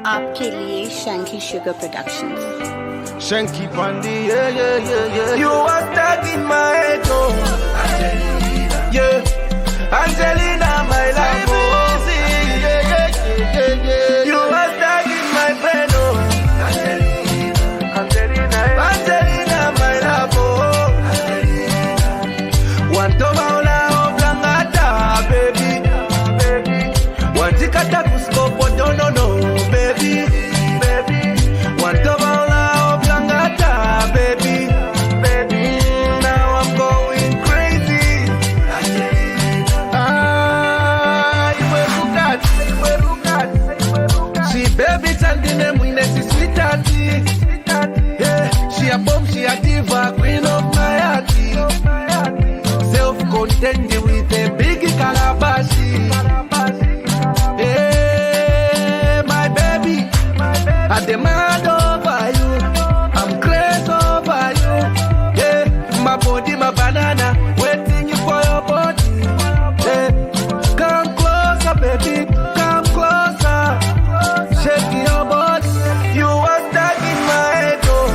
Apkelie Shanky Sugar Productions. Shanky Pandi, yeah. You are stuck in my head, oh. Angelina. Yeah. Angelina, my love, oh. Yeah. You are stuck in my brain, oh. Angelina, my love, oh. One tomaula, oh, blangata, baby. One tikata kuskopo, no, baby. One tomaula, oh, blangata, baby. Now I'm going crazy. You will look at. See, baby, tell the name we need to sweet daddy. Yeah, she a bomb, she a diva, queen of my heart. Self-contained with a big calabashi. Yeah, my baby, I demand over you. I'm crazy over you. Yeah, my body, my banana, waiting for your body. Yeah, come closer, baby, come closer. Shake your body, you are stuck in my head, oh.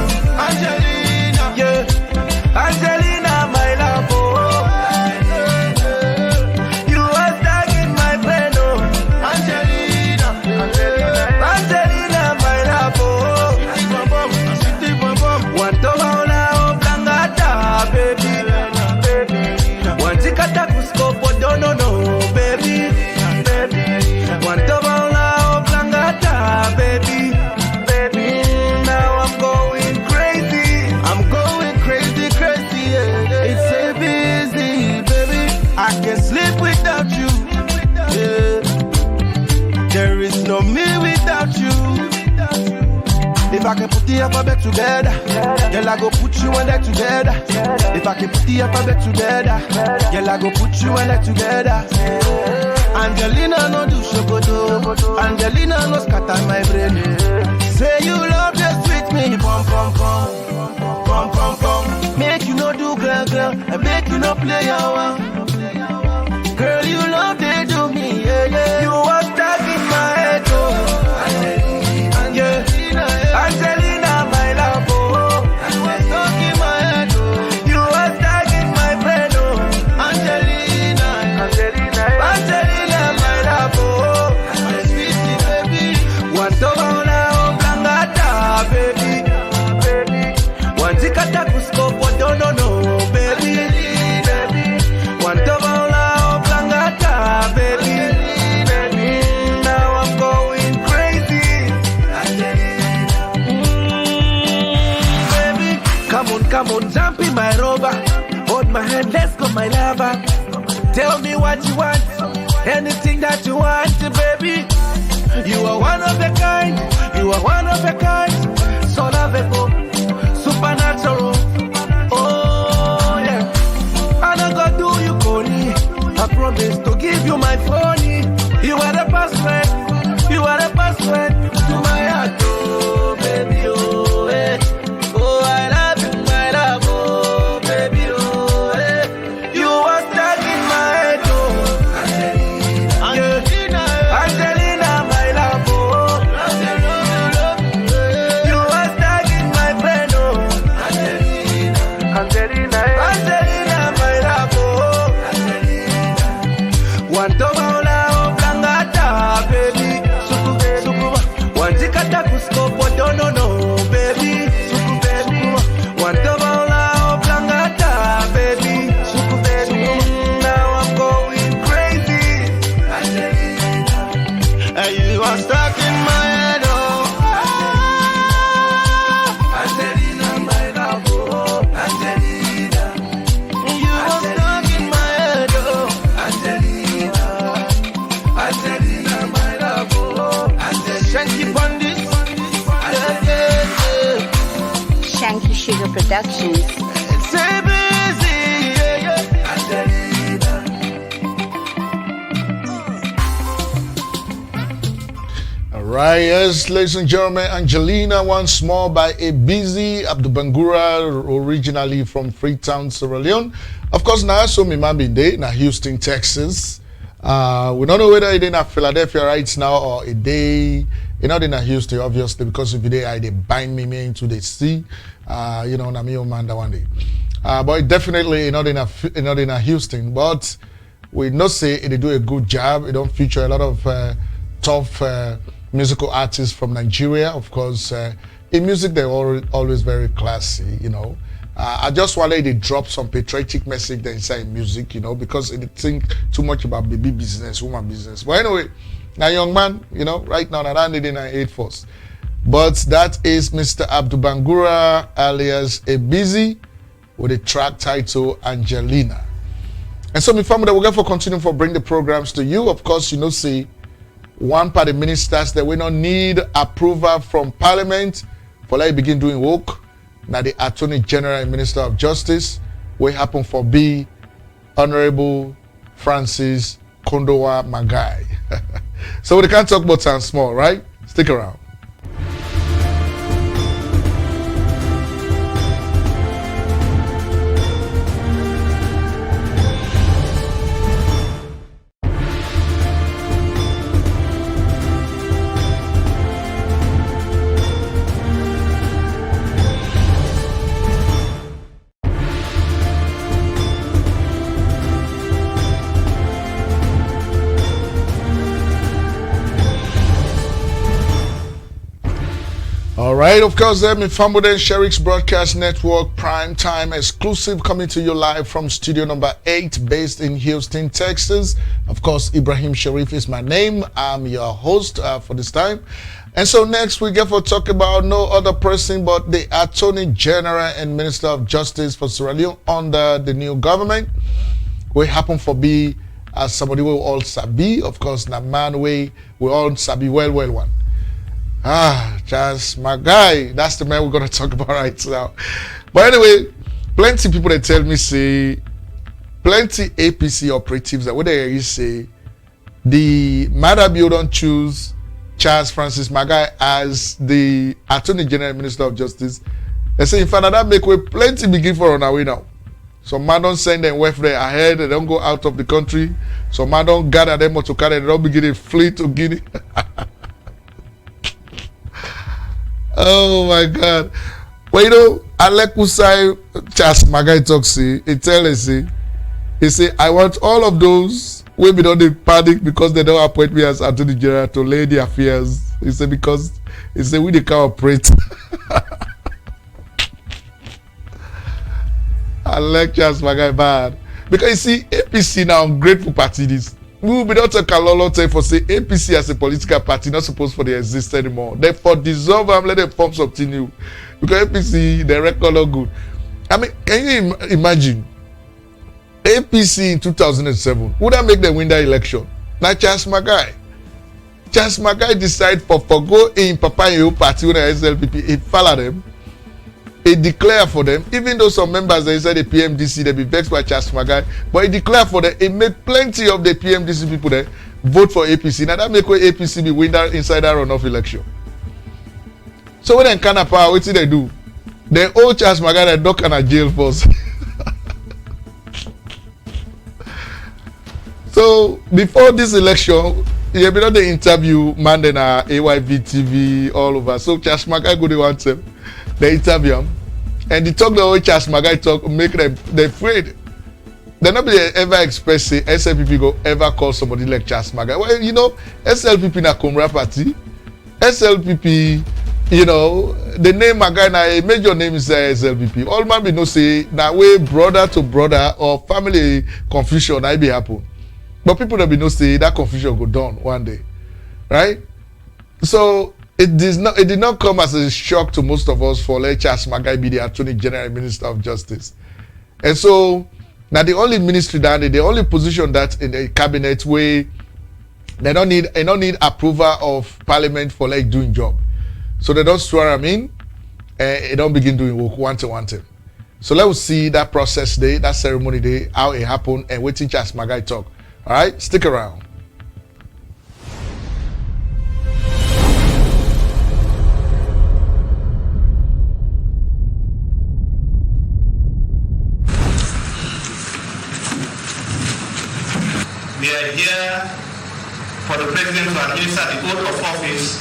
Angelina, yeah, Angelina, my love, oh. You are stuck in my brain, oh. Angelina, my love, oh. One tomaula, oh, blangata, baby. One tikata kuskopo, no, baby. One tomaula, oh, blangata, baby. Now I'm going crazy. Yeah. It's so busy, baby. I can't sleep without you. Yeah. There is no me without you. If I can put the alphabet together, girl, I go put you and that together. If I can put the alphabet together, girl, I go put you and that together. Angelina no do shokoto, Angelina no scatter my brain. Say you love just sweet me, pom pom pom. Make you no do girl, and make you no play your. Girl, you love they do me, yeah. You are stuck in my head, oh. Yeah. Angelina, my love, oh. You are stuck in my head, oh. You are stuck in my brain, oh. Angelina, my love, oh. Sweetie, baby. One tomaula, oh, blangata, baby. One tikata kuskopo, no, baby. One tomaula, oh, blangata, baby. Now I'm going crazy. Baby, come on, jump in my rover. Hold my hand, let's go, my lover. Tell me what you want, anything that you want, baby. You are one of a kind, so lovable, supernatural. Oh yeah, and I go do you corny. I promise to give you my phony. You are the password to my heart, oh baby, oh eh. Oh I love you, my love, oh baby, oh eh. You are stuck in my head, oh. Angelina, my love, oh. You are stuck in my brain, oh. Angelina, my love, oh. One tomaula, oh, blangata, baby. One tikata kuskopo, no, baby. One tomaula, oh, blangata, baby. Now I'm going crazy. And you are stuck in my head, oh. Angelina, my love, oh. You are stuck in my head, oh. Angelina, my love, oh. Shanky Pandi, yeah. Shanky Sugar Productions. Say busy, yeah. Angelina. All right, yes, ladies and gentlemen, Angelina once more by a busy Abdul Bangura, originally from Freetown, Sierra Leone. Of course, now so Mimambi Day, now Houston, Texas. We don't know whether it's in Philadelphia right now or a day. It's not in Houston, obviously, because if they bind me into the sea, man one day. But definitely not in Houston. But we not say they do a good job. It don't feature a lot of tough musical artists from Nigeria. Of course, in music they're always very classy. I just want to drop some patriotic message inside music, because they think too much about baby business, woman business. But anyway, now young man, right now, around in 8 Force. But that is Mr. Abdul Bangura alias Ebizi with the track title Angelina. And so, my family, we're going to continue for bring the programs to you. Of course, see one part of ministers that we don't need approval from Parliament for like begin doing work. Now the Attorney General and Minister of Justice will happen for be Honorable Francis Kondowa Magai. So we can't talk about something small, right? Stick around. Alright, of course, them in Famboden Sheriff's Broadcast Network, prime time exclusive, coming to you live from studio number 8, based in Houston, Texas. Of course, Ibrahim Sheriff is my name. I'm your host for this time. And so next we get for talk about no other person but the Attorney General and Minister of Justice for Sierra Leone under the new government. We happen for be as somebody we all sabi, of course, na man we all sabi well one. Charles Magai, that's the man we're going to talk about right now. But anyway, plenty people that tell me, say, plenty APC operatives that what they say, the Maada Bio don't choose Charles Francis Magai as the Attorney General and Minister of Justice. They say, in fact, that make way plenty begin for on our way now. Some man don't send them west there ahead, they don't go out of the country. Some man don't gather them or to carry, they don't begin to flee to Guinea. Oh my God. Well, Alek Usai Charles Magai talks, he tell us, he say, I want all of those who be don't panic because they don't appoint me as Attorney General to lay the affairs. He say, because he say we can operate. Alek Charles Magai bad. Because you see, APC now ungrateful party this. We will be not talk a lot for say APC as a political party not supposed for they exist anymore. Therefore dissolve them, let them form something new. Because APC, their record not good. I mean, can you imagine APC in 2007? Would that make them win that election? Now Charles Magai. Charles Magai decide for go in Papa Yo party when the SLPP, he follow them. He declare for them, even though some members inside the PMDC they be vexed by Charles Magai, but he declare for them. He made plenty of the PMDC people there vote for APC. Now that make way APC be win that inside that runoff election. So when they can power, what do they do? They owe Charles Magai they dock in a jail first. So before this election, you be not the interview man then AYV TV all over. So Charles Magai go to want them. They interview him. And the talk the way Charles Magai talk make them they afraid. They not be ever express say SLPP go ever call somebody like Charles Magai. Well, SLPP na Comra party. SLPP, the name Magai na a major name is SLPP. All man be no say na way brother to brother or family confusion I be happen. But people don't be no say that confusion go down one day. Right? So it did not come as a shock to most of us for let Charles Magai be the Attorney General and Minister of Justice. And so now the only ministry that the only position that in the cabinet where they don't need approval of Parliament for like doing job. So they don't swear them in and they don't begin doing work one to. So let's see that process day, that ceremony day, how it happened and waiting Charles Magai talk. Alright, stick around. We are here President to administer the oath of office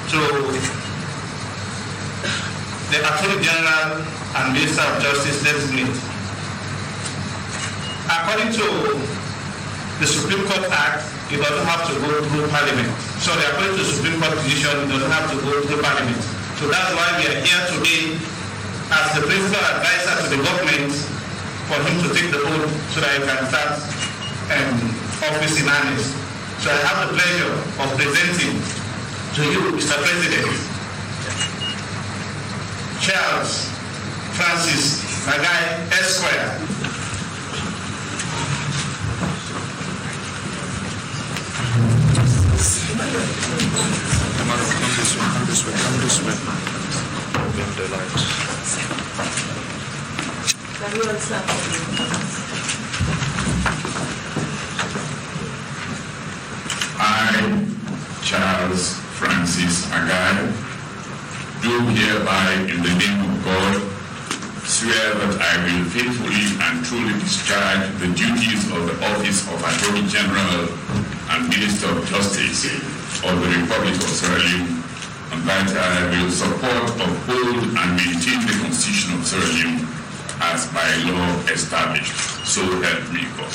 to the Attorney General and Minister of Justice designate. According to the Supreme Court Act, it doesn't have to go through Parliament. Sorry, according to the Supreme Court decision, it doesn't have to go through Parliament. So that's why we are here today as the principal advisor to the government for him to take the oath so that he can start office in earnest. So I have the pleasure of presenting to you, Mr. President, Charles Francis Magai Esquire. Come this way. Dim the lights. I, Charles Francis Magai, do hereby, in the name of God, swear that I will faithfully and truly discharge the duties of the office of Attorney General and Minister of Justice of the Republic of Sierra Leone, and that I will support, uphold, and maintain the Constitution of Sierra Leone as by law established. So help me God.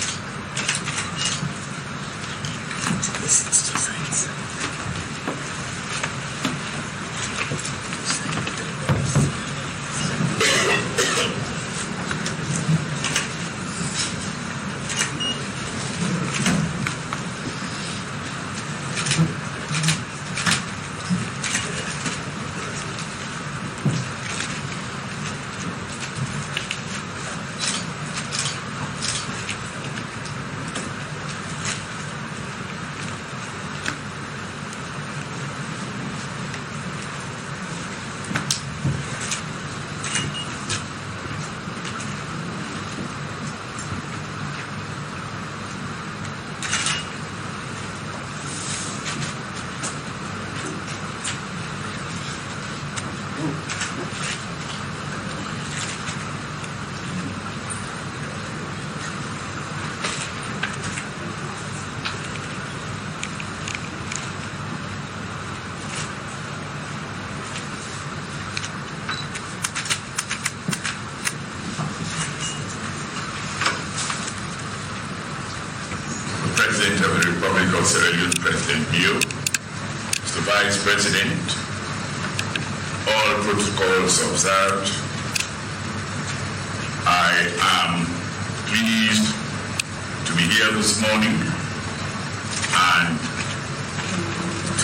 President of the Republic of Sierra Leone, President Bio, Mr. Vice President, all protocols observed, I am pleased to be here this morning and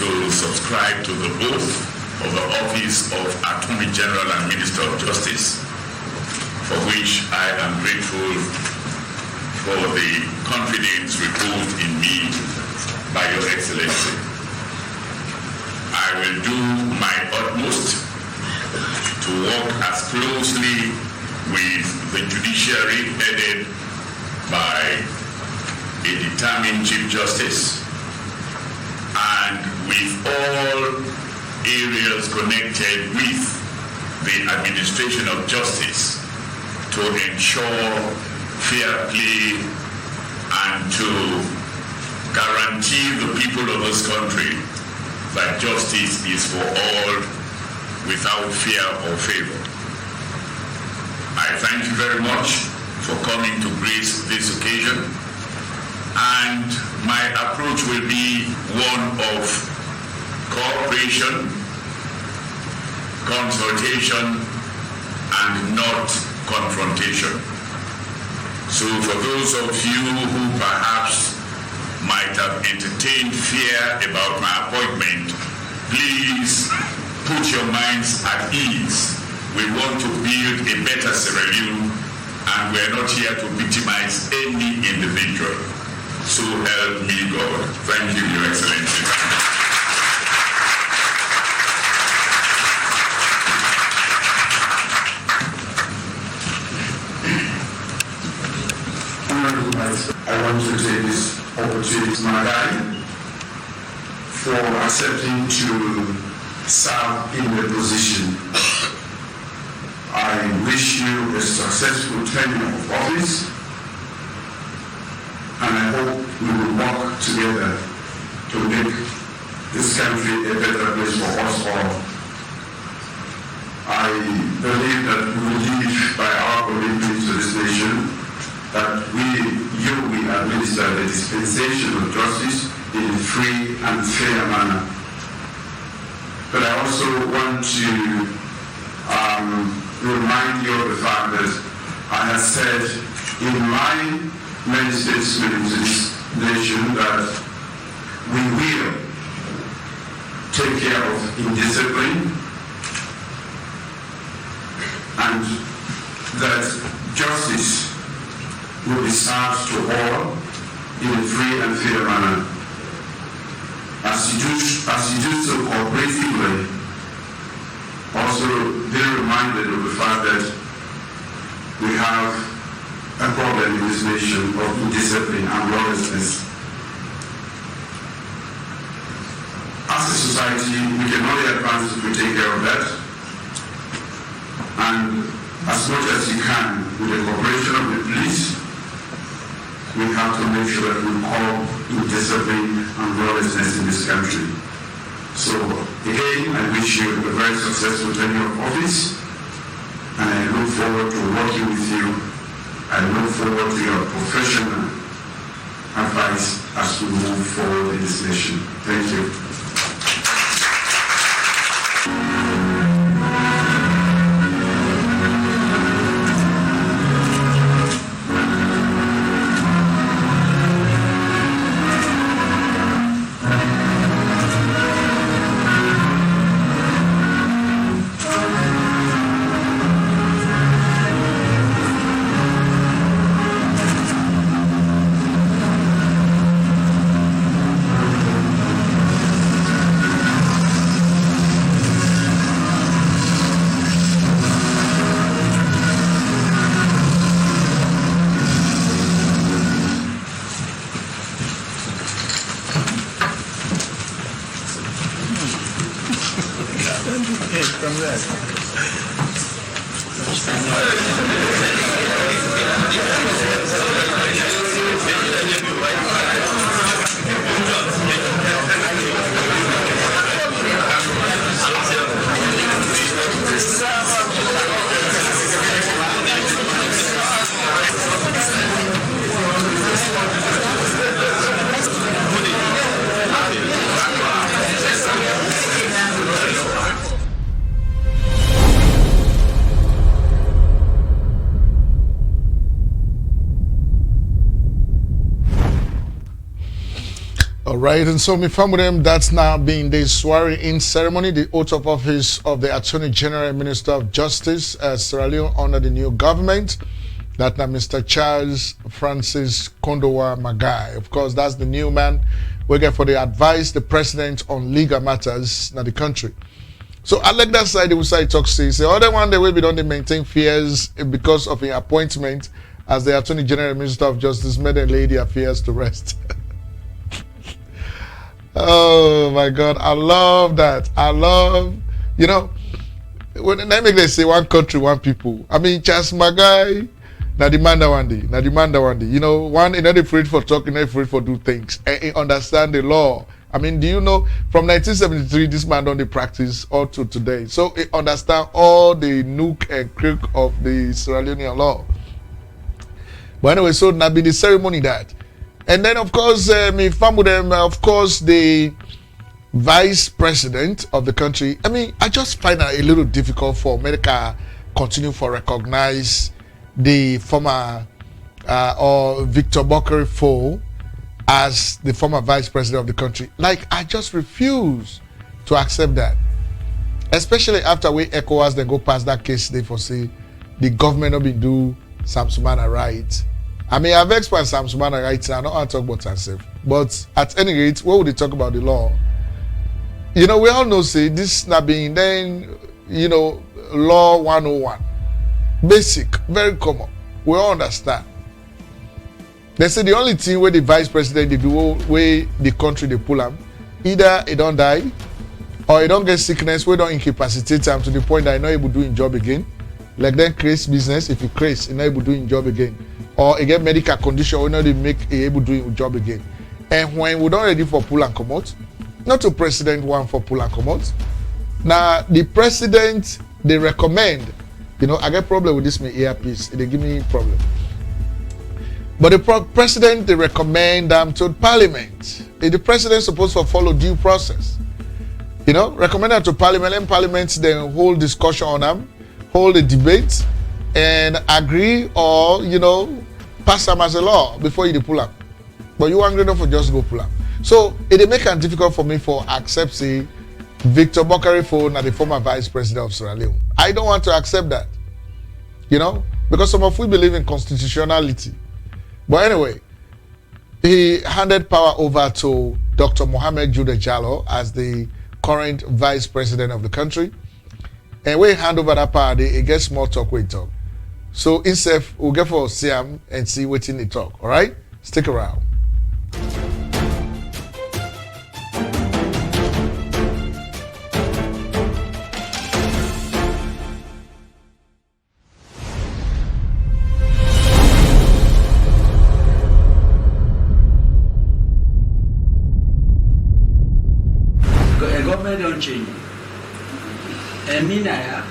to subscribe to the oath of the office of Attorney General and Minister of Justice, for which I am grateful for the confidence reposed in me by Your Excellency. I will do my utmost to work as closely with the judiciary headed by a determined Chief Justice and with all areas connected with the administration of justice to ensure fair play and to guarantee the people of this country that justice is for all without fear or favor. I thank you very much for coming to grace this occasion, and my approach will be one of cooperation, consultation, and not confrontation. So for those of you who perhaps might have entertained fear about my appointment, please put your minds at ease. We want to build a better Sierra Leone, and we're not here to victimize any individual. So help me God. Thank you, Your Excellency. I want to take this opportunity, Magai, for accepting to serve in the position. I wish you a successful tenure of office, and I hope we will work together to make this country a better place for us all. I believe that we will live by our commitment to this nation, that we administer the dispensation of justice in a free and fair manner. But I also want to remind you of the fact that I have said in my many statements to this nation that we will take care of indiscipline and that justice will be served to all in a free and fair manner. As you do so cooperatively, also be reminded of the fact that we have a problem in this nation of indiscipline and lawlessness. As a society, we can only advance if we take care of that. And as much as you can, with the cooperation of the police, we have to make sure that we curb indiscipline and lawlessness in this country. So again, I wish you a very successful tenure of office, and I look forward to working with you. I look forward to your professional advice as we move forward in this nation. Thank you. Right, and so me family, that's now been the swearing-in ceremony, the oath of office of the Attorney General and Minister of Justice Sierra Leone under the new government. That now Mr. Charles Francis Kondowa Magai. Of course, that's the new man working for the advice the president on legal matters in the country. So I like that side, the side talks say the other one they will be done to maintain fears because of an appointment as the Attorney General and Minister of Justice made a lady affairs to rest. Oh my God, I love that. I love, you know, when they say one country, one people. I mean, Charles Magai, now demand one day. You know, one is not afraid for talking, not afraid for do things. And understand the law. I mean, do you know, from 1973, this man done the practice all to today. So he understand all the nook and crook of the Sierra Leonean law. But anyway, so now be the ceremony that. And then, of course, me family them, of course, the vice president of the country. I mean, I just find it a little difficult for America continue to recognize the former or Victor Bokary Foh as the former vice president of the country. Like, I just refuse to accept that. Especially after we ECOWAS then go past that case they for say the government not been do Sam Sumana right. I mean, I've explained Sam Sumana right now. I don't want to talk about herself. But at any rate, what would they talk about the law? You know, we all know, say, this not being then, you know, law 101. Basic, very common. We all understand. They say the only thing where the vice president, they do where the country they pull him, either he don't die, or he don't get sickness, we don't incapacitate him to the point that he not able to do his job again. Like then creates business, if he creates, he not able to do his job again. Or he get medical condition, we not make he able to do his job again. And when we don't ready for pull and come out, not to president one for pull and come out. Now the president they recommend, I get problem with this my earpiece. They give me problem. But the president they recommend them to parliament. The president supposed to follow due process. Recommend them to parliament, and parliament then hold discussion on them, hold a debate, and agree or pass them as a law before you pull up. But you angry enough for just go pull up. So it make it difficult for me for accept say Victor Bokari for the former vice president of Sierra Leone. I don't want to accept that. Because some of we believe in constitutionality. But anyway, he handed power over to Dr. Mohamed Julius Jallo as the current vice president of the country. And when he hand over that power, it gets more talk we talk. So instead, we'll get for Siam and see what's in the talk. All right? Stick around. Government don't change. And meanwhile,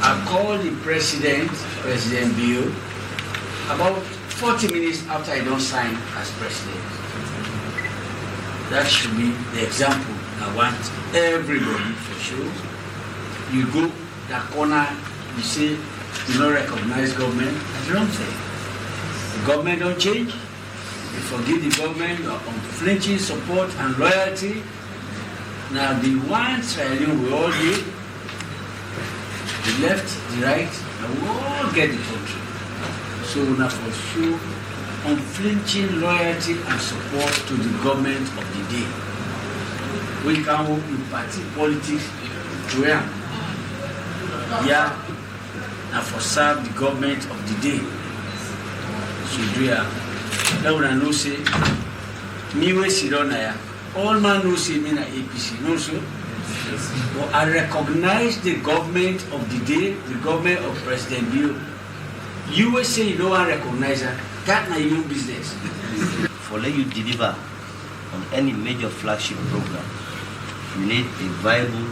I called the President Bio, about 40 minutes after I don't sign as president. That should be the example I want everybody for sure. You go that corner, you say you don't recognize government. That's the wrong thing. The government don't change. You forgive the government, your unflinching support and loyalty. Now the one Sierra we all did, the left, the right, and we all get the country. So now for sure, unflinching loyalty and support to the government of the day. We can work in party politics to him. Yeah, now for serve the government of the day. So do ya. Now when I know say, me we sit on here. All man knows me na APC, no so. But I recognize the government of the day, the government of President Bio. You say you don't want to recognize that, that's not your business. For let you deliver on any major flagship program, you need a viable,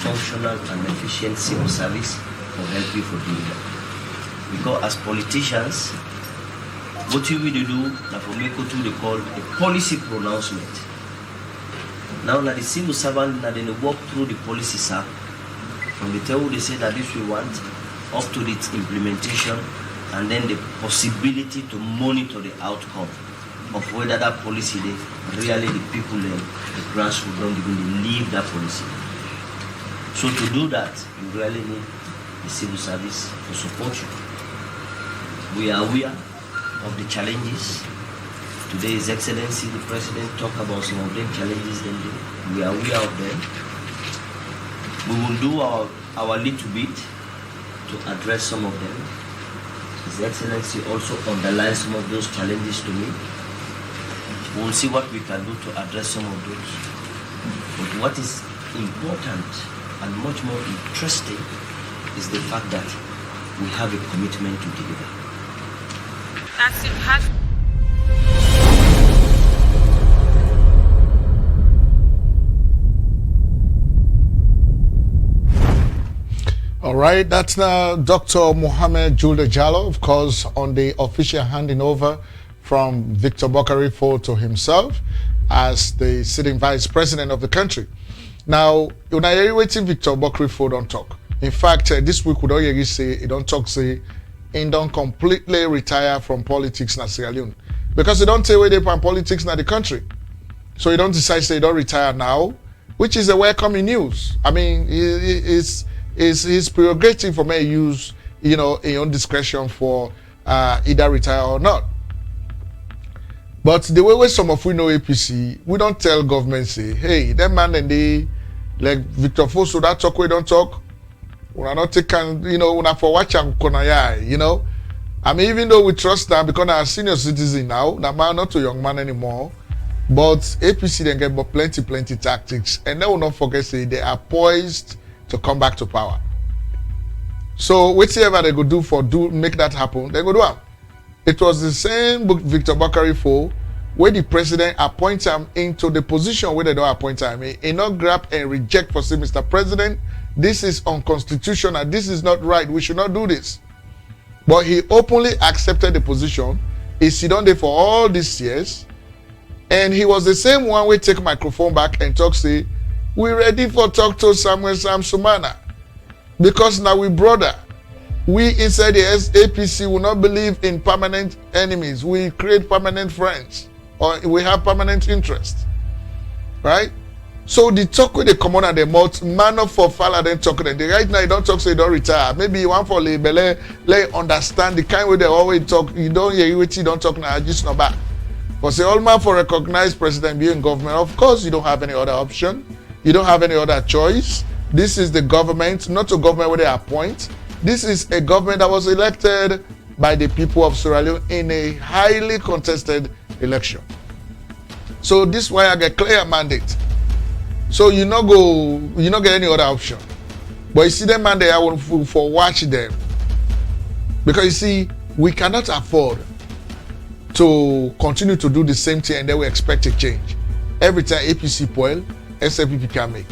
functional, and efficient civil service to help you for doing that. Because as politicians, what you will do, now for me, what they call a policy pronouncement. Now, the civil servant, now they walk through the policy, sir. From the table, they say that this we want, up to its implementation, and then the possibility to monitor the outcome of whether that policy, really the people, the grassroots don't even believe that policy. So to do that, you really need the civil service to support you. We are aware of the challenges. Today, His Excellency, the President, talked about some of the challenges and we are aware of them. We will do our little bit to address some of them. His Excellency also underlined some of those challenges to me. We will see what we can do to address some of those. But what is important and much more interesting is the fact that we have a commitment to deliver. That's it. All right, that's now Dr. Mohamed Julius Jallo, of course, on the official handing over from Victor Bokari Fall to himself as the sitting vice president of the country. Now, when I waiting Victor Bokari Fall don't talk. In fact, this week we don't hear say he don't talk say he don't completely retire from politics in Sierra Leone because he don't take away from politics in the country. So he don't decide say he don't retire now, which is a welcoming news. I mean, it's his prerogative for me to use, in own discretion for either retire or not. But the way some of we know APC, we don't tell government say, hey, that man and they like Victor Fosso that talk we don't talk. We are not taking, we are for watch and konaya, I mean, even though we trust them because they are senior citizen now, that man not a young man anymore. But APC then get plenty tactics, and they will not forget say they are poised to come back to power. So whatever they go make that happen, they go do it. It was the same Victor Bokari Fall where the president appoints him into the position where they don't appoint him, he not grab and reject for say, Mr. President, this is unconstitutional, this is not right, we should not do this. But he openly accepted the position. He sit down there for all these years, and he was the same one we take microphone back and talk, say, we ready for talk to Samuel Samsumana, because now we brother. We inside the APC will not believe in permanent enemies. We create permanent friends, or we have permanent interest, right? So the talk with the common and the mouth, manner for fala then talk them. Right now you don't talk so you don't retire. Maybe you want for label, let understand the kind way they always talk. You don't hear it, you don't talk now, just not back. But say all man for recognize president being government. Of course you don't have any other option. You don't have any other choice. This is the government, not a government where they appoint. This is a government that was elected by the people of Sierra Leone in a highly contested election. So this is why I get clear mandate. So you not get any other option. But you see them mandate, I will for watch them. Because you see, we cannot afford to continue to do the same thing and then we expect a change. Every time APC poil, SLPP can make.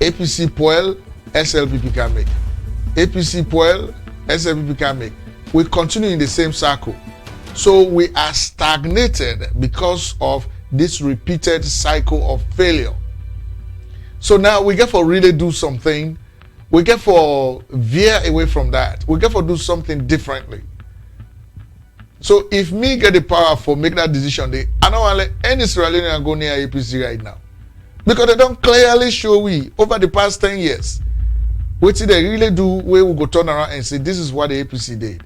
APC poil, SLPP can make. APC poil, SLPP can make. We continue in the same circle. So we are stagnated because of this repeated cycle of failure. So now we get for really do something. We get for veer away from that. We get for do something differently. So if me get the power for make that decision, I don't want to let any Sierra Leonean go near APC right now. Because they don't clearly show we, over the past 10 years, what did they really do where we go turn around and say, this is what the APC did.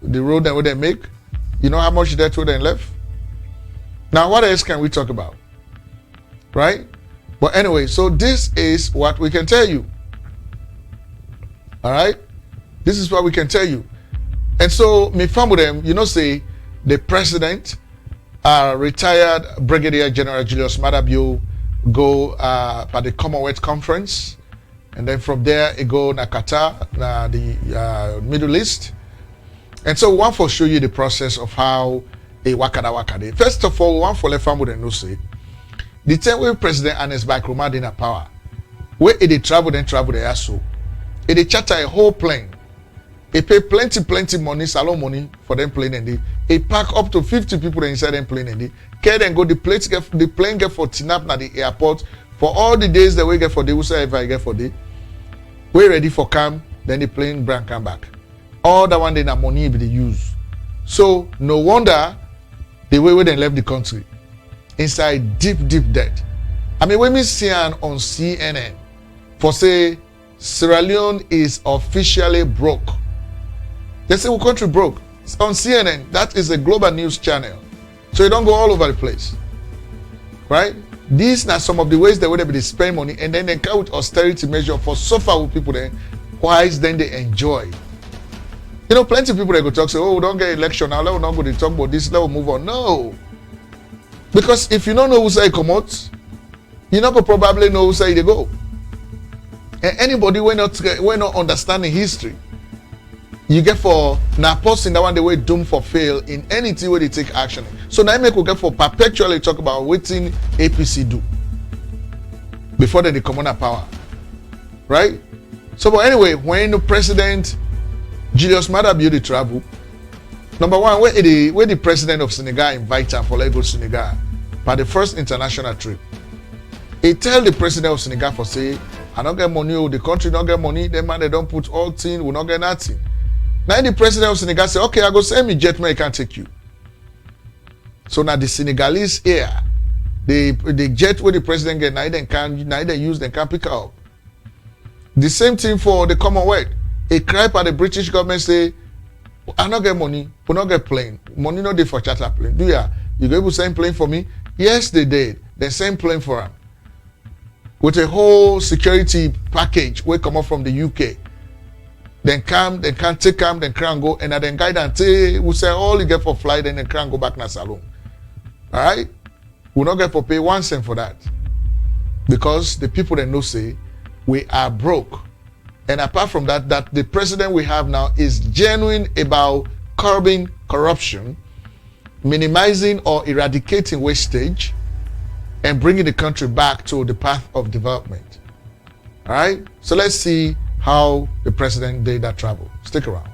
The road that they make, you know how much that road they left? Now, what else can we talk about? Right? But anyway, so this is what we can tell you. All right? This is what we can tell you. And so, me family them, you know, say, the president, retired Brigadier-General Julius Maada Bio, go at the Commonwealth conference. And then from there, it go to Qatar, the Middle East. And so we want to show you the process of how a wakada. First of all, we want to let family know, say, the time when President Ernest Bai Koroma in power, where they travel, they are so. They charter a whole plane. They pay plenty money, salon money for them plane and they pack up to 50 people inside them plane and they then go the plane get for tinap at the airport for all the days that we get for the whosoever get for the. We ready for camp, then the plane brand come back. All that one day that money be they use. So no wonder the way they left the country inside deep debt. I mean, when we see on CNN for say Sierra Leone is officially broke. They say we country broke. It's on CNN. That is a global news channel. So you don't go all over the place. Right? These are some of the ways that they spend money and then they come with austerity measure for suffer with people then. Why is then they enjoy? You know, plenty of people they go talk, say, oh, we don't get election now, let us not go to talk about this, let us move on. No. Because if you don't know who say come out, you're not going to probably know who say they go. And anybody when not understanding history, you get for now person that one the way doomed for fail in anything where they take action. So now make we get for perpetually talk about what APC do before they come on power. Right? So but anyway, when the President Julius Maada Bio travel, number one, where the President of Senegal invite him for Lagos, Senegal, for the first international trip. He tell the President of Senegal for say, I don't get money, the country don't get money, them man they don't put all thing, we not get nothing. Now the President of Senegal say, okay, I go send me jet, man, I can't take you. So now the Senegalese here, the jet where the President get, now they use, they can't pick up. The same thing for the Commonwealth. A cry by the British government say, I not get money, we not get plane. Money not there for charter plane. Do ya? You go able to send plane for me? Yes, they did. They send plane for them. With a whole security package we come up from the UK. Then come, then can't take them, then can go, and then guide and say, we say all you get for flight, then can go back na salon. Alright? We not get for pay 1 cent for that. Because the people that know say we are broke. And apart from that, that the president we have now is genuine about curbing corruption. minimizing or eradicating wastage and bringing the country back to the path of development. All right? So let's see how the president did that travel. Stick around.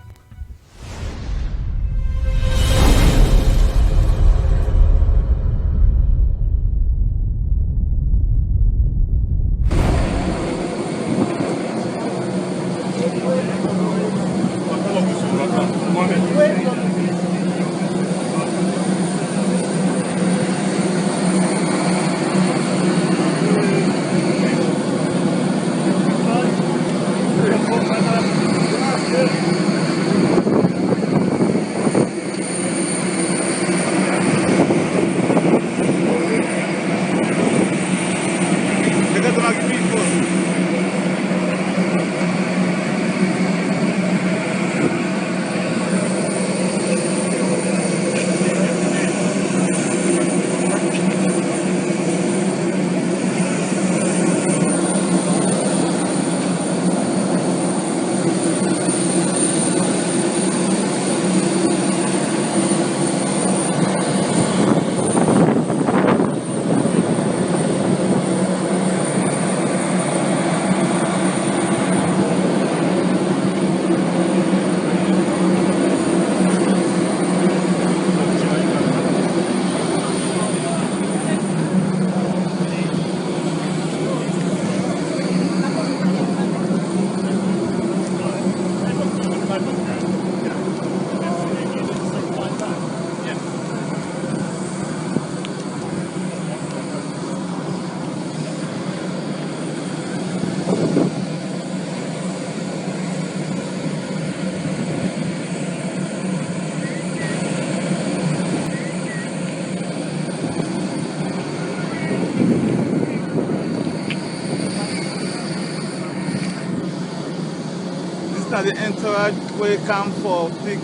The entourage will come for pick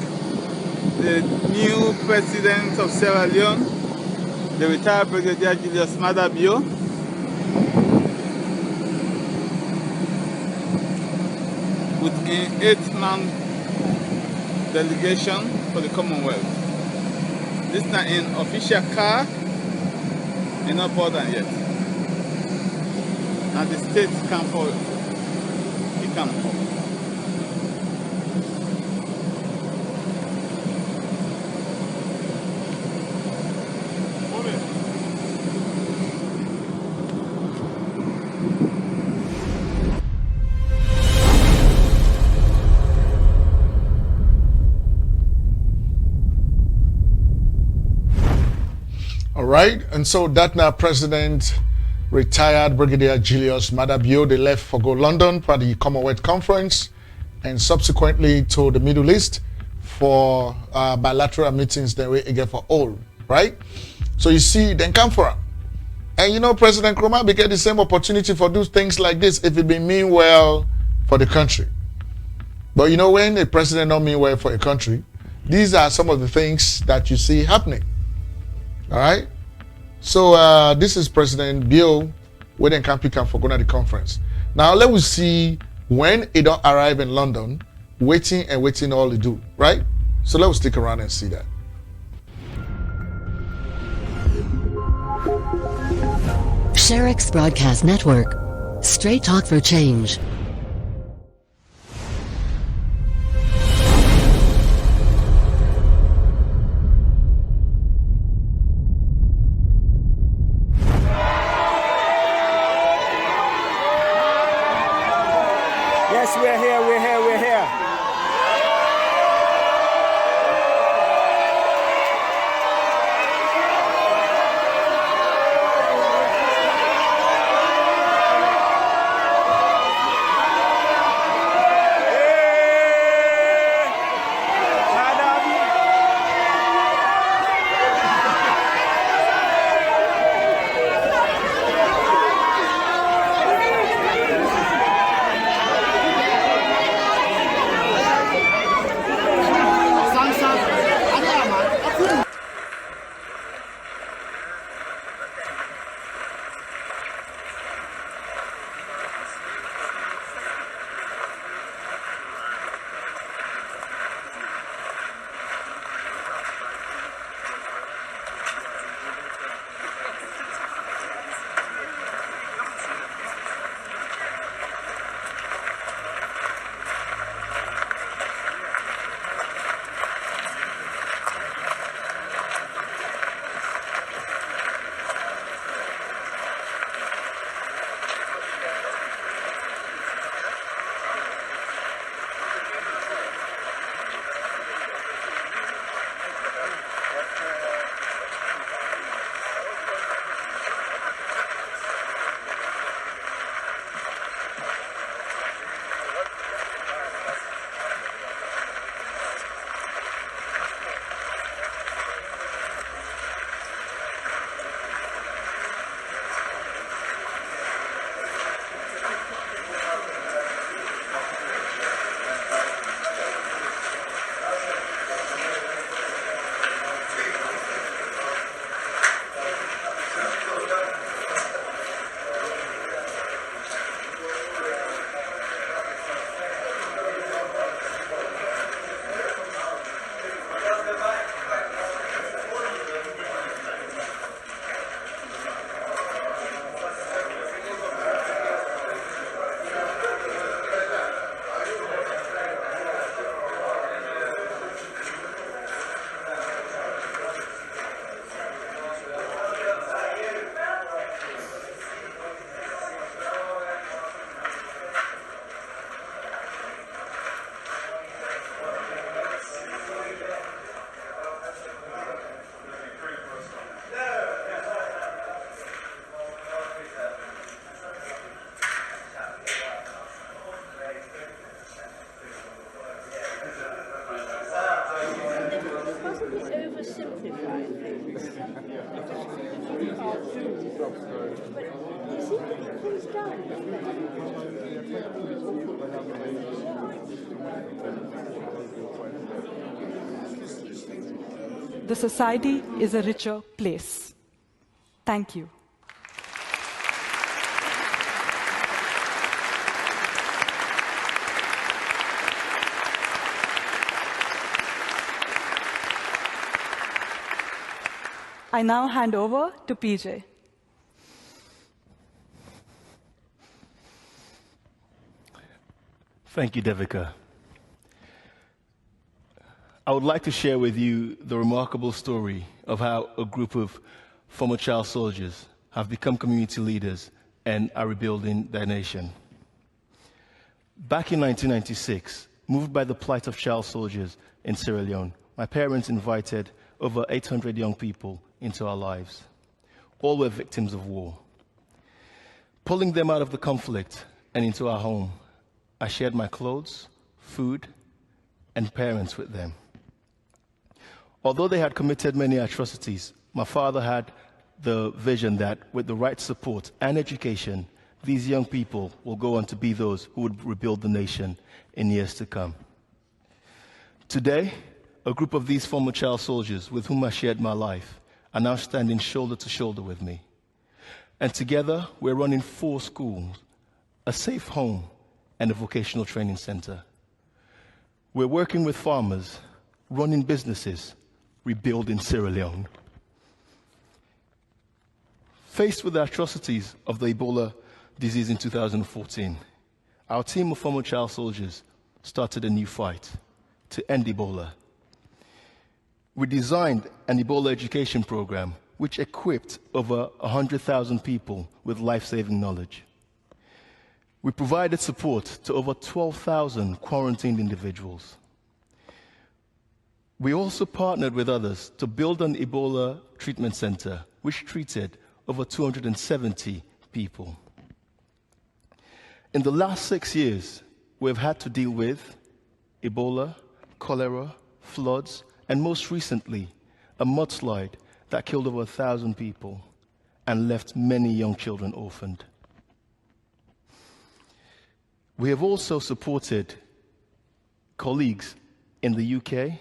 the new president of Sierra Leone, the retired Brigadier Julius Maada Bio. With an 8-man delegation for the Commonwealth. This is not an official car, and not border yet. Now the states come for it. He come for. Right, and so that now President retired Brigadier Julius Maada Bio, they left for go London for the Commonwealth conference and subsequently to the Middle East for bilateral meetings that we again for all, right? So you see, then come for him. And you know, President Nkrumah get the same opportunity for do things like this if it be mean well for the country. But you know, when a president don't mean well for a country, these are some of the things that you see happening. All right? So this is President Bio when they can pick up for going to the conference. Now let us see when it don't arrive in London, waiting all they do, right? So let's stick around and see that. Sheriff's Broadcast Network. Straight talk for change. Yes, we're here. The society is a richer place. Thank you. I now hand over to PJ. Thank you, Devika. I would like to share with you the remarkable story of how a group of former child soldiers have become community leaders and are rebuilding their nation. Back in 1996, moved by the plight of child soldiers in Sierra Leone, my parents invited over 800 young people into our lives. All were victims of war. Pulling them out of the conflict and into our home, I shared my clothes, food, and parents with them. Although they had committed many atrocities, my father had the vision that with the right support and education, these young people will go on to be those who would rebuild the nation in years to come. Today, a group of these former child soldiers with whom I shared my life are now standing shoulder to shoulder with me. And together, we're running 4 schools, a safe home, and a vocational training center. We're working with farmers, running businesses, rebuilding Sierra Leone. Faced with the atrocities of the Ebola disease in 2014, our team of former child soldiers started a new fight to end Ebola. We designed an Ebola education program which equipped over 100,000 people with life-saving knowledge. We provided support to over 12,000 quarantined individuals. We also partnered with others to build an Ebola treatment center which treated over 270 people. In the last 6 years, we've had to deal with Ebola, cholera, floods, and most recently, a mudslide that killed over 1,000 people and left many young children orphaned. We have also supported colleagues in the UK,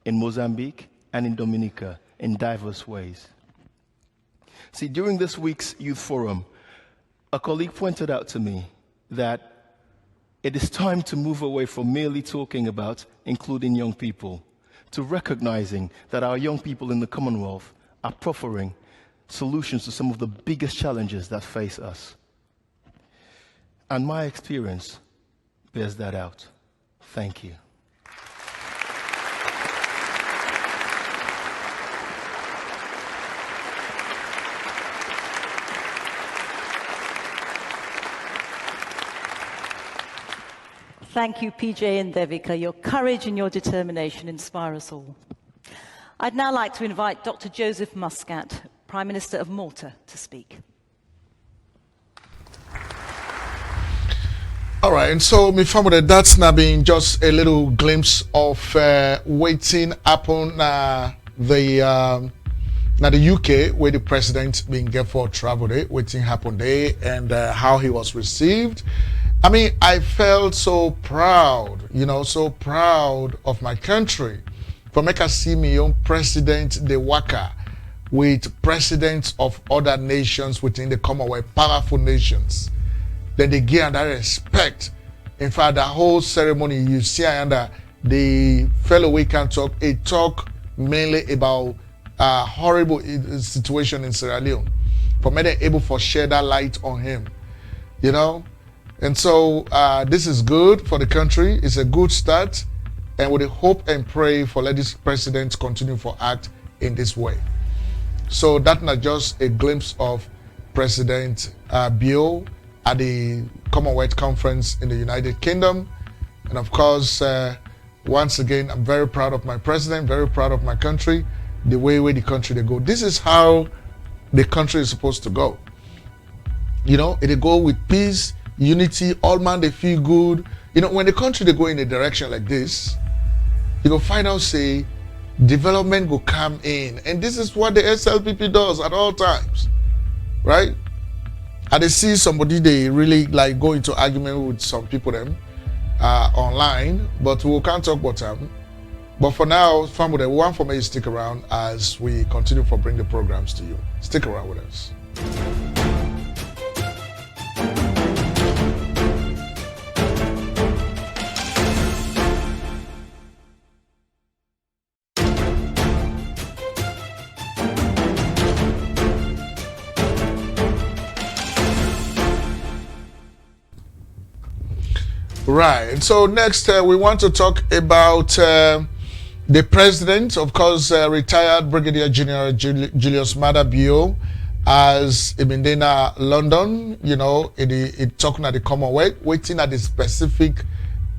in Mozambique, and in Dominica in diverse ways. See, during this week's Youth Forum, a colleague pointed out to me that it is time to move away from merely talking about including young people to recognizing that our young people in the Commonwealth are proffering solutions to some of the biggest challenges that face us. And my experience bears that out. Thank you. Thank you, PJ and Devika. Your courage and your determination inspire us all. I'd now like to invite Dr. Joseph Muscat, Prime Minister of Malta, to speak. All right, and so me family, that's now been just a little glimpse of waiting happen the UK where the president been get for travel day, waiting happen day, and how he was received. I mean, I felt so proud, so proud of my country. For make us see me young president the waka with presidents of other nations within the Commonwealth, powerful nations. Then they give that respect. In fact, the whole ceremony you see under the fellow we can talk, it talk mainly about a horrible situation in Sierra Leone. For me, they're able to share that light on him, And so this is good for the country. It's a good start. And we hope and pray for let this president continue to act in this way. So that's not just a glimpse of President Bio at the Commonwealth Conference in the United Kingdom. And of course, once again, I'm very proud of my president, very proud of my country, the way the country they go. This is how the country is supposed to go. It go with peace, unity, all man they feel good. When the country they go in a direction like this, you go find out say development will come in, and this is what the SLPP does at all times. right? And they see somebody, they really like go into argument with some people them online, but we can't talk about them. But for now, family, we want for me to stick around as we continue to bring the programs to you. Stick around with us. Right. So next, we want to talk about the president, of course, retired Brigadier-General Julius Maada Bio, as been in London, you know, talking at the Commonwealth, waiting at the specific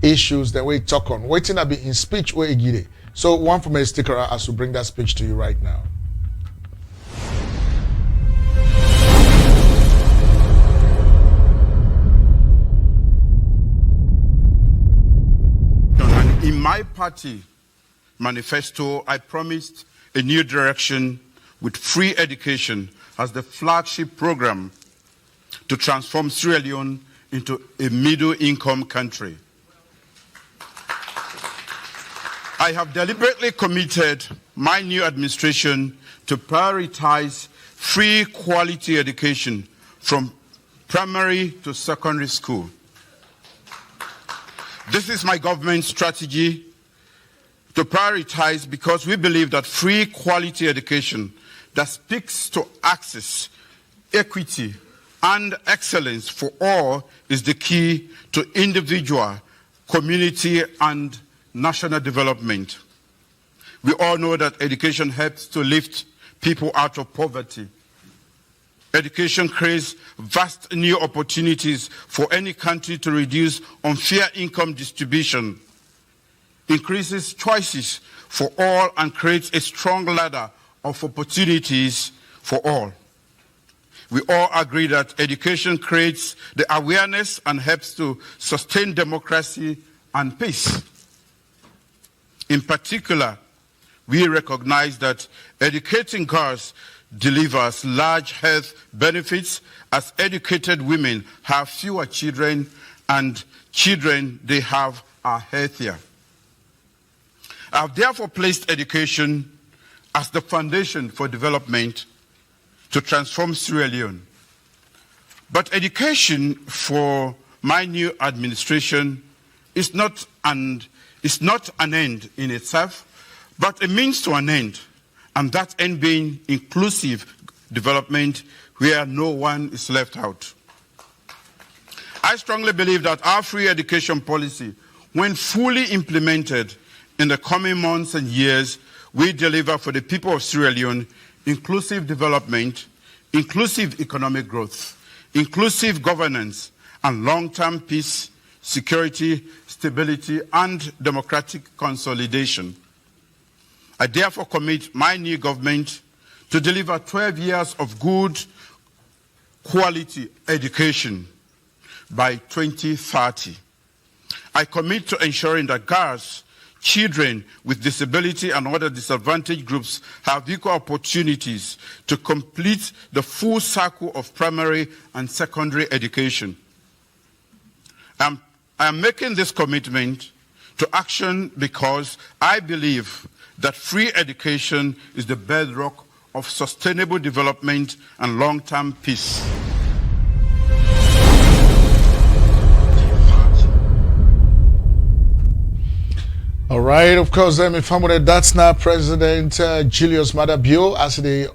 issues that we talk on, waiting at the in speech where he get it. So one from a sticker as we bring that speech to you right now. In my party manifesto, I promised a new direction with free education as the flagship program to transform Sierra Leone into a middle-income country. I have deliberately committed my new administration to prioritize free quality education from primary to secondary school. This is my government's strategy to prioritize because we believe that free quality education that speaks to access, equity, and excellence for all is the key to individual, community, and national development. We all know that education helps to lift people out of poverty. Education creates vast new opportunities for any country to reduce unfair income distribution, increases choices for all, and creates a strong ladder of opportunities for all. We all agree that education creates the awareness and helps to sustain democracy and peace. In particular, we recognize that educating girls delivers large health benefits as educated women have fewer children and children they have are healthier. I have therefore placed education as the foundation for development to transform Sierra Leone. But education for my new administration is not an end in itself, but a means to an end, and that end being inclusive development where no one is left out. I strongly believe that our free education policy, when fully implemented in the coming months and years, will deliver for the people of Sierra Leone inclusive development, inclusive economic growth, inclusive governance, and long-term peace, security, stability, and democratic consolidation. I therefore commit my new government to deliver 12 years of good quality education by 2030. I commit to ensuring that girls, children with disability and other disadvantaged groups have equal opportunities to complete the full cycle of primary and secondary education. I am making this commitment to action because I believe that free education is the bedrock of sustainable development and long-term peace. All right, of course, that's now President Julius Maada Bio as they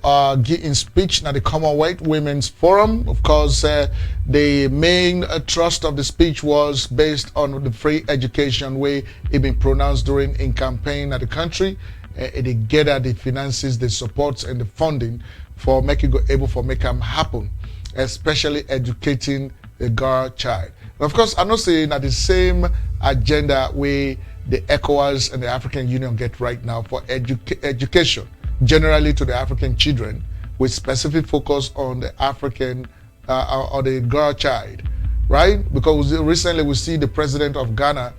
give in speech at the Commonwealth Women's Forum. Of course, the main thrust of the speech was based on the free education way it been pronounced during in campaign at the country. They gather the finances, the support, and the funding for making it able for make them happen, especially educating the girl child. And of course, I'm not saying that the same agenda way the ECOWAS and the African Union get right now for education, generally to the African children, with specific focus on the African or the girl child, right? Because recently we see the president of Ghana,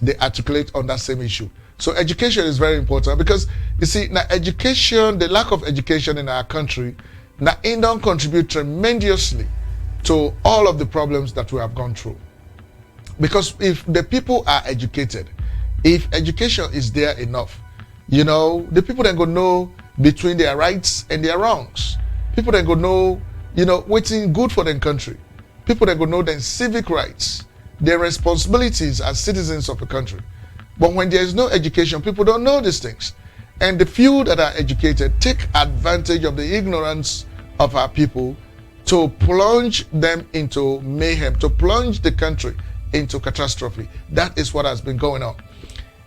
they articulate on that same issue. So education is very important because you see now education, the lack of education in our country Now, it don't contribute tremendously to all of the problems that we have gone through. Because if the people are educated, if education is there enough, you know, the people then go know between their rights and their wrongs. People then go know, you know, what's good for their country. People then go know their civic rights, their responsibilities as citizens of a country. But when there is no education, people don't know these things. And the few that are educated take advantage of the ignorance of our people to plunge them into mayhem, to plunge the country into catastrophe. That is what has been going on.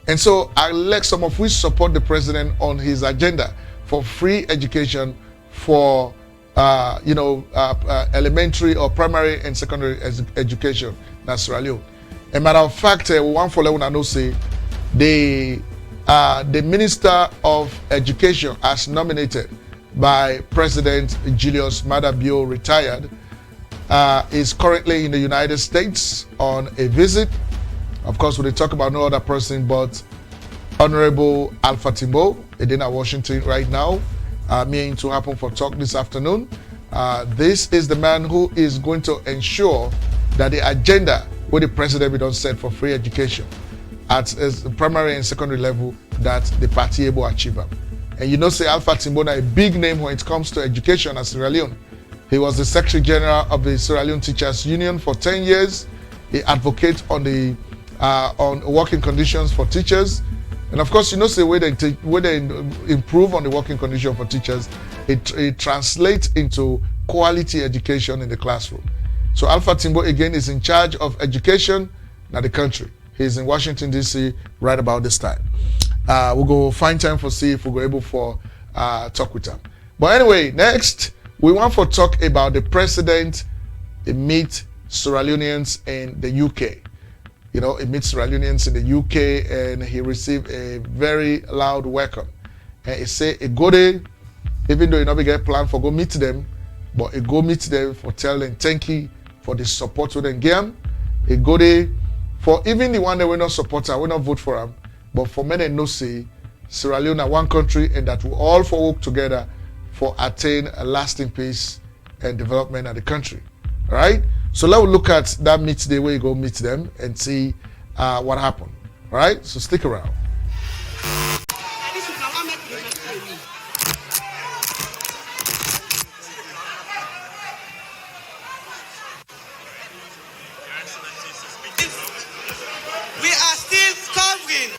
And so I like some of which support the president on his agenda for free education for elementary or primary and secondary education in Sierra Leone. A matter of fact, one for Leone I know say the Minister of Education as nominated by President Julius Maada Bio, retired, is currently in the United States on a visit. Of course, we talk about no other person but Honorable Alpha Timbo, in Washington right now, meaning to happen for talk this afternoon. This is the man who is going to ensure that the agenda where the president will set for free education at the primary and secondary level, that the party able to achieve. And you know, say Alpha Timbo is a big name when it comes to education at Sierra Leone. He was the Secretary General of the Sierra Leone Teachers Union for 10 years. He advocates on the on working conditions for teachers. And of course, you know, say where they improve on the working condition for teachers, it translates into quality education in the classroom. So Alpha Timbo again is in charge of education in the country. He's in Washington, D.C. right about this time. We'll go find time for see if we'll go able for talk with him. But anyway, next we want to talk about the president meet Sierra Leoneans in the UK. You know, he meets Sierra Leoneans in the UK and he received a very loud welcome. And he say a go there, even though he not get plan for go meet them, but he go meet them for tell them thank you for the support to them game. He go there for even the one that will not support her, will not vote for him, but for many no say Sierra Leone are one country and that we all for work together for attain a lasting peace and development of the country. All right? So let's look at that meet day where you go meet them and see what happened. All right? So stick around. We are still covering.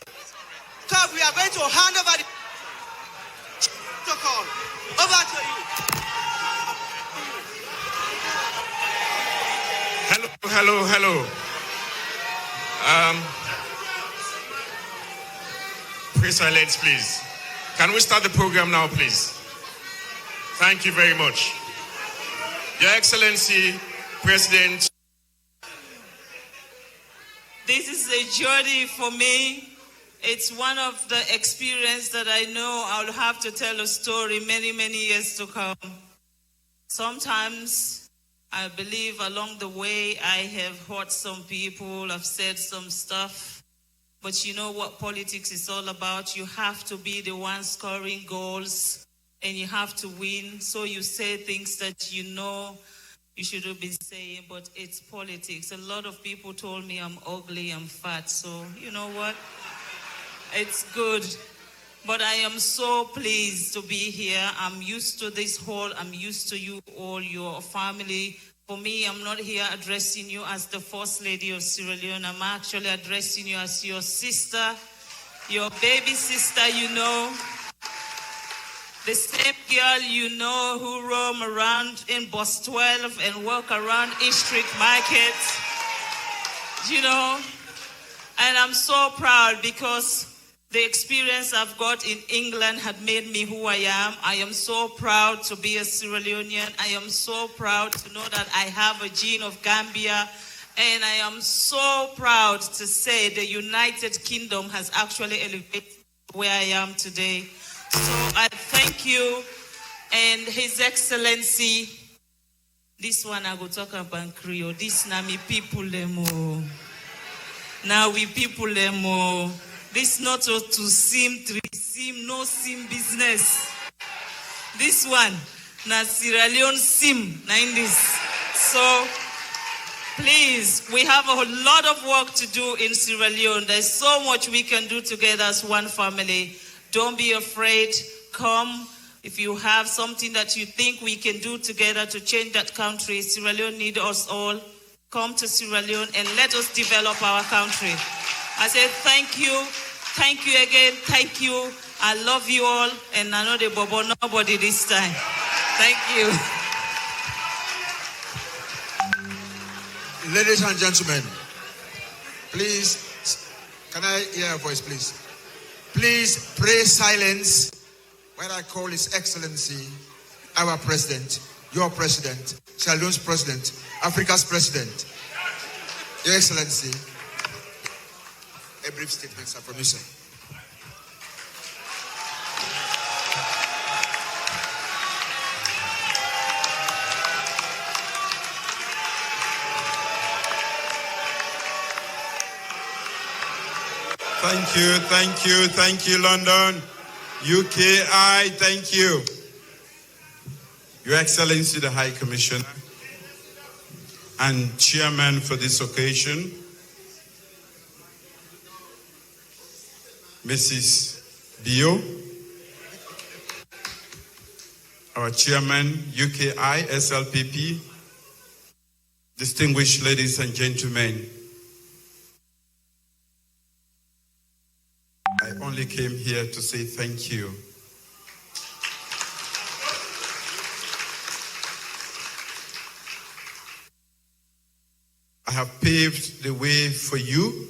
We are going to hand over the protocol. Over to you. Hello. Please silence, please. Can we start the program now, please? Thank you very much. Your Excellency, President. This is a journey for me. It's one of the experiences that I know I'll have to tell a story many, many years to come. Sometimes I believe along the way I have hurt some people, I've said some stuff. But you know what politics is all about? You have to be the one scoring goals and you have to win. So you say things that you know you should have been saying, but it's politics. A lot of people told me I'm ugly, I'm fat. So you know what? It's good. But I am so pleased to be here. I'm used to this hall. I'm used to you all, your family. For me, I'm not here addressing you as the First Lady of Sierra Leone. I'm actually addressing you as your sister, your baby sister, you know. The same girl you know who roam around in Bus 12 and walk around East Street Market. You know, and I'm so proud because the experience I've got in England had made me who I am. I am so proud to be a Sierra Leonean. I am so proud to know that I have a gene of Gambia. And I am so proud to say the United Kingdom has actually elevated where I am today. So I thank you and His Excellency. This one I go talk about Creole. This na me people lemo. Now we people lemo. This not to seem, no seem business. This one, na Sierra Leone sim na in this. So please, we have a lot of work to do in Sierra Leone. There's so much we can do together as one family. Don't be afraid. Come. If you have something that you think we can do together to change that country, Sierra Leone needs us all. Come to Sierra Leone and let us develop our country. I say thank you again, thank you. I love you all, and I know the bobo nobody this time. Thank you. Ladies and gentlemen, please, can I hear a voice, please? Please pray silence when I call His Excellency, our President, your President, Sierra Leone's President, Africa's President. Your Excellency, a brief statement, sir, from you, sir. Thank you, London. UKI, thank you. Your Excellency, the High Commissioner and Chairman for this occasion, Mrs. Bio, our Chairman, UKI, SLPP, distinguished ladies and gentlemen, I only came here to say thank you. I have paved the way for you,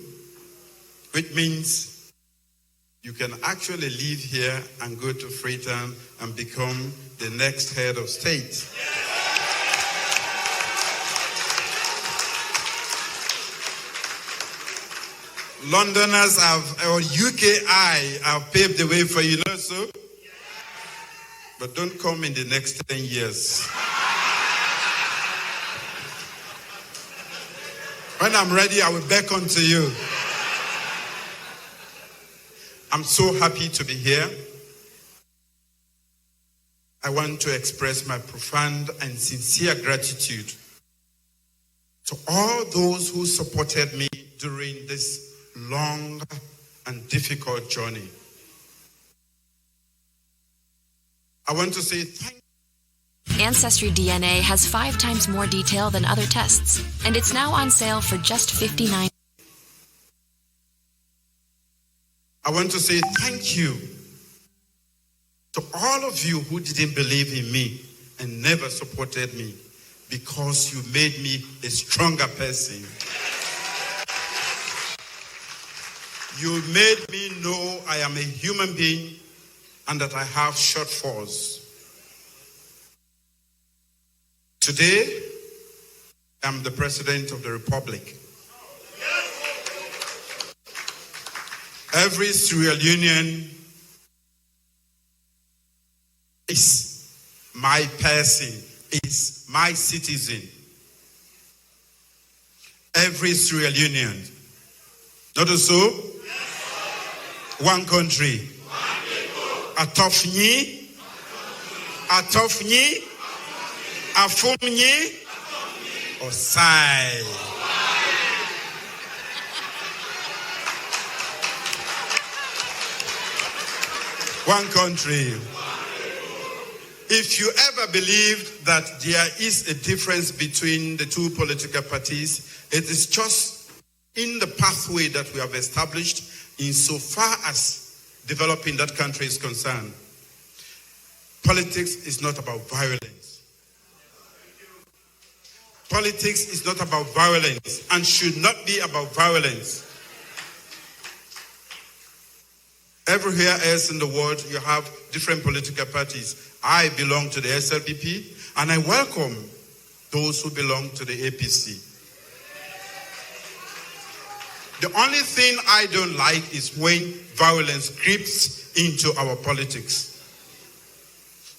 which means you can actually leave here and go to Freetown and become the next head of state. Londoners or UKI have paved the way for you, know so? But don't come in the next 10 years. When I'm ready, I will beckon to you. I'm so happy to be here. I want to express my profound and sincere gratitude to all those who supported me during this long and difficult journey. I want to say thank you. Ancestry DNA has 5 times more detail than other tests, and it's now on sale for just $59. I want to say thank you to all of you who didn't believe in me and never supported me, because you made me a stronger person. You made me know I am a human being and that I have shortfalls. Today, I'm the President of the Republic. Every Sierra Leonean is my person, is my citizen. Every Sierra Leonean. Not so? One country. Atofni, Atofni, Afumni, Osai. One country. If you ever believed that there is a difference between the two political parties, it is just in the pathway that we have established insofar as developing that country is concerned. Politics is not about violence. Politics is not about violence and should not be about violence. Everywhere else in the world, you have different political parties. I belong to the SLPP, and I welcome those who belong to the APC. The only thing I don't like is when violence creeps into our politics.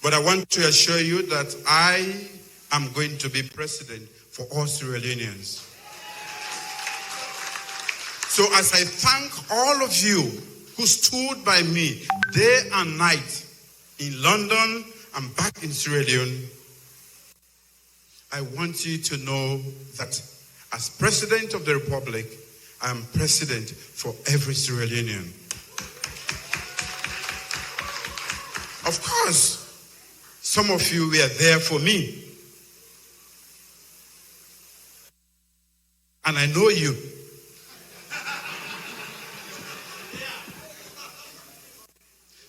But I want to assure you that I am going to be president for all Sierra Leoneans. So as I thank all of you who stood by me day and night in London I'm back in Sierra Leone, I want you to know that as President of the Republic, I am President for every Sierra Leonean. Of course, some of you were there for me. And I know you.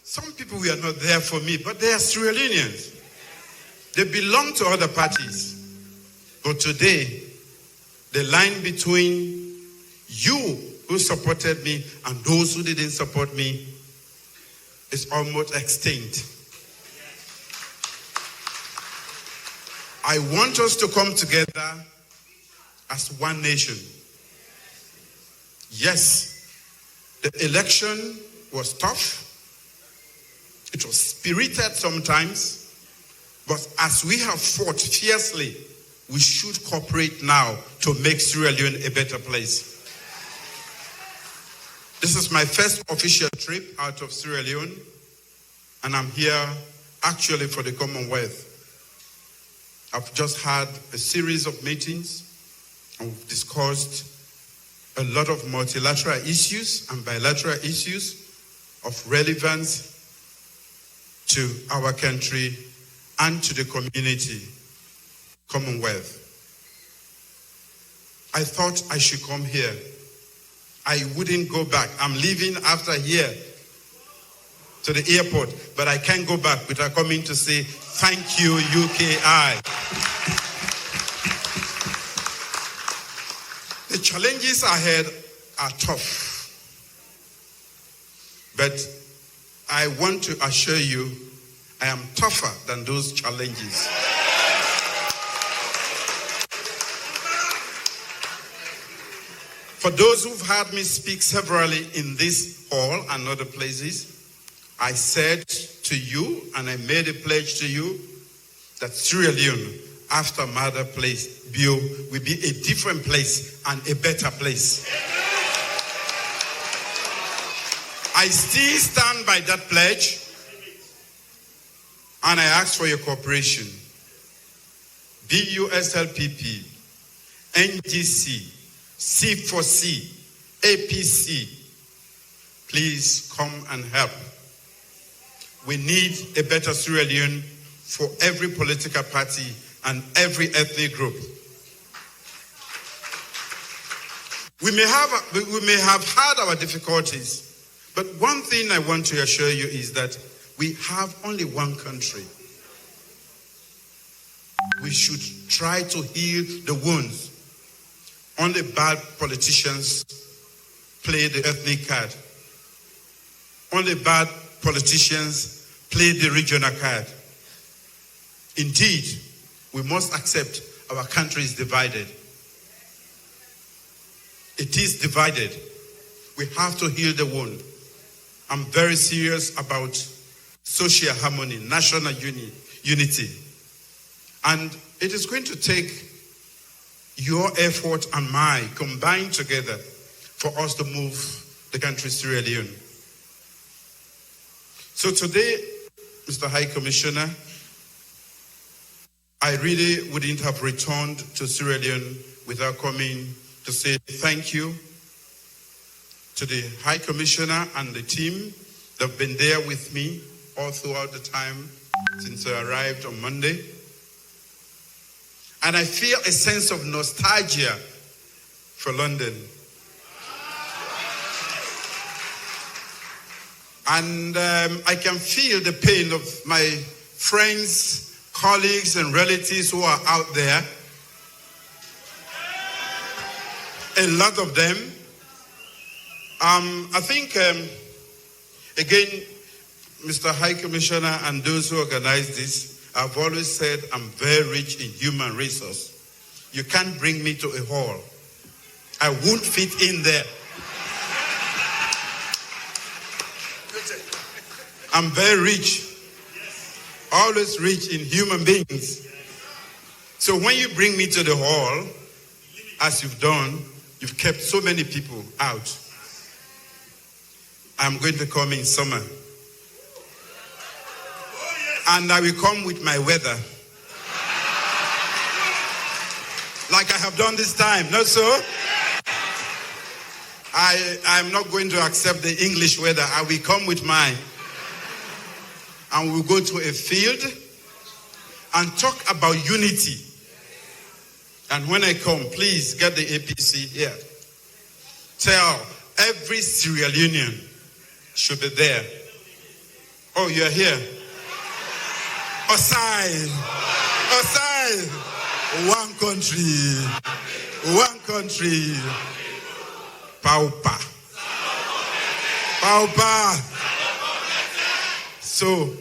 Some people were not there for me, but they are Sierra Leoneans. They belong to other parties. But today, the line between you who supported me and those who didn't support me is almost extinct. I want us to come together as one nation. Yes, the election was tough. It was spirited sometimes. But as we have fought fiercely, we should cooperate now to make Sierra Leone a better place. This is my first official trip out of Sierra Leone, and I'm here actually for the Commonwealth. I've just had a series of meetings, and we've discussed a lot of multilateral issues and bilateral issues of relevance to our country and to the community, Commonwealth. I thought I should come here. I wouldn't go back. I'm leaving after here to the airport, but I can't go back without coming to say thank you, UKI. The challenges ahead are tough, but I want to assure you I am tougher than those challenges. For those who've heard me speak severally in this hall and other places, I said to you, and I made a pledge to you, that Sierra Leone, after Maada Bio, will be a different place and a better place. I still stand by that pledge, and I ask for your cooperation. BUSLPP, NGC, C4C, APC, please come and help. We need a better Sierra Leone for every political party and every ethnic group. We may have had our difficulties, but one thing I want to assure you is that we have only one country. We should try to heal the wounds. Only bad politicians play the ethnic card. Only bad politicians play the regional card. Indeed, we must accept our country is divided. It is divided. We have to heal the wound. I'm very serious about social harmony, national unity. And it is going to take your effort and mine combined together for us to move the country Sierra Leone. So today, Mr. High Commissioner, I really wouldn't have returned to Sierra Leone without coming to say thank you to the High Commissioner and the team that have been there with me all throughout the time since I arrived on Monday. And I feel a sense of nostalgia for London. And I can feel the pain of my friends, colleagues, and relatives who are out there. A lot of them. I think, again, Mr. High Commissioner and those who organize this, I've always said I'm very rich in human resource. You can't bring me to a hall. I won't fit in there. I'm very rich. Always rich in human beings. So when you bring me to the hall, as you've done, you've kept so many people out. I'm going to come in summer. And I will come with my weather. Like I have done this time, not so? I'm not going to accept the English weather. I will come with mine. And we'll go to a field and talk about unity. And when I come, please get the APC here. Tell every Sierra Leonean should be there. Oh, you're here. Osai. Osai. One country. One country. Paupa. Paupa. So,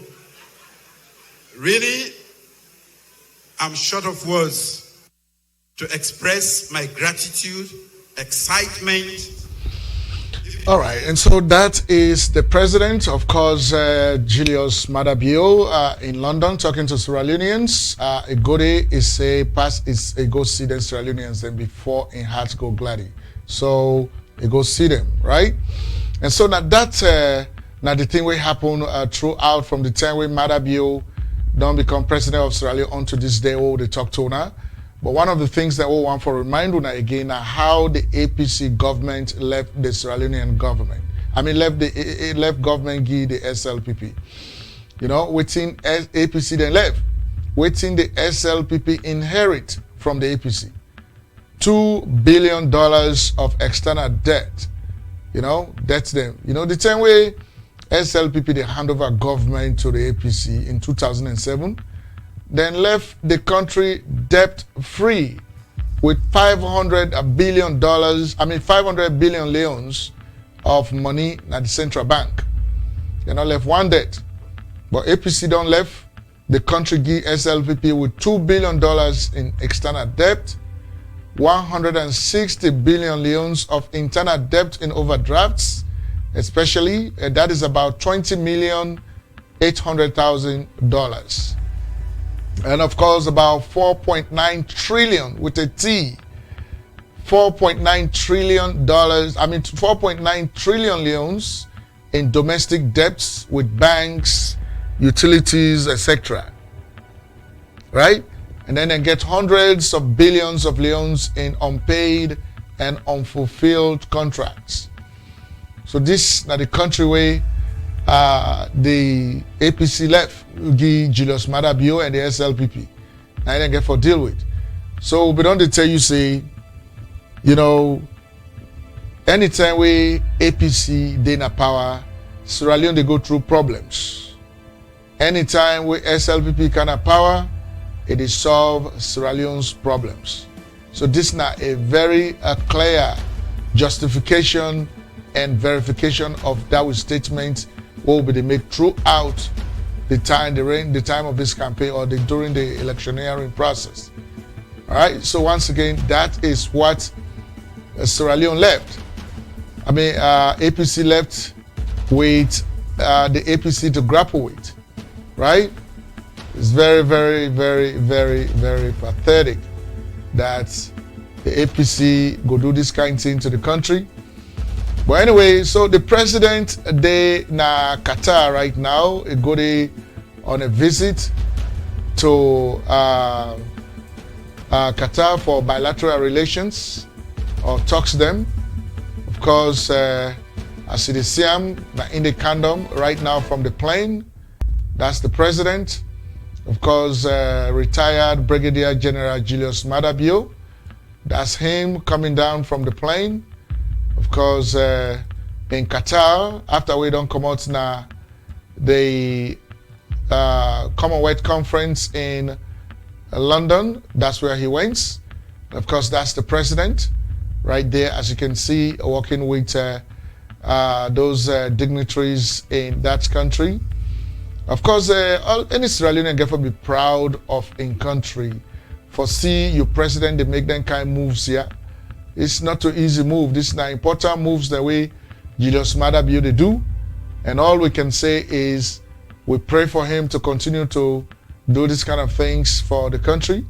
really, I'm short of words to express my gratitude, excitement. All right, and so that is the president, of course, Julius Maada Bio in London, talking to Sierra Leoneans. A good day is a go see the Sierra Leoneans then before in hearts go gladdy. So a go see them, right? And so now that now the thing will happen throughout from the time when Maada Bio don't become president of Sierra Leone onto this day, all they talk to now. But one of the things that we want for reminder now again are how the APC government left the Sierra Leonean government. I mean, left government give the SLPP. You know, waiting APC then left. Waiting the SLPP inherit from the APC. $2 billion of external debt. You know, that's them. You know, the same way SLPP they hand over government to the APC in 2007. Then left the country debt-free with $500 billion leones of money at the central bank. They not left one debt. But APC don't left the country give SLPP with $2 billion in external debt, 160 billion leones of internal debt in overdrafts, especially that is about $20,800,000. And of course, about 4.9 trillion with a T. $4.9 trillion, 4.9 trillion leones in domestic debts with banks, utilities, etc. Right? And then they get hundreds of billions of leones in unpaid and unfulfilled contracts. So this now the country where the APC left, Julius Maada Bio and the SLPP. Now they get for deal with. So we don't tell you say, you know, anytime we APC they na power, Sierra Leone they go through problems. Anytime we SLPP kind of power, it is solve Sierra Leone's problems. So this now a very clear justification and verification of that statement will be made throughout the time during the time of this campaign or during the electioneering process. All right. So once again, that is what Sierra Leone left. I mean, APC left with the APC to grapple with, right? It's very, very, very, very, very pathetic that the APC go do this kind of thing to the country. But anyway, so the president they na Qatar right now, he go there on a visit to Qatar for bilateral relations or talks them. Of course, as it is Siam in the kingdom right now from the plane, that's the president. Of course, retired Brigadier-General Julius Maada Bio, that's him coming down from the plane. Of course, in Qatar, after we don't come out now, the Commonwealth conference in London, that's where he went. Of course, that's the president right there, as you can see, working with those dignitaries in that country. Of course, any Sierra Leonean get to be proud of in country. For see your president, they make them kind of moves here. It's not too easy move. This is the important moves the way Julius Maada Bio they do. And all we can say is we pray for him to continue to do this kind of things for the country.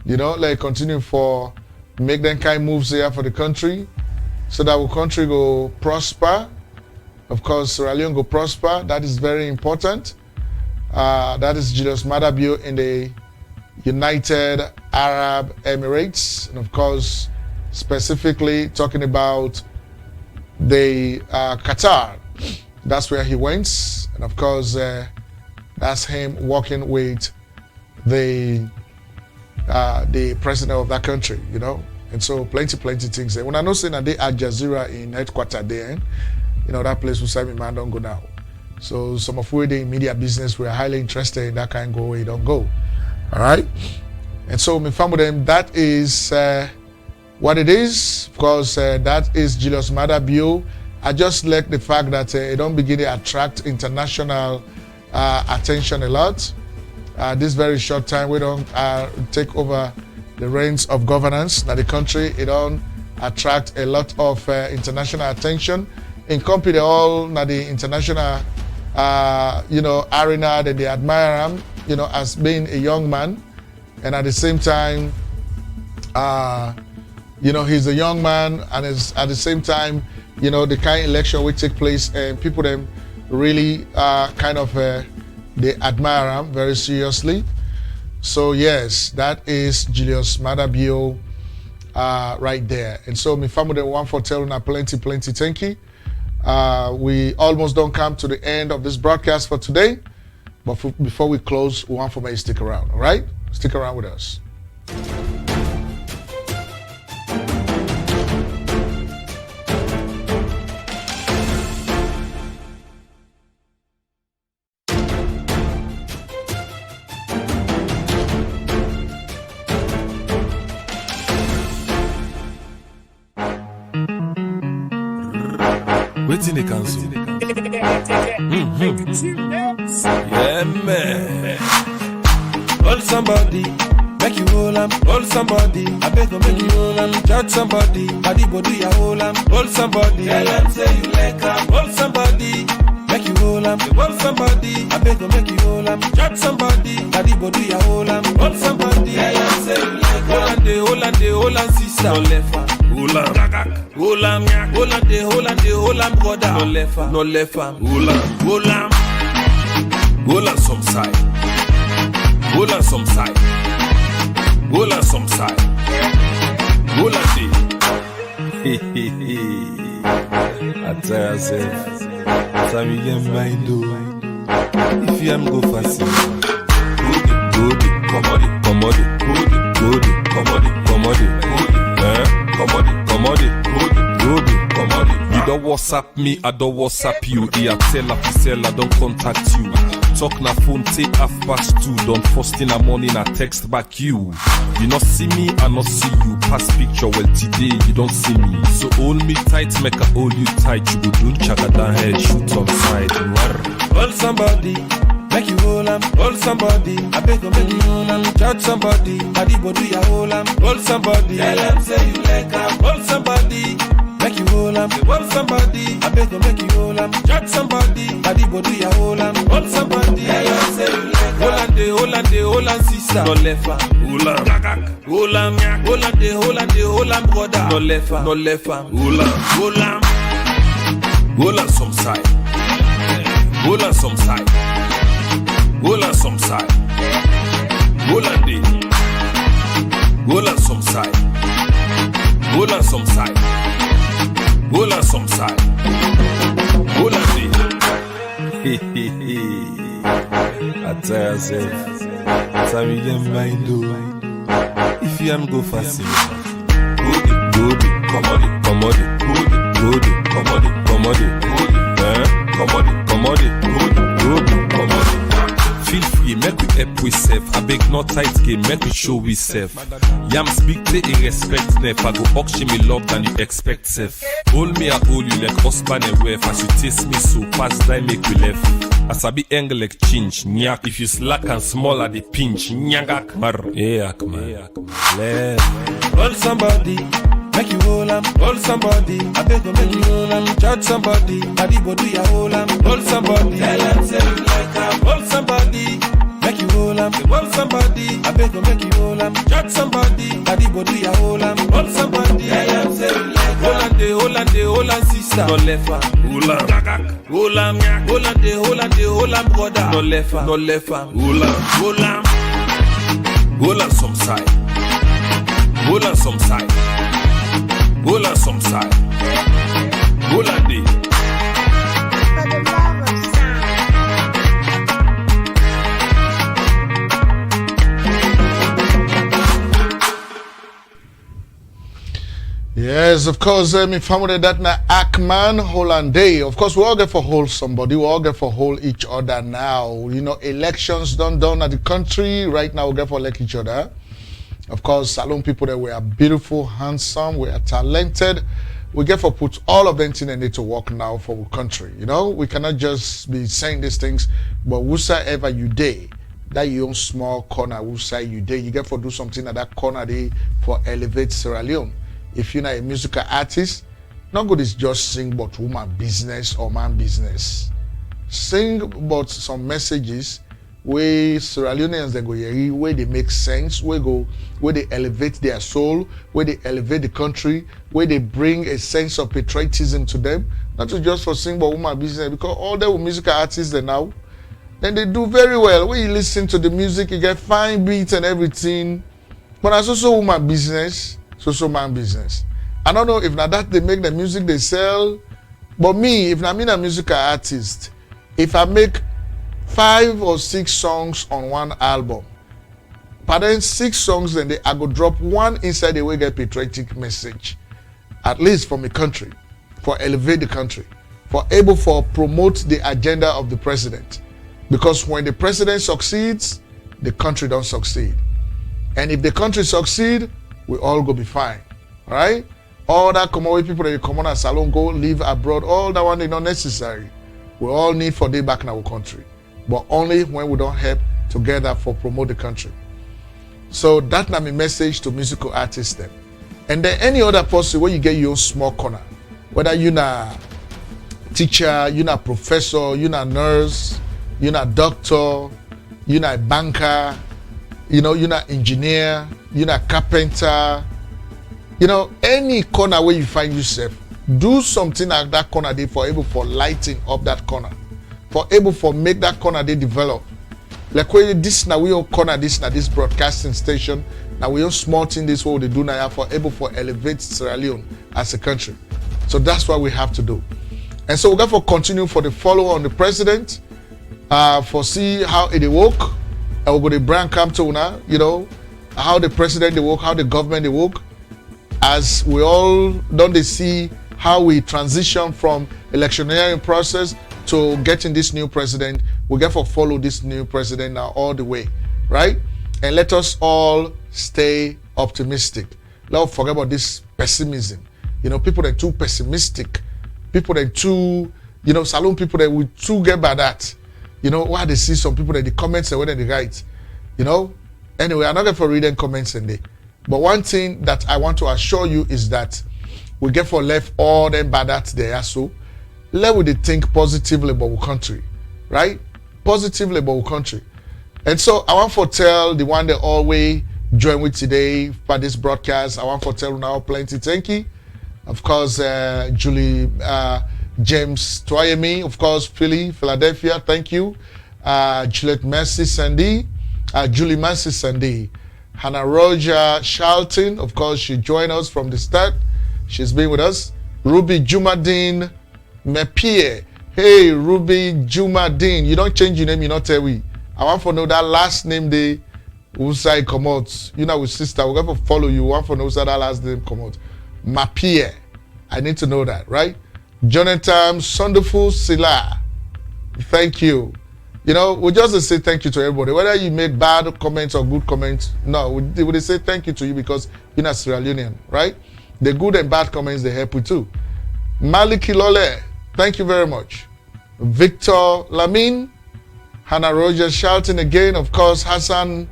You know, like continue for make them kind of moves here for the country so that our country go prosper. Of course, Sierra Leone go prosper. That is very important. That is Julius Maada Bio in the United Arab Emirates, and of course, specifically talking about the Qatar. That's where he went, and of course, that's him working with the president of that country, you know. And so plenty things there. When I know saying that they Al Jazeera in headquarters there, you know, that place will say me man don't go now. So some of we the media business we are highly interested in that kind of go where you don't go. All right. And so me found with them, that is what it is. Of course, that is Julius Maada Bio. I just like the fact that it don't begin to attract international attention a lot. This very short time we don't take over the reins of governance in the country. It don't attract a lot of international attention. In company all na the international you know, arena that they admire him, you know, as being a young man, and at the same time you know, he's a young man, and is at the same time, you know, the kind of election will take place and people them really kind of they admire him very seriously. So yes, that is Julius Maada Bio right there. And so my family one for telling plenty thank you. We almost don't come to the end of this broadcast for today, but before we close, we want for me to stick around. All right, stick around with us. Waiting the council. Yeah, man. Hold somebody, make you hold 'em. Hold somebody, I beg you make you hold 'em. Judge somebody, body go do ya hold 'em. Hold somebody, tell 'em say you like 'em. Hold somebody, make you hold 'em. Hold somebody, I beg you make you hold 'em. Judge somebody, body go do ya hold 'em. Hold somebody, tell 'em say you like 'em. Hold 'em, sister. No left hand. Hold 'em, hold 'em, hold 'em, hold 'em, brother. No left hand, hold 'em, some side. Hold 'em some side. Hold 'em some side. Hold 'em I tell yourself, Sammy get mind do. If you am go fast, go come on, You don't WhatsApp me, I don't WhatsApp you. I tell, I don't contact you. Talk na phone, take 2:30. Don't first in the morning, I text back you. You not see me, I not see you. Pass picture, well today you don't see me. So hold me tight, make I hold you tight. You go do chaga down head, shoot on side. Hold somebody, make you hold 'em. Hold somebody, I beg you make you hold 'em. Judge somebody, body go do ya hold 'em. Hold somebody, tell 'em say you like 'em. Hold somebody, make you hold 'em. Hold somebody, I beg you make you hold 'em. Judge somebody, body go do ya hold 'em. Hold somebody, tell 'em say you like 'em. Hold 'em, sister. No left hand. Hold 'em, hold 'em, hold 'em, brother. No left hand, hold 'em, some side. Hold 'em some side. Hold 'em some side. Hold 'em day. Hold 'em some side. Hold 'em some side. Hold 'em some side. Hold 'em day. I tell yourself, Sammy get mind do. If you am go fast, go come on, come on, Feel free, make we help we self. I beg no tight game, make we show we self. Yam speak, play in respect nef. I go auction me love than you expect self. Hold me, I hold you like husband and wife. As you taste me so fast, die make we left. As I be angle like chinch, nyak. If you slack and small at the pinch, nyagak mar. Yeah, left. Hold somebody, make you hold 'em. Hold somebody, I beg you make you hold 'em. Judge somebody, body go do ya hold 'em. Hold somebody, tell 'em say you like 'em. Hold somebody, make you hold 'em. Hold somebody, I beg you make you hold 'em. Judge somebody, body go do ya hold 'em. Hold somebody, tell 'em say you like 'em. Hold 'em, sister. Wusa, no lefa, Ulam, Gagak, Ulam, Yak, Ulam, de, Ulam, brother, no lefa, Ulam, Ulam, some side, Ulam, some side, Ulam, some side, Ulam, de. Yes, of course, me family that na Ackman Hollanday. Of course, we all get for hold somebody, we all get for hold each other now. You know, elections done at the country. Right now, we get for elect each other. Of course, Salone people that we are beautiful, handsome, we are talented. We get for put all of them in and need to work now for the country. You know, we cannot just be saying these things, but whosoever you day, that your own small corner, whosoever you day, you get for do something at that corner day for elevate Sierra Leone. If you're not a musical artist, not good is just sing about woman business or man business. Sing about some messages where Sierra Leoneans they go hear, where they make sense, where they elevate their soul, where they elevate the country, where they bring a sense of patriotism to them. Not to just for sing about woman business, because all the musical artists they now, then they do very well. When you listen to the music, you get fine beats and everything. But as also woman business. So man business. I don't know if now that they make the music they sell, but me, if I'm a musical artist, if I make 5 or 6 songs on one album, but then 6 songs, then I go drop one inside the way get patriotic message, at least from the country, for elevate the country, for able for promote the agenda of the president. Because when the president succeeds, the country don't succeed. And if the country succeed, we all go be fine, right? All that come away people that come on a salon, go live abroad, all that one is not necessary. We all need for day back in our country, but only when we don't help together for promote the country. So that's my message to musical artists then. And then any other person where you get your own small corner, whether you're a teacher, you're a professor, you're a nurse, you're a doctor, you're a banker, you know, you're an engineer, you're a carpenter, you know, any corner where you find yourself, do something at that corner day for able for lighting up that corner, for able for make that corner day develop. Like when this now we all corner this now this broadcasting station, now we all small thing this what they do now for able for elevate Sierra Leone as a country. So that's what we have to do. And so we're going to continue for the follow on the president, for see how it work. And we're going to bring come to now, you know, how the president they work, how the government they work, as we all don't they see how we transition from electioneering process to getting this new president. We get to follow this new president now all the way, right? And let us all stay optimistic. Let's forget about this pessimism. You know, people that are too pessimistic, people that are too, you know, Salone people that will too get by that. You know, why they see some people that the comments and when they write, you know. Anyway, I'm not going to read them comments in there. But one thing that I want to assure you is that we get for left all them bad at there. So let we think positively about our country, right? Positively about our country. And so I want to tell the one that always join with today for this broadcast. I want to tell now plenty thank you. Of course, Julie, James Toyemi, of course, Philadelphia, thank you. Juliet Mercy Sandy, Julie Mercy Sandy. Hannah Roger Charlton, of course, she joined us from the start. She's been with us. Ruby Jumadine Mepie. Hey, Ruby Jumadine, you don't change your name, you not tell we. I want to know that last name they will say come out. You know, with sister, we're going to follow you. I want to know that last name come out. Mapie. I need to know that, right? Jonathan Sonderful Sila. Thank you. You know, we just say thank you to everybody. Whether you make bad comments or good comments, no, we say thank you to you because you're not Sierra Leonean, right? The good and bad comments, they help you too. Maliki Lole, thank you very much. Victor Lamin, Hannah Rogers shouting again, of course, Hassan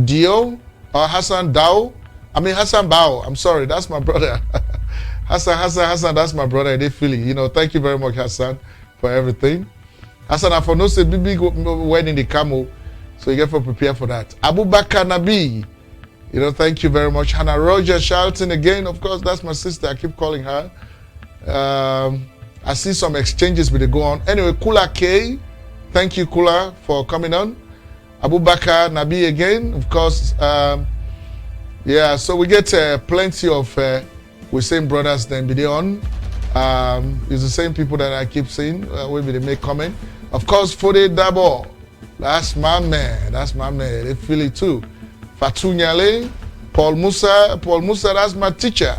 Dio, or Hassan Dao. I mean, Hassan Bao, I'm sorry, that's my brother. Hassan, that's my brother, they feel it. You know, thank you very much, Hassan, for everything. Hassan, I for no say big wedding the camel, so you get to prepare for that. Abu Bakar Nabi, you know, thank you very much. Hannah Rogers shouting again, of course, that's my sister, I keep calling her. I see some exchanges with the go on. Anyway, Kula K, thank you, Kula, for coming on. Abubakar Nabi again, of course. Yeah, so we get plenty of we same brothers then be there on. It's the same people that I keep saying when they make comment. Of course, Fode Dabo, that's my man. That's my man. They feel it too. Fatou Nyale, Paul Musa, that's my teacher.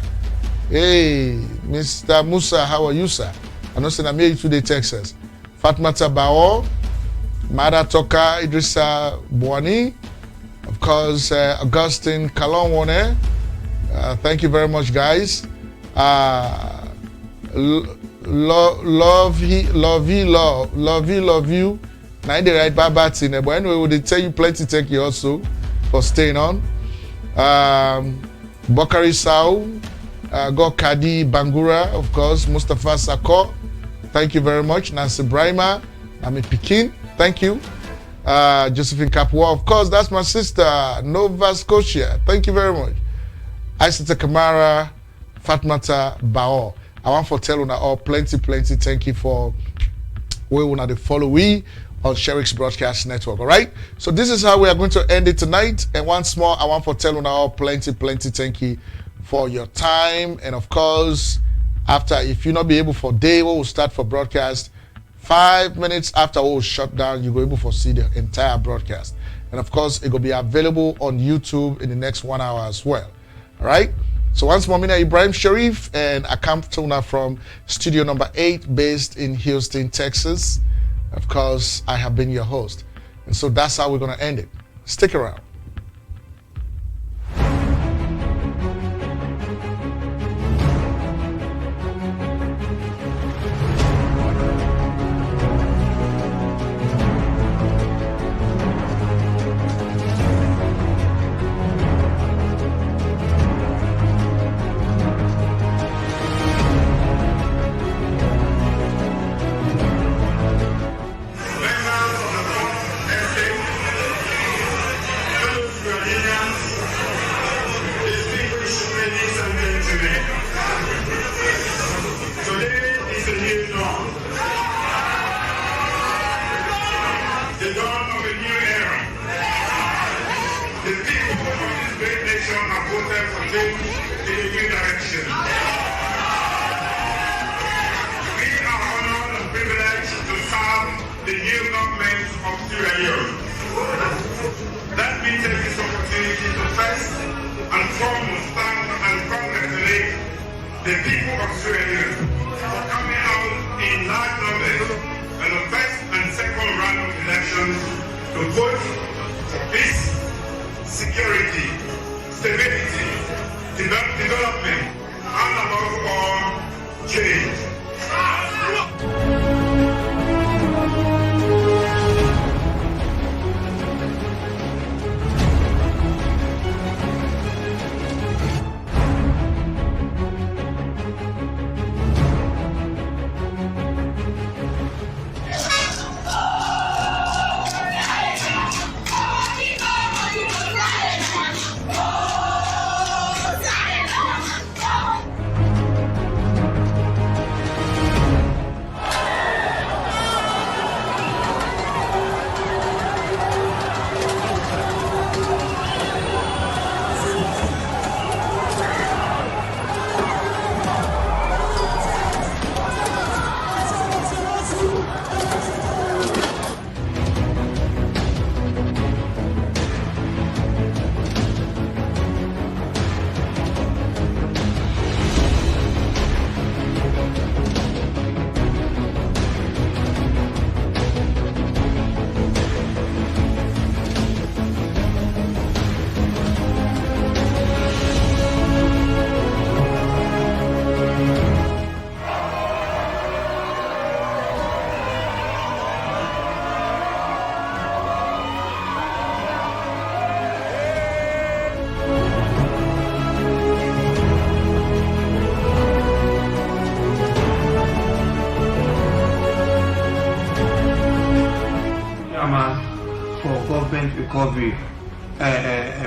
Hey, Mr. Musa, how are you, sir? I know saying I'm here today, Texas. Fatmata Bao, Mada Toka, Idrissa Bouani, of course, Augustine Kalonwone. Thank you very much, guys. Love you. Now they write bad in there, but anyway, they tell you plenty. Thank you also for staying on. Bokari Sao, Gokadi Bangura, of course, Mustafa Sako. Thank you very much. Nancy Brima, Ami Pikin. Thank you. Josephine Kapua, of course, that's my sister, Nova Scotia. Thank you very much. Aisata Kamara, Fatmata Bao. I want to tell you all plenty. Thank you for where we want to follow we on Sheriff's Broadcast Network. All right. So this is how we are going to end it tonight. And once more, I want to tell you all plenty. Thank you for your time. And of course, after, if you not be able for day, we will start for broadcast. 5 minutes after we will shut down, you will be able to see the entire broadcast. And of course, it will be available on YouTube in the next 1 hour as well. All right. So once more, I'm Ibrahim Sheriff, and I come to you from studio number 8, based in Houston, Texas. Of course, I have been your host. And so that's how we're going to end it. Stick around. The people of Sierra Leone for coming out in large numbers in the first and second round of elections to vote for peace, security, stability, development, and above all, change. Recovery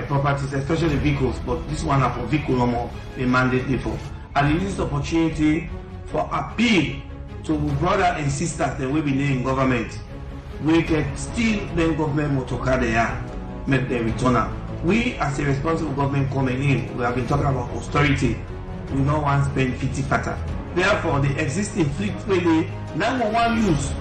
properties, especially vehicles, but this one are for vehicle no more, a mandate for. And it is the opportunity for appeal to brother and sister that we be in government. We can still then government motokade make the return. We as a responsible government coming in, we have been talking about austerity. We don't want to spend 50 fata. Therefore, the existing fleet really number one use.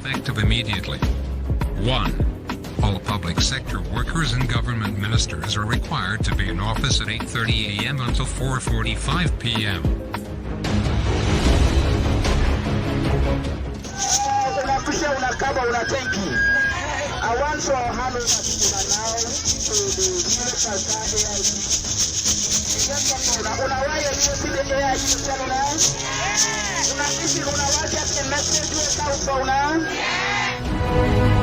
Effective immediately. 1. All public sector workers and government ministers are required to be in office at 8:30 a.m. until 4:45 p.m. I want to hand over now to the new